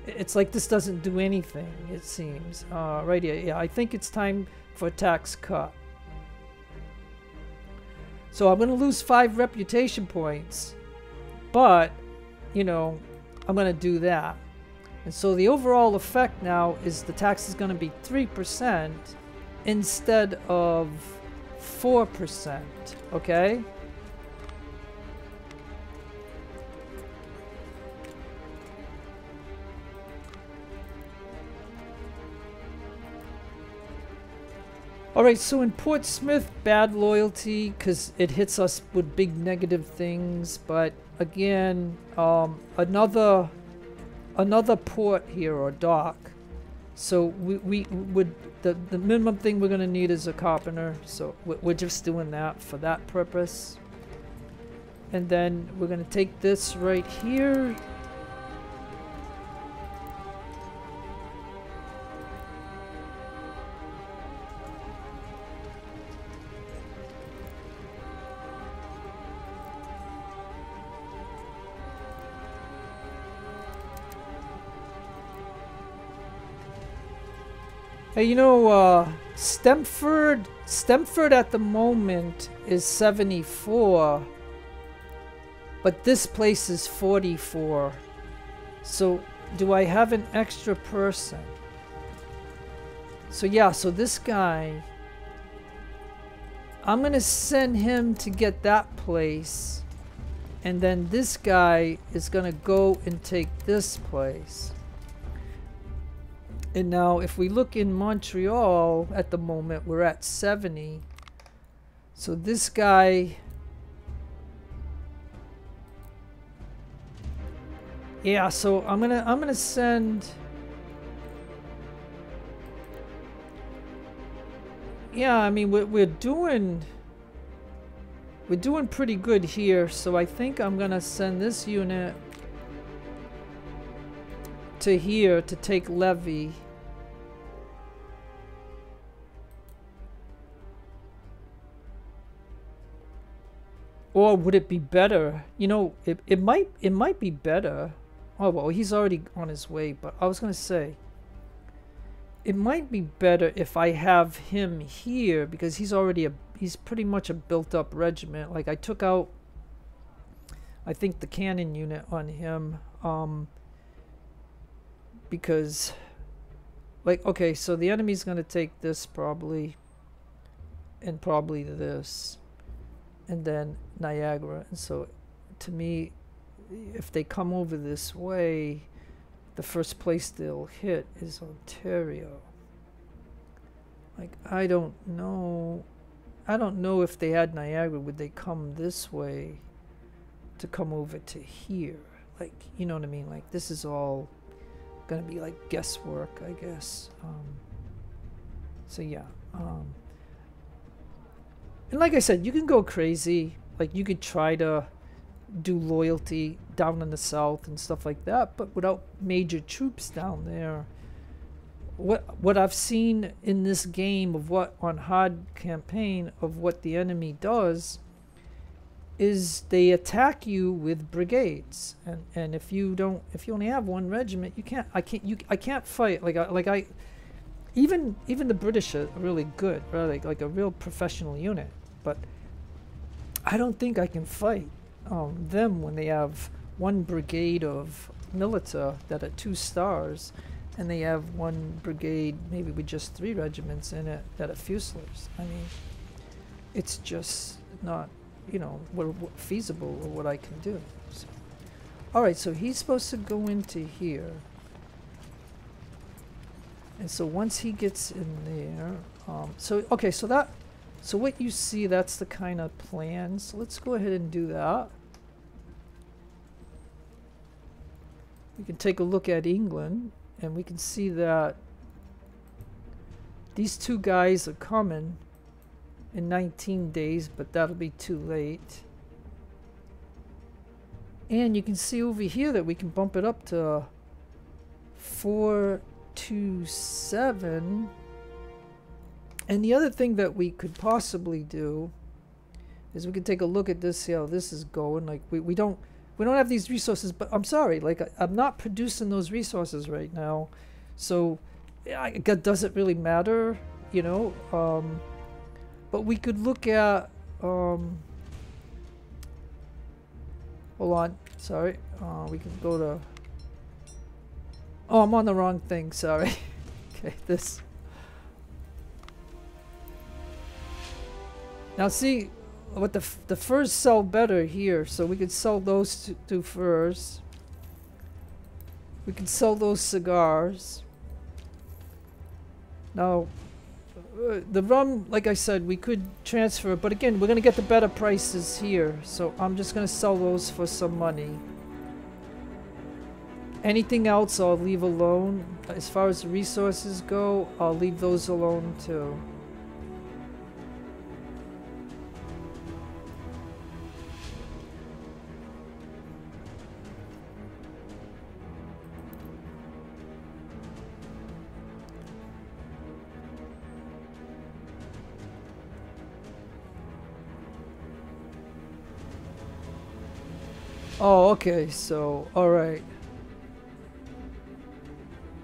it's like this doesn't do anything, it seems. Right here. Yeah, I think it's time for a tax cut. So I'm going to lose 5 reputation points. But you know, I'm going to do that. And so the overall effect now is the tax is going to be 3% instead of 4%. Okay? Alright, so in Portsmouth, bad loyalty because it hits us with big negative things, but again, another port here or dock. So we would the minimum thing we're gonna need is a carpenter. So we're just doing that for that purpose. And then we're gonna take this right here. Hey, you know, Stemford at the moment is 74, but this place is 44. So, do I have an extra person? So yeah, so this guy, I'm gonna send him to get that place, and then this guy is gonna go and take this place. And now if we look in Montreal at the moment, we're at 70. So this guy Yeah, so I'm gonna send. Yeah, I mean we're doing pretty good here, so I think I'm gonna send this unit to here to take Levy. Or would it be better? You know, it might be better. Oh well, he's already on his way, but I was gonna say it might be better if I have him here because he's pretty much a built up regiment. Like I took out I think the cannon unit on him because like okay, so the enemy's gonna take this probably and probably this and then Niagara, and so to me if they come over this way the first place they'll hit is Ontario. Like I don't know if they had Niagara, would they come this way to come over to here? Like, you know what I mean? Like this is all gonna be like guesswork, I guess. So yeah. And like I said, you can go crazy. Like you could try to do loyalty down in the south and stuff like that, but without major troops down there. What I've seen in this game of what on hard campaign of what the enemy does is they attack you with brigades, and if you only have one regiment, I can't fight even the British are really good, right? Like a real professional unit, but I don't think I can fight them when they have one brigade of militia that are 2 stars and they have one brigade maybe with just 3 regiments in it that are Fusiliers. I mean, it's just not, you know, what feasible or what I can do. So. Alright, so he's supposed to go into here. And so once he gets in there, so what you see, that's the kind of plan. So let's go ahead and do that. We can take a look at England, and we can see that these 2 guys are coming in 19 days, but that'll be too late. And you can see over here that we can bump it up to 427. And the other thing that we could possibly do is we could take a look at this, see how this is going. Like we don't have these resources, but I'm sorry, like I'm not producing those resources right now, so does it really matter, you know? But we could look at hold on, sorry, we can go to, oh, I'm on the wrong thing, sorry. Okay, this now, see what the furs sell better here, so we could sell those 2 furs. We can sell those cigars. Now the rum, like I said, we could transfer, but again we're gonna get the better prices here, so I'm just gonna sell those for some money. Anything else I'll leave alone. As far as the resources go, I'll leave those alone too. Oh, okay, so, alright.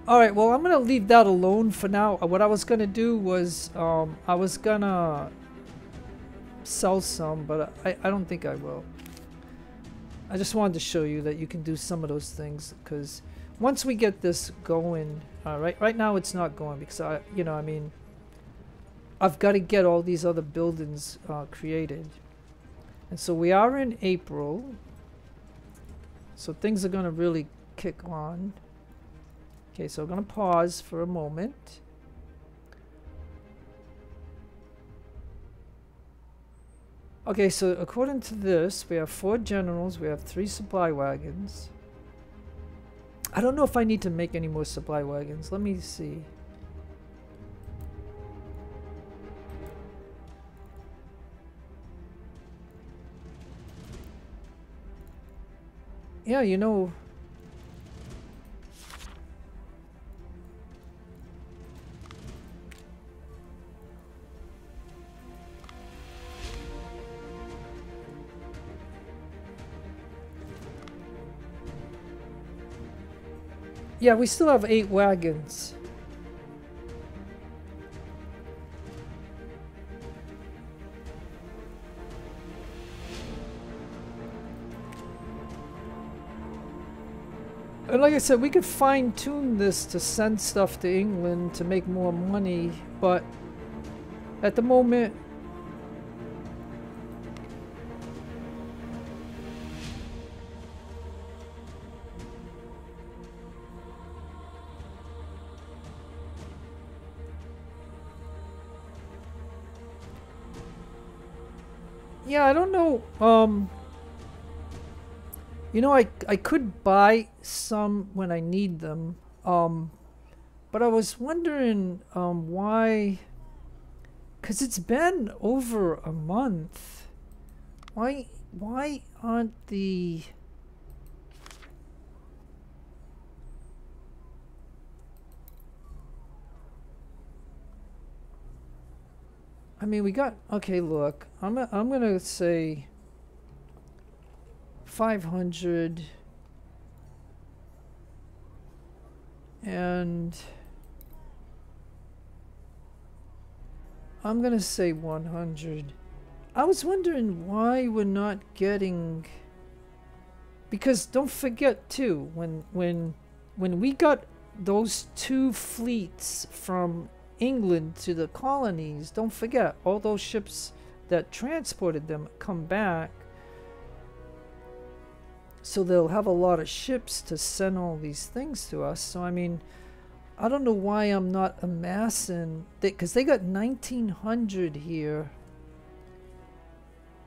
Alright, well, I'm gonna leave that alone for now. What I was gonna do was, I was gonna sell some, but I don't think I will. I just wanted to show you that you can do some of those things, because once we get this going, right now it's not going, because I mean, I've got to get all these other buildings created. And so we are in April. So things are going to really kick on. Okay, so I'm going to pause for a moment. Okay, so according to this, we have 4 generals, we have 3 supply wagons. I don't know if I need to make any more supply wagons. Let me see. Yeah, you know. Yeah, we still have 8 wagons. And like I said, we could fine-tune this to send stuff to England to make more money, but at the moment, yeah, I don't know. You know, I could buy some when I need them. But I was wondering why, because it's been over a month. Why aren't the I mean, we got, okay, look, I'm gonna say 500 and I'm gonna say 100. I was wondering why we're not getting, because don't forget too, when we got those 2 fleets from England to the colonies, don't forget all those ships that transported them come back, so they'll have a lot of ships to send all these things to us. So I mean, I don't know why I'm not amassing, because they got 1900 here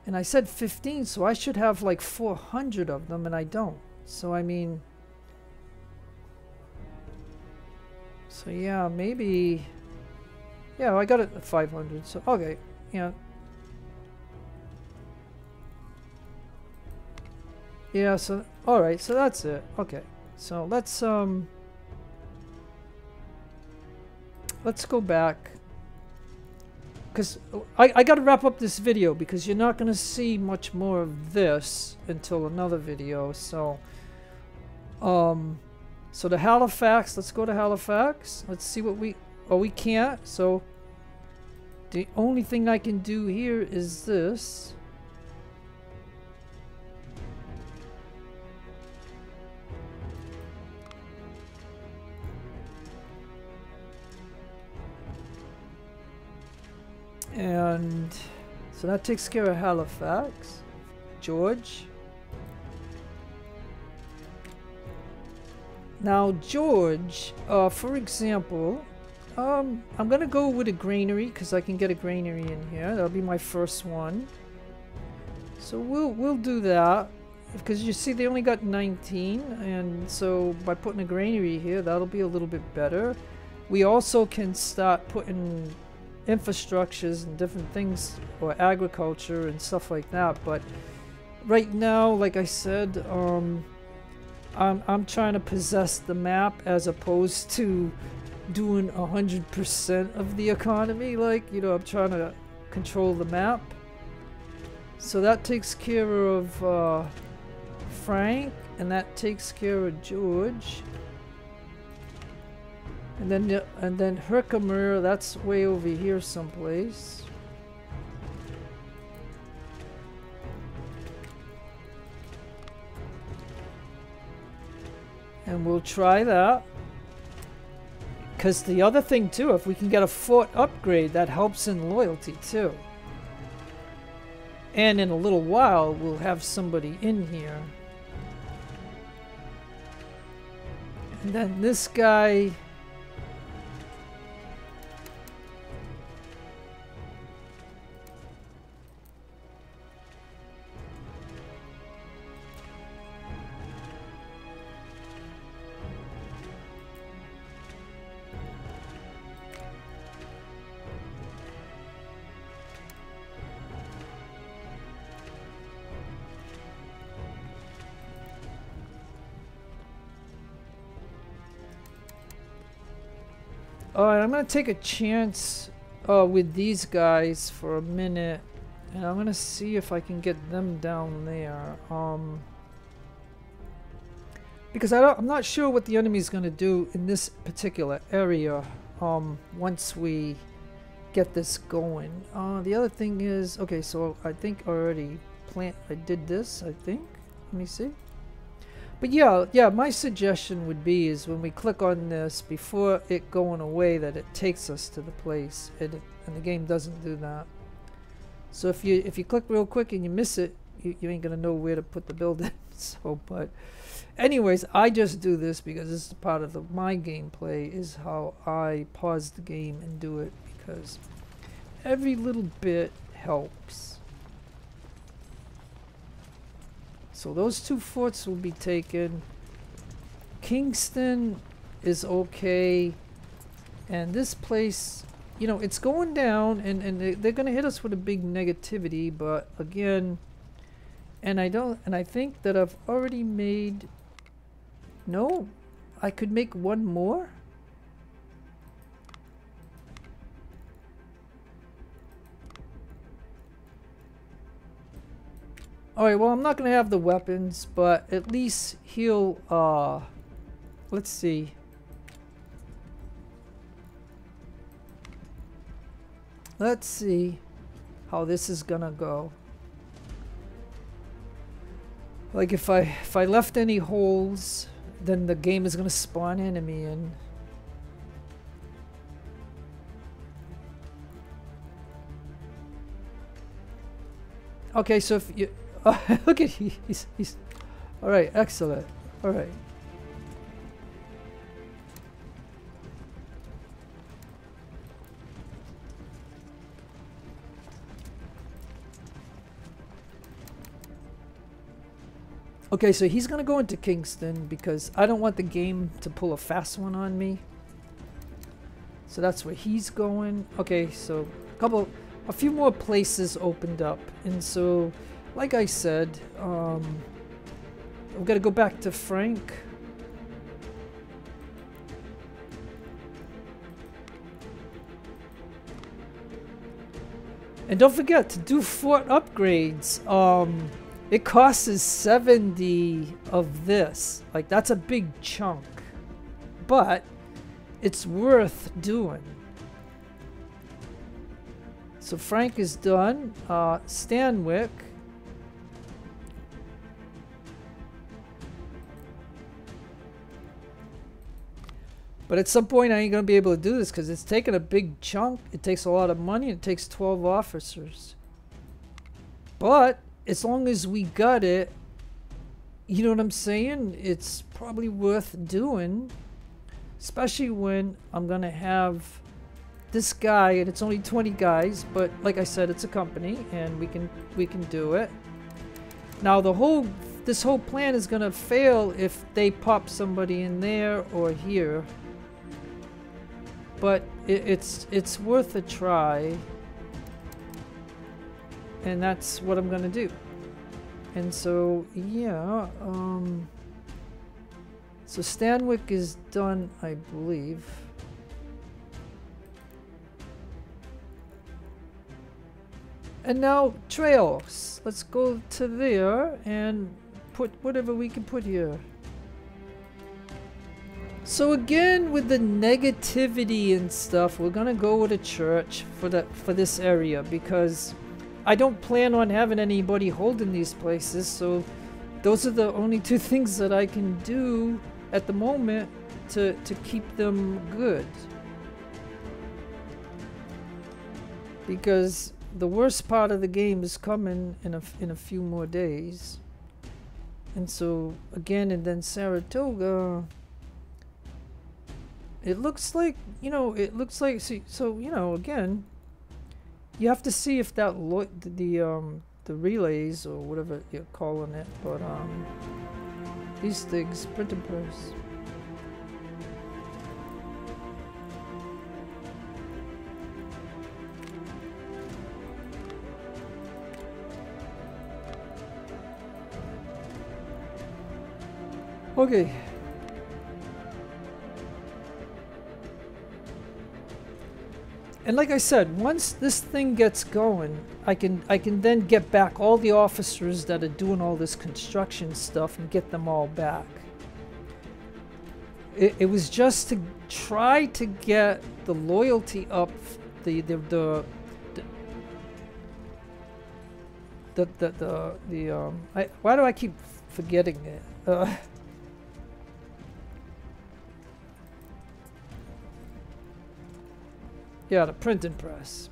and I said 15, so I should have like 400 of them, and I don't. So I mean, so yeah, maybe. Yeah, I got it at 500, so okay, yeah. Yeah, so, alright, so that's it. Okay, so let's go back. Because I gotta wrap up this video, because you're not gonna see much more of this until another video, so. So the Halifax, let's go to Halifax. Let's see what we, oh, we can't, so the only thing I can do here is this. And so that takes care of Halifax. George. Now George, for example, I'm gonna go with a granary because I can get a granary in here. That'll be my first one. So we'll do that, because you see they only got 19, and so by putting a granary here, that'll be a little bit better. We also can start putting infrastructures and different things, or agriculture and stuff like that. But right now, like I said, I'm trying to possess the map as opposed to doing 100% of the economy. Like, you know, I'm trying to control the map. So that takes care of Frank, and that takes care of George. And then Herkimer, that's way over here someplace. And we'll try that. Because the other thing too, if we can get a fort upgrade, that helps in loyalty too. And in a little while, we'll have somebody in here. And then this guy... Alright, I'm gonna take a chance with these guys for a minute, and I'm gonna see if I can get them down there. Because I'm not sure what the enemy's gonna do in this particular area. Once we get this going. The other thing is, okay, so I think already I did this, I think. Let me see. But yeah, my suggestion would be is when we click on this, before it going away, that it takes us to the place, and the game doesn't do that. So if you click real quick and you miss it, you ain't gonna know where to put the building. So, but anyways, I just do this because this is part of my gameplay, is how I pause the game and do it, because every little bit helps. So those 2 forts will be taken. Kingston is okay, and this place, you know, it's going down, and they're gonna hit us with a big negativity. But again, and I think that I've already made. No, I could make one more. Alright, well, I'm not going to have the weapons, but at least he'll, let's see. Let's see how this is going to go. Like, if I left any holes, then the game is going to spawn enemy in. Okay, so if you... look at he's all right, excellent. All right. Okay, so he's gonna go into Kingston because I don't want the game to pull a fast one on me. So that's where he's going. Okay, so a few more places opened up, and so like I said, we've got to go back to Frank. And don't forget to do fort upgrades. It costs 70 of this. Like, that's a big chunk. But it's worth doing. So Frank is done. Stanwick. But at some point I ain't going to be able to do this because it's taking a big chunk. It takes a lot of money. It takes 12 officers. But as long as we got it, you know what I'm saying? It's probably worth doing. Especially when I'm going to have this guy, and it's only 20 guys. But like I said, it's a company and we can do it. Now this whole plan is going to fail if they pop somebody in there or here. But it's worth a try, and that's what I'm gonna do. And so yeah, so Stanwick is done, I believe. And now trails. Let's go to there and put whatever we can put here. So again, with the negativity and stuff, we're gonna go with a church for this area, because I don't plan on having anybody holding these places. So those are the only 2 things that I can do at the moment to keep them good. Because the worst part of the game is coming in a few more days. And so again, and then Saratoga. It looks like, you know, so, you know, again, you have to see if that the relays or whatever you're calling it, but these things, printing press. Okay. And like I said, once this thing gets going, I can then get back all the officers that are doing all this construction stuff and get them all back. It was just to try to get the loyalty up, why do I keep forgetting it? Yeah, the printing press.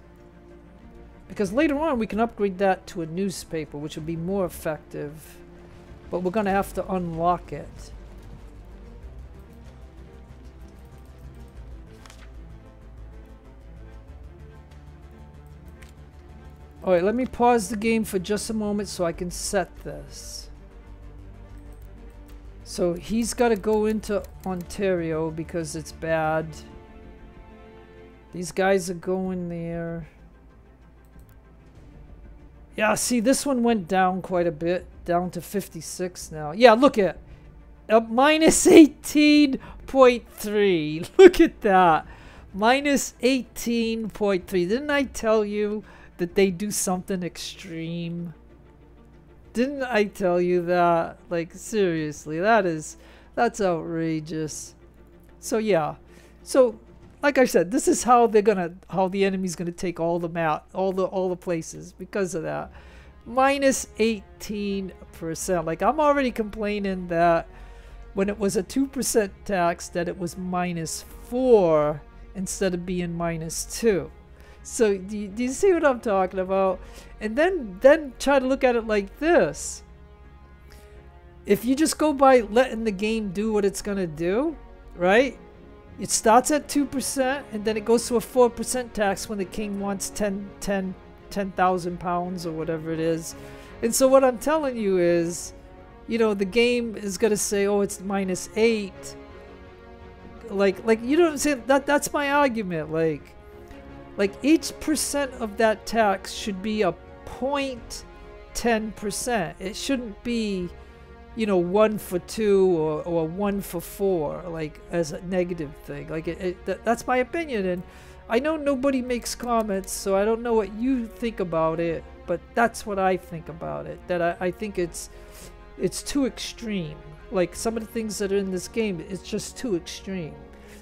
Because later on we can upgrade that to a newspaper, which will be more effective. But we're gonna have to unlock it. Alright, let me pause the game for just a moment so I can set this. So he's got to go into Ontario because it's bad. These guys are going there. Yeah, see, this one went down quite a bit. Down to 56 now. Yeah, look at minus 18.3. Look at that. Minus 18.3. Didn't I tell you that they do something extreme? Didn't I tell you that? Like, seriously, that's outrageous. So yeah. So like I said, this is how the enemy's gonna take all the all the places because of that. Minus 18%. Like, I'm already complaining that when it was a 2% tax that it was minus 4 instead of being minus 2. So do you see what I'm talking about? And then try to look at it like this. If you just go by letting the game do what it's gonna do, right? It starts at 2% and then it goes to a 4% tax when the king wants 10,000 pounds or whatever it is. And so what I'm telling you is, you know, the game is gonna say, oh, it's minus 8. Like you know what I'm saying? That's my argument. Like each percent of that tax should be a 0.10%. It shouldn't be, you know, 1 for 2 or 1 for 4, like as a negative thing. Like that's my opinion, and I know nobody makes comments, so I don't know what you think about it, but that's what I think about it. That I think it's too extreme. Like some of the things that are in this game, it's just too extreme.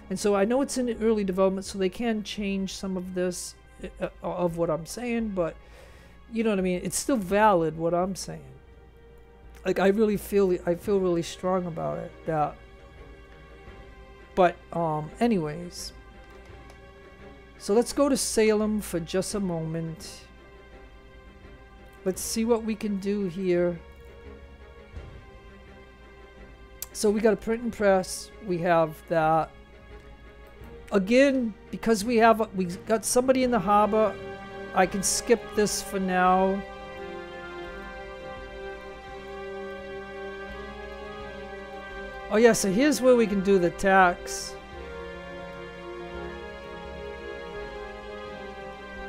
And so I know it's in early development, so they can change some of this, of what I'm saying, but you know what I mean? It's still valid what I'm saying. Like I feel really strong about it. That. But anyways. So let's go to Salem for just a moment. Let's see what we can do here. So we got a print and press. We have that. Again, because we got somebody in the harbor, I can skip this for now. Oh yeah, so here's where we can do the tax.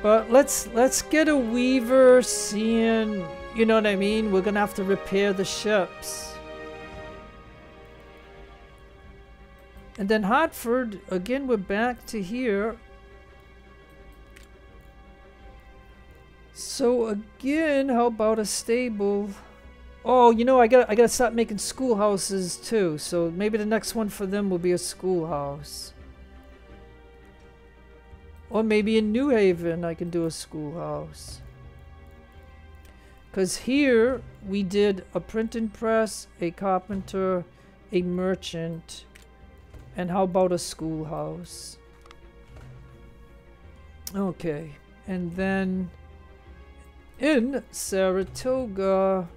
But let's get a weaver, seeing, you know what I mean? We're gonna have to repair the ships. And then Hartford, again, we're back to here. So again, how about a stable? Oh, you know, I gotta start making schoolhouses too. So maybe the next one for them will be a schoolhouse. Or maybe in New Haven I can do a schoolhouse. Because here we did a printing press, a carpenter, a merchant, and how about a schoolhouse? Okay, and then in Saratoga.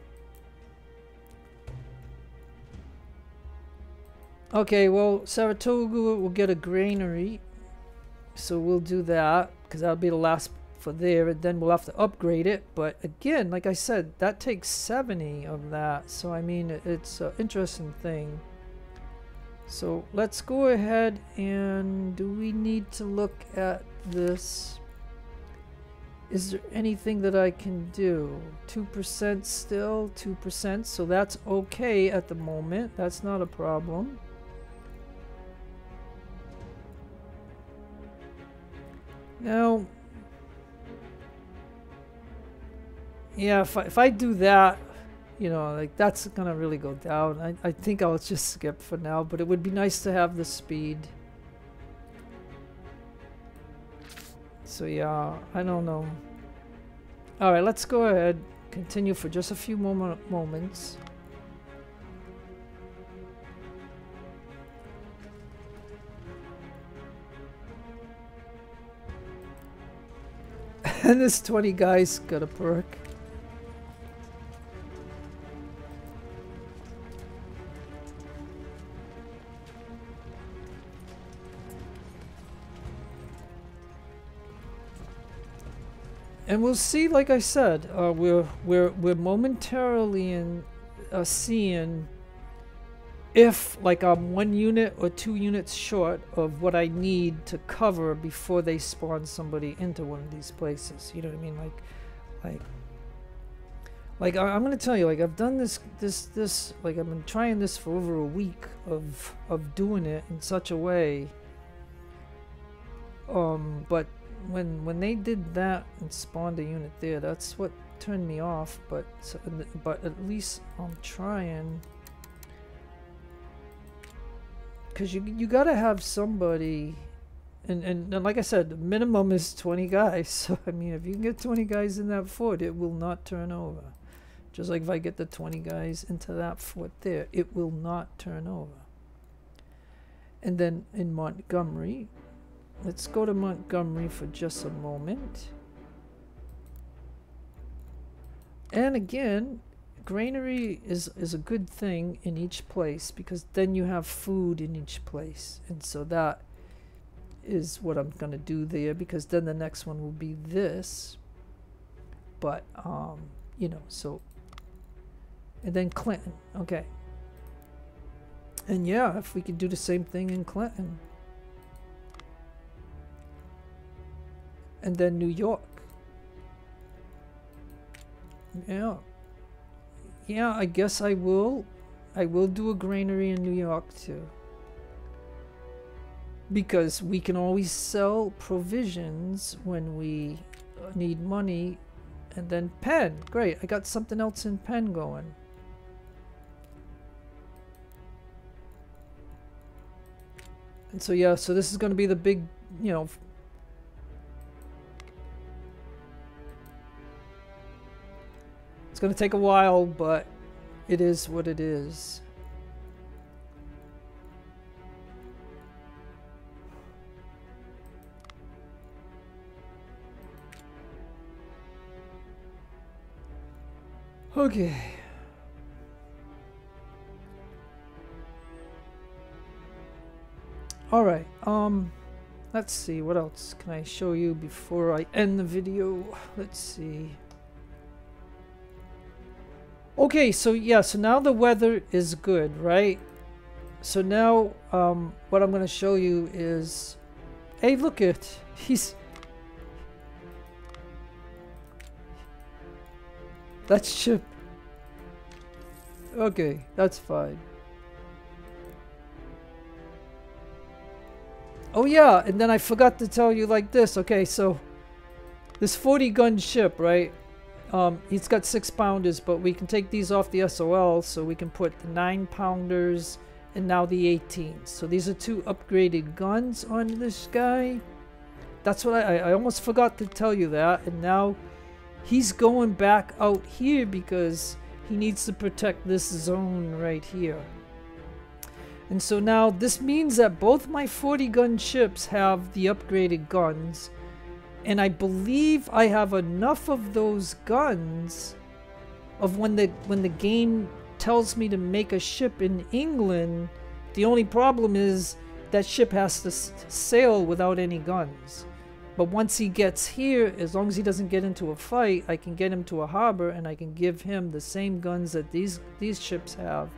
Okay, well, Saratoga will get a granary, so we'll do that because that'll be the last for there, and then we'll have to upgrade it. But again, like I said, that takes 70 of that, so I mean, it's an interesting thing. So let's go ahead, and do we need to look at this? Is there anything that I can do? 2% still, 2%, so that's okay at the moment. That's not a problem. Now, yeah, if I do that, you know, like that's gonna really go down. I think I'll just skip for now, but it would be nice to have the speed. So yeah, I don't know. Alright, let's go ahead, continue for just a few moments. And this 20 guys got a perk. And we'll see, like I said, we're momentarily seeing if like I'm 1 unit or 2 units short of what I need to cover before they spawn somebody into one of these places. You know what I mean? Like I'm gonna tell you, like I've done this like I've been trying this for over a week of doing it in such a way. But when they did that and spawned a unit there, that's what turned me off. But at least I'm trying, because you gotta have somebody, and like I said, the minimum is 20 guys. So I mean, if you can get 20 guys in that fort, it will not turn over. Just like if I get the 20 guys into that fort there, it will not turn over. And then in Montgomery, let's go to Montgomery for just a moment. And again, granary is a good thing in each place, because then you have food in each place. And so that is what I'm going to do there, because then the next one will be this. But, you know, so... And then Clinton, okay. And yeah, if we could do the same thing in Clinton. And then New York. Yeah. Yeah, I guess I will do a granary in New York too. Because we can always sell provisions when we need money. And then Penn. Great, I got something else in Penn going. And so yeah, so this is going to be the big, you know, it's going to take a while, but it is what it is. Okay. All right. Let's see, what else can I show you before I end the video? Let's see. Okay, so yeah, so now the weather is good, right? So now what I'm going to show you is, hey, look it, that's ship. Okay, that's fine. Oh yeah, and then I forgot to tell you like this. Okay, so this 40 gun ship, right? He's got 6-pounders, but we can take these off the Xsolla, so we can put the 9-pounders and now the 18s. So these are 2 upgraded guns on this guy. That's what I almost forgot to tell you that. And now he's going back out here because he needs to protect this zone right here. And so now this means that both my 40 gun ships have the upgraded guns. And I believe I have enough of those guns of when the game tells me to make a ship in England. The only problem is that ship has to sail without any guns. But once he gets here, as long as he doesn't get into a fight, I can get him to a harbor and I can give him the same guns that these ships have.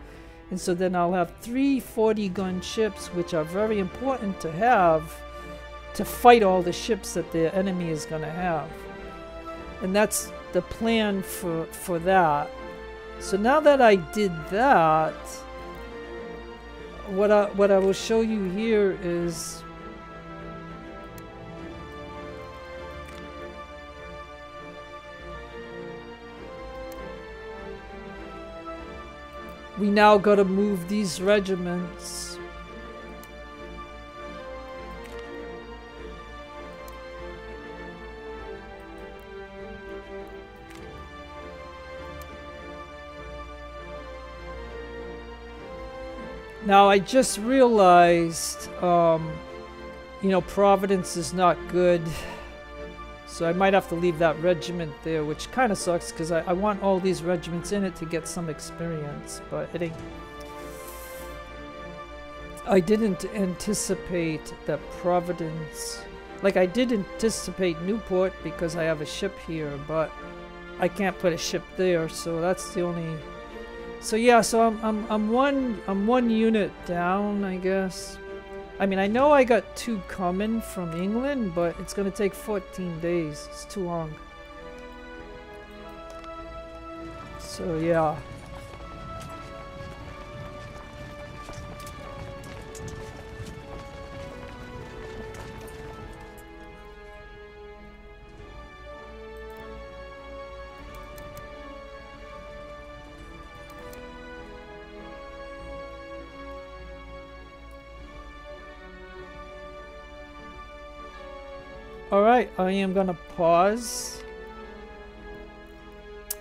And so then I'll have 3 40 gun ships, which are very important to have to fight all the ships that the enemy is going to have. And that's the plan for that. So now that I did that, what I will show you here is we now gotta move these regiments. Now I just realized, you know, Providence is not good. So I might have to leave that regiment there, which kind of sucks because I want all these regiments in it to get some experience, but it ain't. I didn't anticipate that Providence, like I did anticipate Newport because I have a ship here, but I can't put a ship there, so that's the only. So yeah, so I'm one unit down, I guess. I mean, I know I got 2 coming from England, but it's gonna take 14 days. It's too long. So yeah. Alright, I am gonna pause.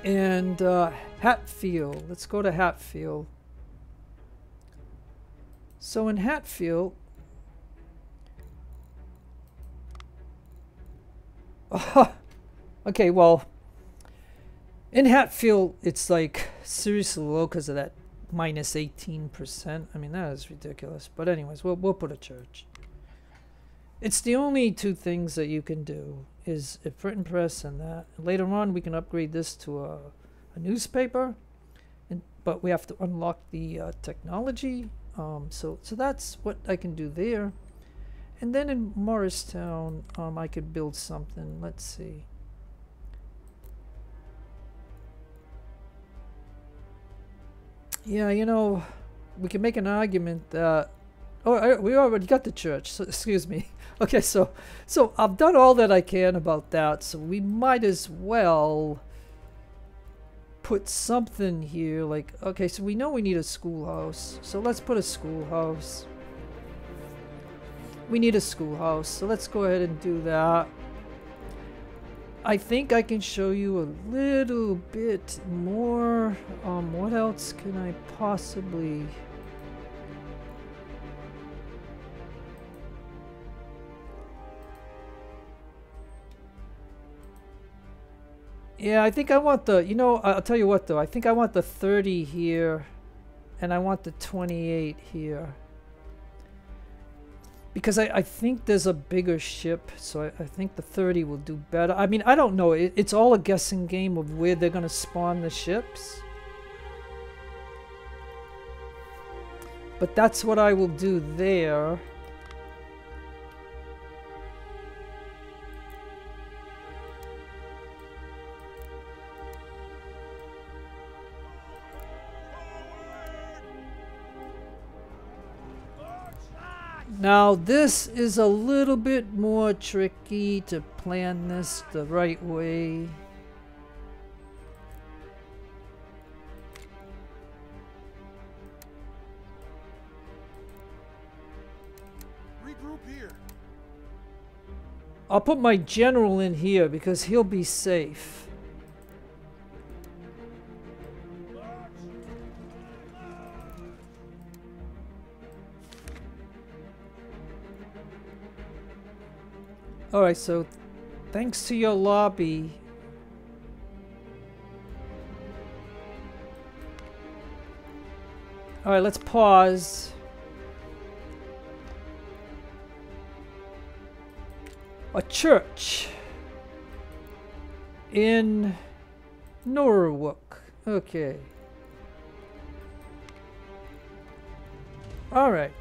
And Hatfield. Let's go to Hatfield. So in Hatfield, okay, well, in Hatfield it's like seriously low because of that minus 18%. I mean, that is ridiculous. But anyways, we'll put a church. It's the only 2 things that you can do is a print press and that. Later on, we can upgrade this to a newspaper, but we have to unlock the technology. So that's what I can do there. And then in Morristown, I could build something. Let's see. Yeah, you know, we can make an argument that. Oh, we already got the church. So, excuse me. Okay, so I've done all that I can about that. So we might as well put something here. Like, okay, so we know we need a schoolhouse. So let's put a schoolhouse. We need a schoolhouse. So let's go ahead and do that. I think I can show you a little bit more. What else can I possibly... Yeah, I think I want the, you know, I'll tell you what though, I think I want the 30 here, and I want the 28 here. Because I think there's a bigger ship, so I think the 30 will do better. I mean, I don't know, it's all a guessing game of where they're going to spawn the ships. But that's what I will do there. Now this is a little bit more tricky to plan this the right way. Regroup here. I'll put my general in here because he'll be safe. Alright, so thanks to your lobby. Alright, let's pause. A church in Norwalk. Okay. Alright.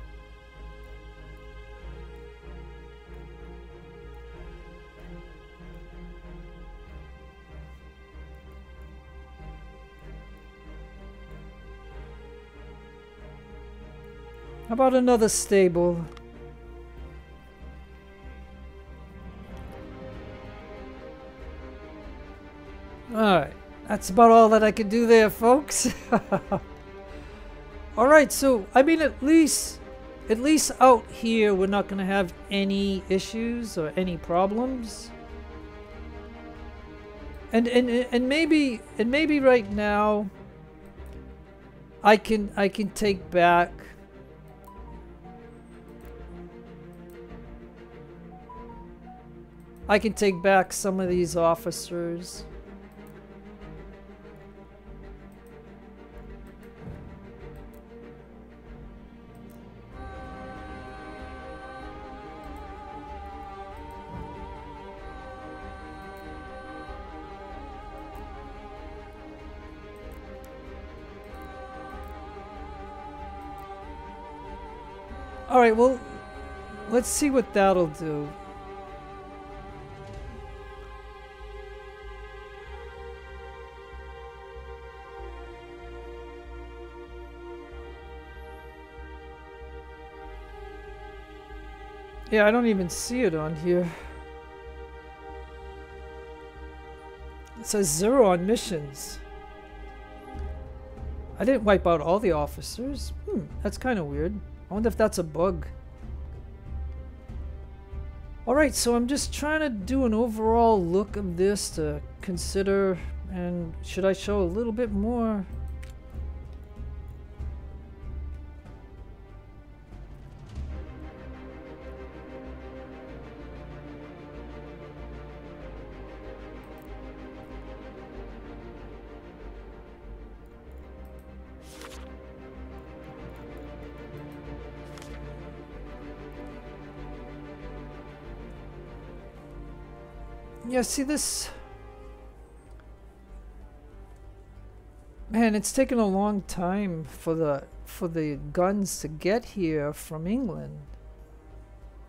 How about another stable? Alright, that's about all that I can do there, folks. All right, so I mean, at least out here, we're not gonna have any issues or any problems. And maybe right now, I can take back. I can take back some of these officers. Alright, well, let's see what that'll do. Yeah, I don't even see it on here. It says 0 on missions. I didn't wipe out all the officers. That's kind of weird. I wonder if that's a bug. Alright, so I'm just trying to do an overall look of this to consider, and should I show a little bit more? Yeah, see this? Man, it's taken a long time for the guns to get here from England.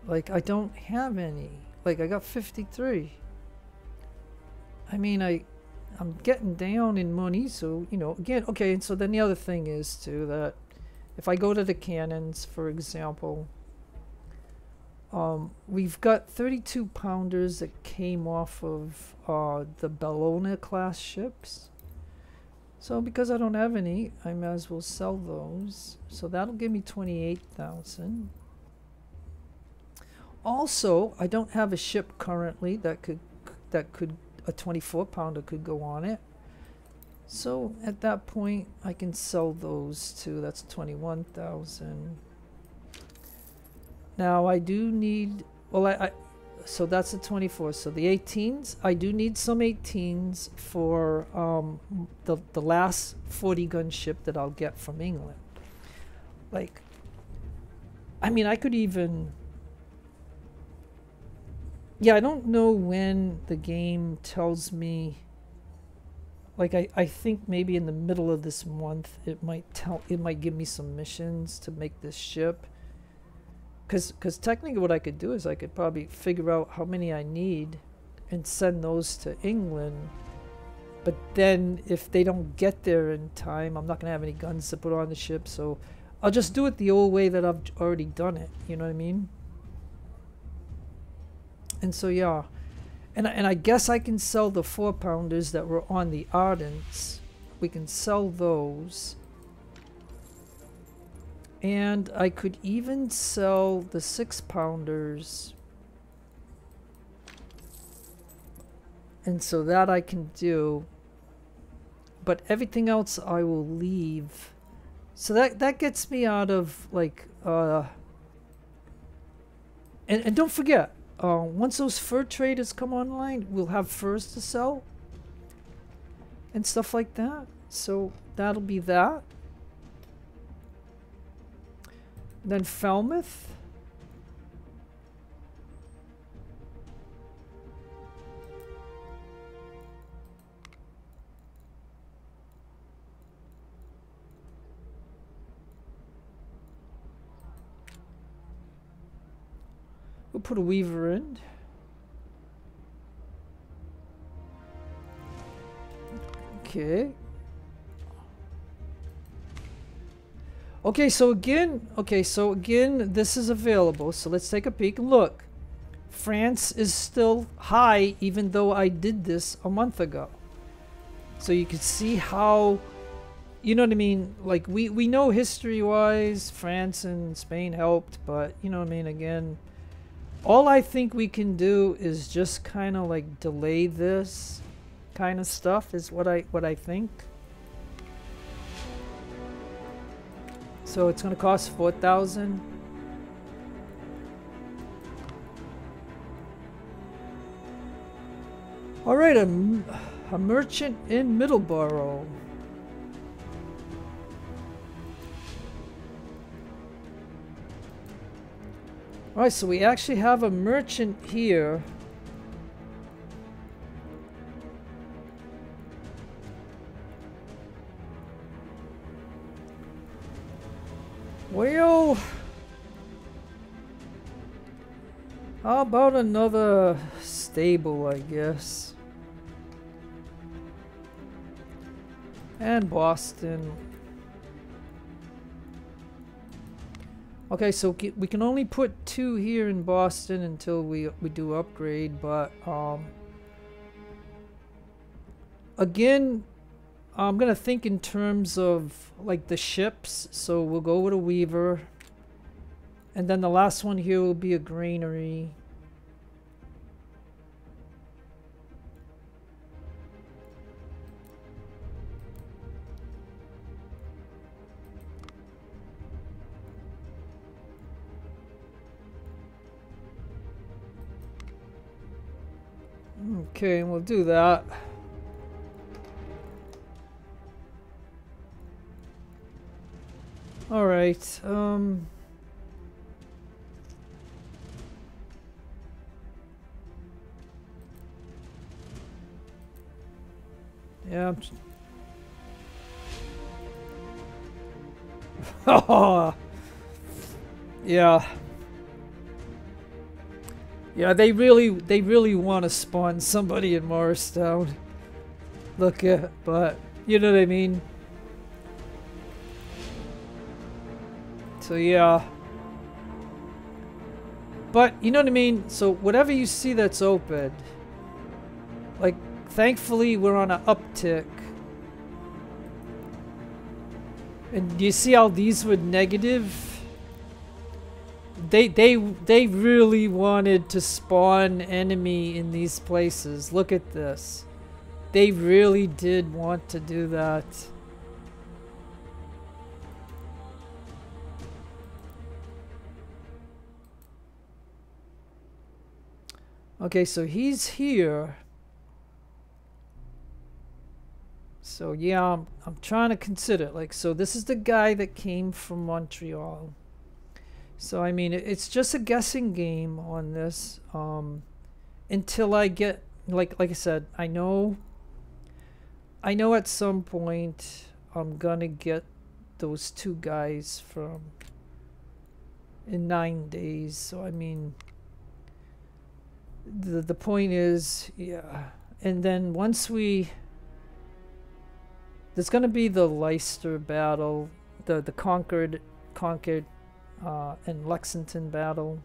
Like, I don't have any. Like, I got 53. I mean, I'm getting down in money, so, you know, again, okay, and so then the other thing is, too, that if I go to the cannons, for example, we've got 32 pounders that came off of the Bellona class ships. So because I don't have any, I might as well sell those. So that'll give me 28,000. Also, I don't have a ship currently that could a 24 pounder could go on it. So at that point, I can sell those too. That's 21,000. Now I do need, well, so that's the 24. So the 18s, I do need some 18s for the last 40 gun ship that I'll get from England. Like, I mean, I could even, yeah, I don't know when the game tells me. Like, I think maybe in the middle of this month it might give me some missions to make this ship. Because technically what I could do is I could probably figure out how many I need and send those to England. But then if they don't get there in time, I'm not going to have any guns to put on the ship. So I'll just do it the old way that I've already done it. You know what I mean? And so, yeah. And I guess I can sell the 4 pounders that were on the Ardents. We can sell those. And I could even sell the 6 pounders. And so that I can do. But everything else I will leave. So that gets me out of, like, and don't forget, once those fur traders come online, we'll have furs to sell. And stuff like that. So that'll be that. Then Falmouth. We'll put a weaver in. Okay. Okay, so again, this is available. So let's take a peek and look. France is still high, even though I did this a month ago. So you can see how you know what I mean? Like, we know history-wise, France and Spain helped, but, you know what I mean, again, all I think we can do is just kind of, like, delay this kind of stuff, is what I think. So it's gonna cost 4,000. All right, a merchant in Middleborough. All right, so we actually have a merchant here. Well, how about another stable, I guess? And Boston. Okay, so we can only put 2 here in Boston until we do upgrade, but again, I'm gonna think in terms of like the ships, so we'll go with a weaver, and then the last one here will be a granary. Okay, we'll do that. All right. Yeah. Oh. Yeah. Yeah, they really want to spawn somebody in Morristown. Look at, but you know what I mean. So yeah. But you know what I mean. So whatever you see that's open, like thankfully we're on an uptick. And do you see how these were negative? They really wanted to spawn enemy in these places. Look at this. They really did want to do that. Okay, so he's here. So yeah, I'm trying to consider, like, so this is the guy that came from Montreal. So I mean, it's just a guessing game on this, until I get, like I said, I know at some point I'm gonna get those 2 guys from in 9 days. So I mean, the point is, yeah, and then once there's gonna be the Leicester battle, the Concord and Lexington battle.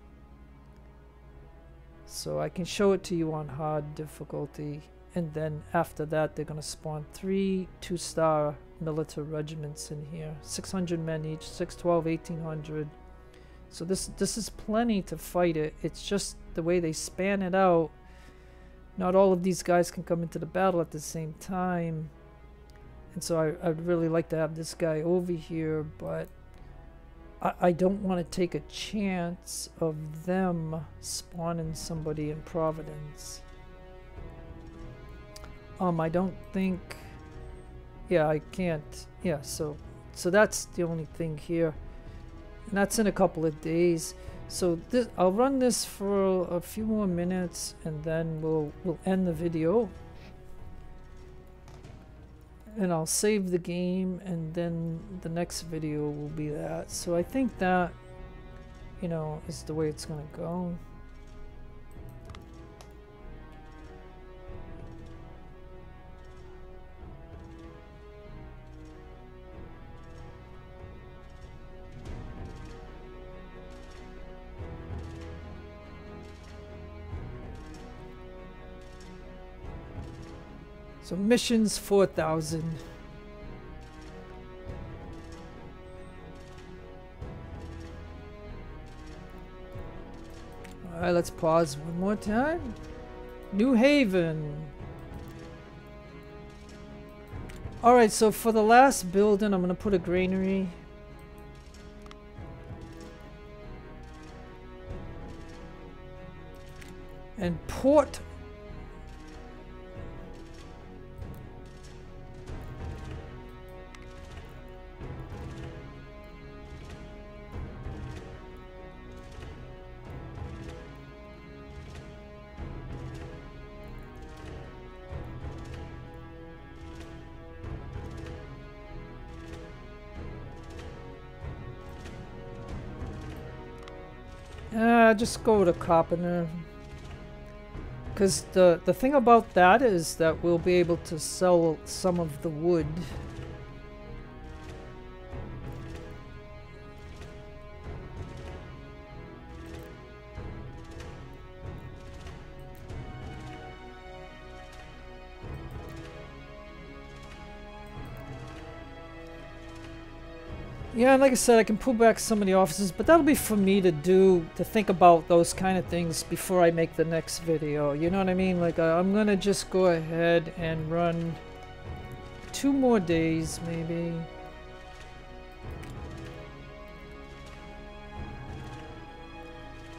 So I can show it to you on hard difficulty, and then after that they're gonna spawn 3 2-star military regiments in here, 600 men each, 612, 1800. So this is plenty to fight it. It's just the way they span it out. Not all of these guys can come into the battle at the same time, and so I'd really like to have this guy over here, but I don't want to take a chance of them spawning somebody in Providence. I don't think, yeah, I can't, yeah, so that's the only thing here, and that's in a couple of days. So this, I'll run this for a few more minutes, and then we'll end the video. And I'll save the game, and then the next video will be that. So I think that, you know, is the way it's gonna go. So missions 4,000. Alright, let's pause one more time. New Haven. Alright, so for the last building, I'm going to put a granary. And port. Just go with a carpenter. Because the thing about that is that we'll be able to sell some of the wood. Yeah, and like I said, I can pull back some of the offices, but that'll be for me to do, to think about those kind of things before I make the next video. You know what I mean? Like, I'm gonna just go ahead and run 2 more days, maybe.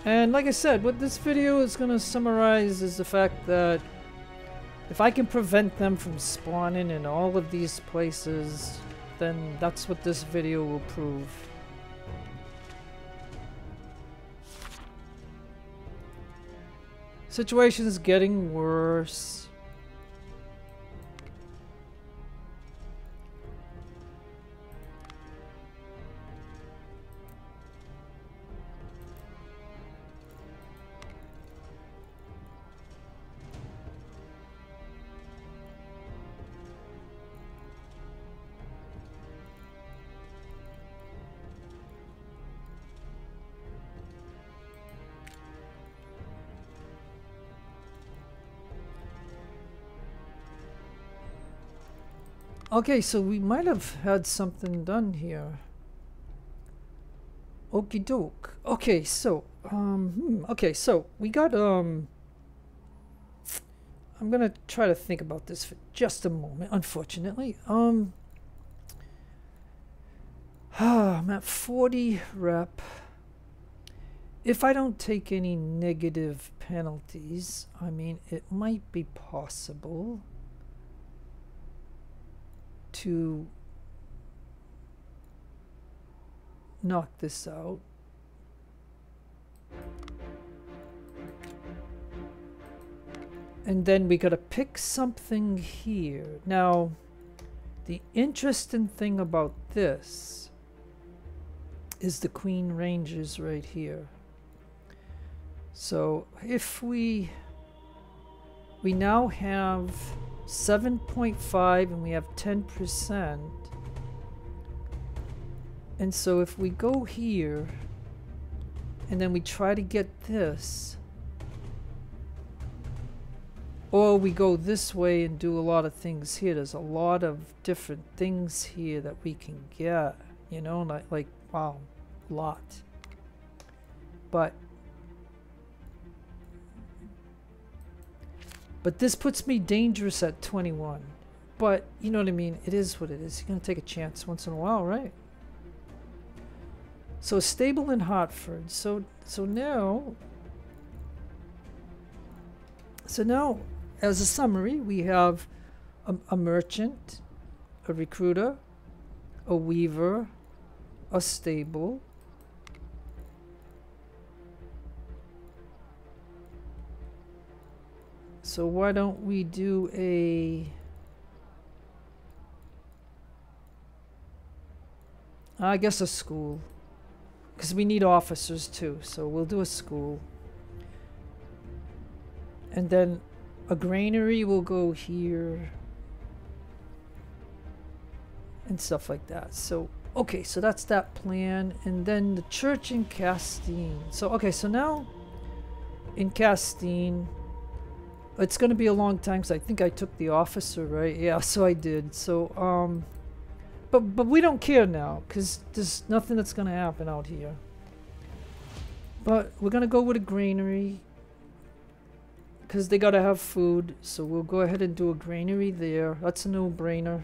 And like I said, what this video is gonna summarize is the fact that if I can prevent them from spawning in all of these places, then that's what this video will prove. Situation's getting worse. Okay, so we might have had something done here. Okie doke. Okay, so okay, so we got I'm gonna try to think about this for just a moment, unfortunately. I'm at 40 rep. If I don't take any negative penalties, I mean, it might be possible to knock this out. And then we gotta pick something here. Now, the interesting thing about this is the Queen Rangers right here. So if we now have 7.5 and we have 10%. And so if we go here and then we try to get this, or we go this way and do a lot of things here, there's a lot of different things here that we can get, you know, like wow, a lot. But this puts me dangerous at 21. But, you know what I mean? It is what it is. You're going to take a chance once in a while, right? So stable in Hartford. So now, as a summary, we have a merchant, a recruiter, a weaver, a stable, so why don't we do I guess a school, because we need officers too, so we'll do a school. And then a granary will go here and stuff like that. So okay, so that's that plan. And then the church in Castine. So okay, so now in Castine, it's going to be a long time because I think I took the officer, right? Yeah, so I did. So, but we don't care now because there's nothing that's going to happen out here. But we're gonna go with a granary because they gotta have food, so we'll go ahead and do a granary there. That's a no-brainer.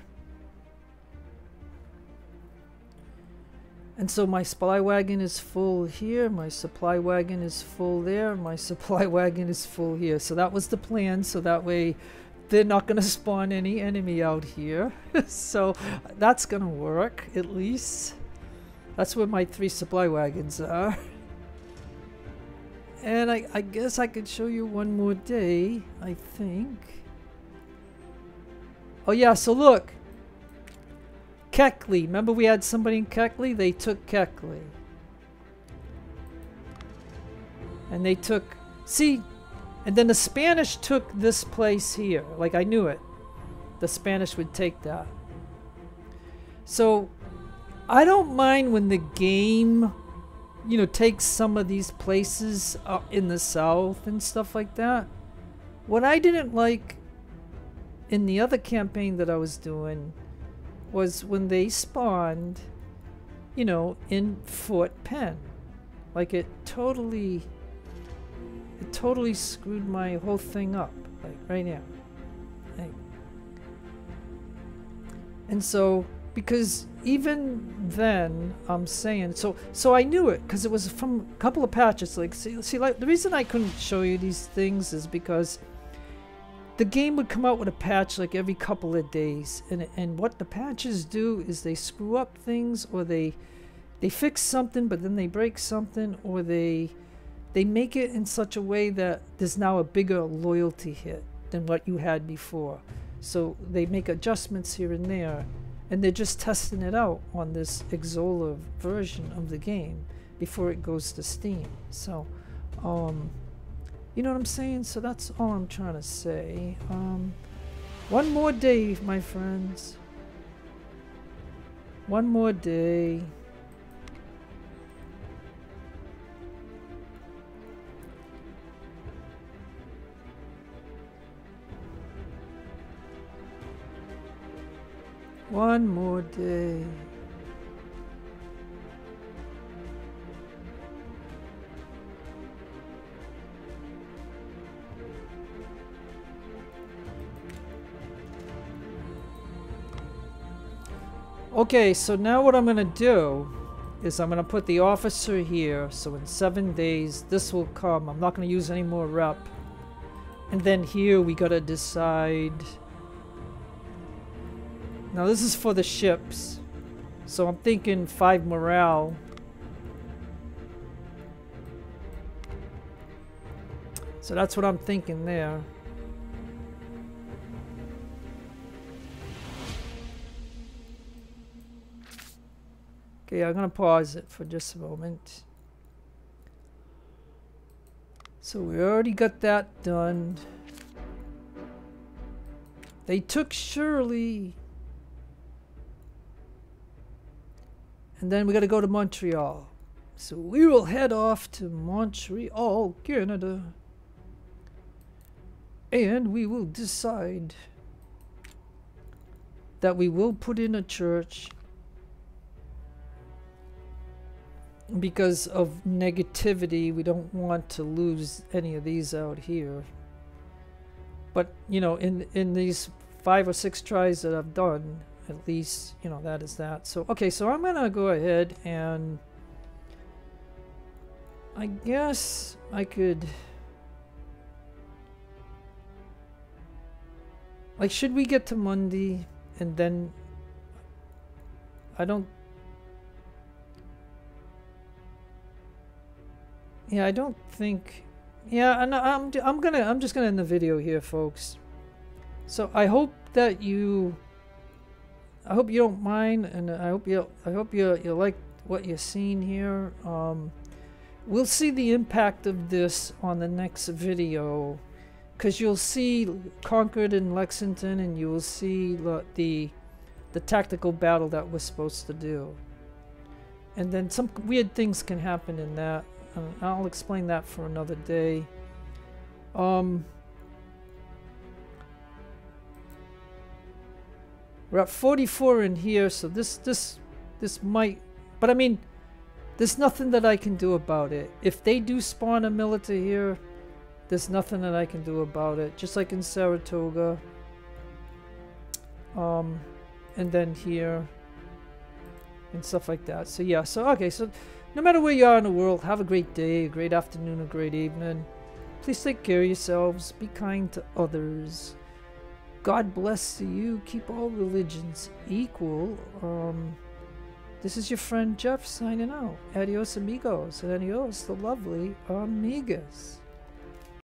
And so my supply wagon is full here, my supply wagon is full there, my supply wagon is full here. So that was the plan, so that way they're not gonna spawn any enemy out here. So that's gonna work, at least. That's where my 3 supply wagons are. And I guess I could show you one more day, I think. Oh yeah, so look. Keckley. Remember we had somebody in Keckley? They took Keckley. And they took... See? And then the Spanish took this place here. Like, I knew it. The Spanish would take that. So, I don't mind when the game, you know, takes some of these places in the south and stuff like that. What I didn't like in the other campaign that I was doing was when they spawned, you know, in Fort Penn. Like it totally screwed my whole thing up, like right now. Like, and so, because even then, I'm saying, so I knew it because it was from a couple of patches. Like, see, like the reason I couldn't show you these things is because the game would come out with a patch like every couple of days, and what the patches do is they screw up things, or they fix something but then they break something, or they make it in such a way that there's now a bigger loyalty hit than what you had before. So they make adjustments here and there, and they're just testing it out on this Xsolla version of the game before it goes to Steam. So you know what I'm saying? So that's all I'm trying to say. One more day, my friends. One more day. One more day. Okay, so now what I'm going to do is I'm going to put the officer here, so in 7 days this will come. I'm not going to use any more rep. And then here we got to decide. Now this is for the ships, so I'm thinking 5 morale. So that's what I'm thinking there. Okay, I'm gonna pause it for just a moment. So we already got that done. They took Shirley. And then we gotta go to Montreal. So we will head off to Montreal, Canada. And we will decide that we will put in a church. Because of negativity, we don't want to lose any of these out here. But, you know, in these 5 or 6 tries that I've done, at least, you know, that is that. So, okay, so I'm gonna go ahead and I guess I could, like, should we get to Monday and then I don't. Yeah, I don't think. Yeah, and I'm just gonna end the video here, folks. So I hope that you don't mind, and I hope you like what you're seeing here. We'll see the impact of this on the next video, because you'll see Concord and Lexington, and you will see the tactical battle that we're supposed to do, and then some weird things can happen in that. I'll explain that for another day. We're at 44 in here, so this might, but I mean, there's nothing that I can do about it. If they do spawn a military here, there's nothing that I can do about it. Just like in Saratoga. And then here. And stuff like that. So yeah, so okay, so no matter where you are in the world, have a great day, a great afternoon, a great evening. Please take care of yourselves. Be kind to others. God bless you. Keep all religions equal. This is your friend Jeff signing out. Adios amigos and adios the lovely amigas.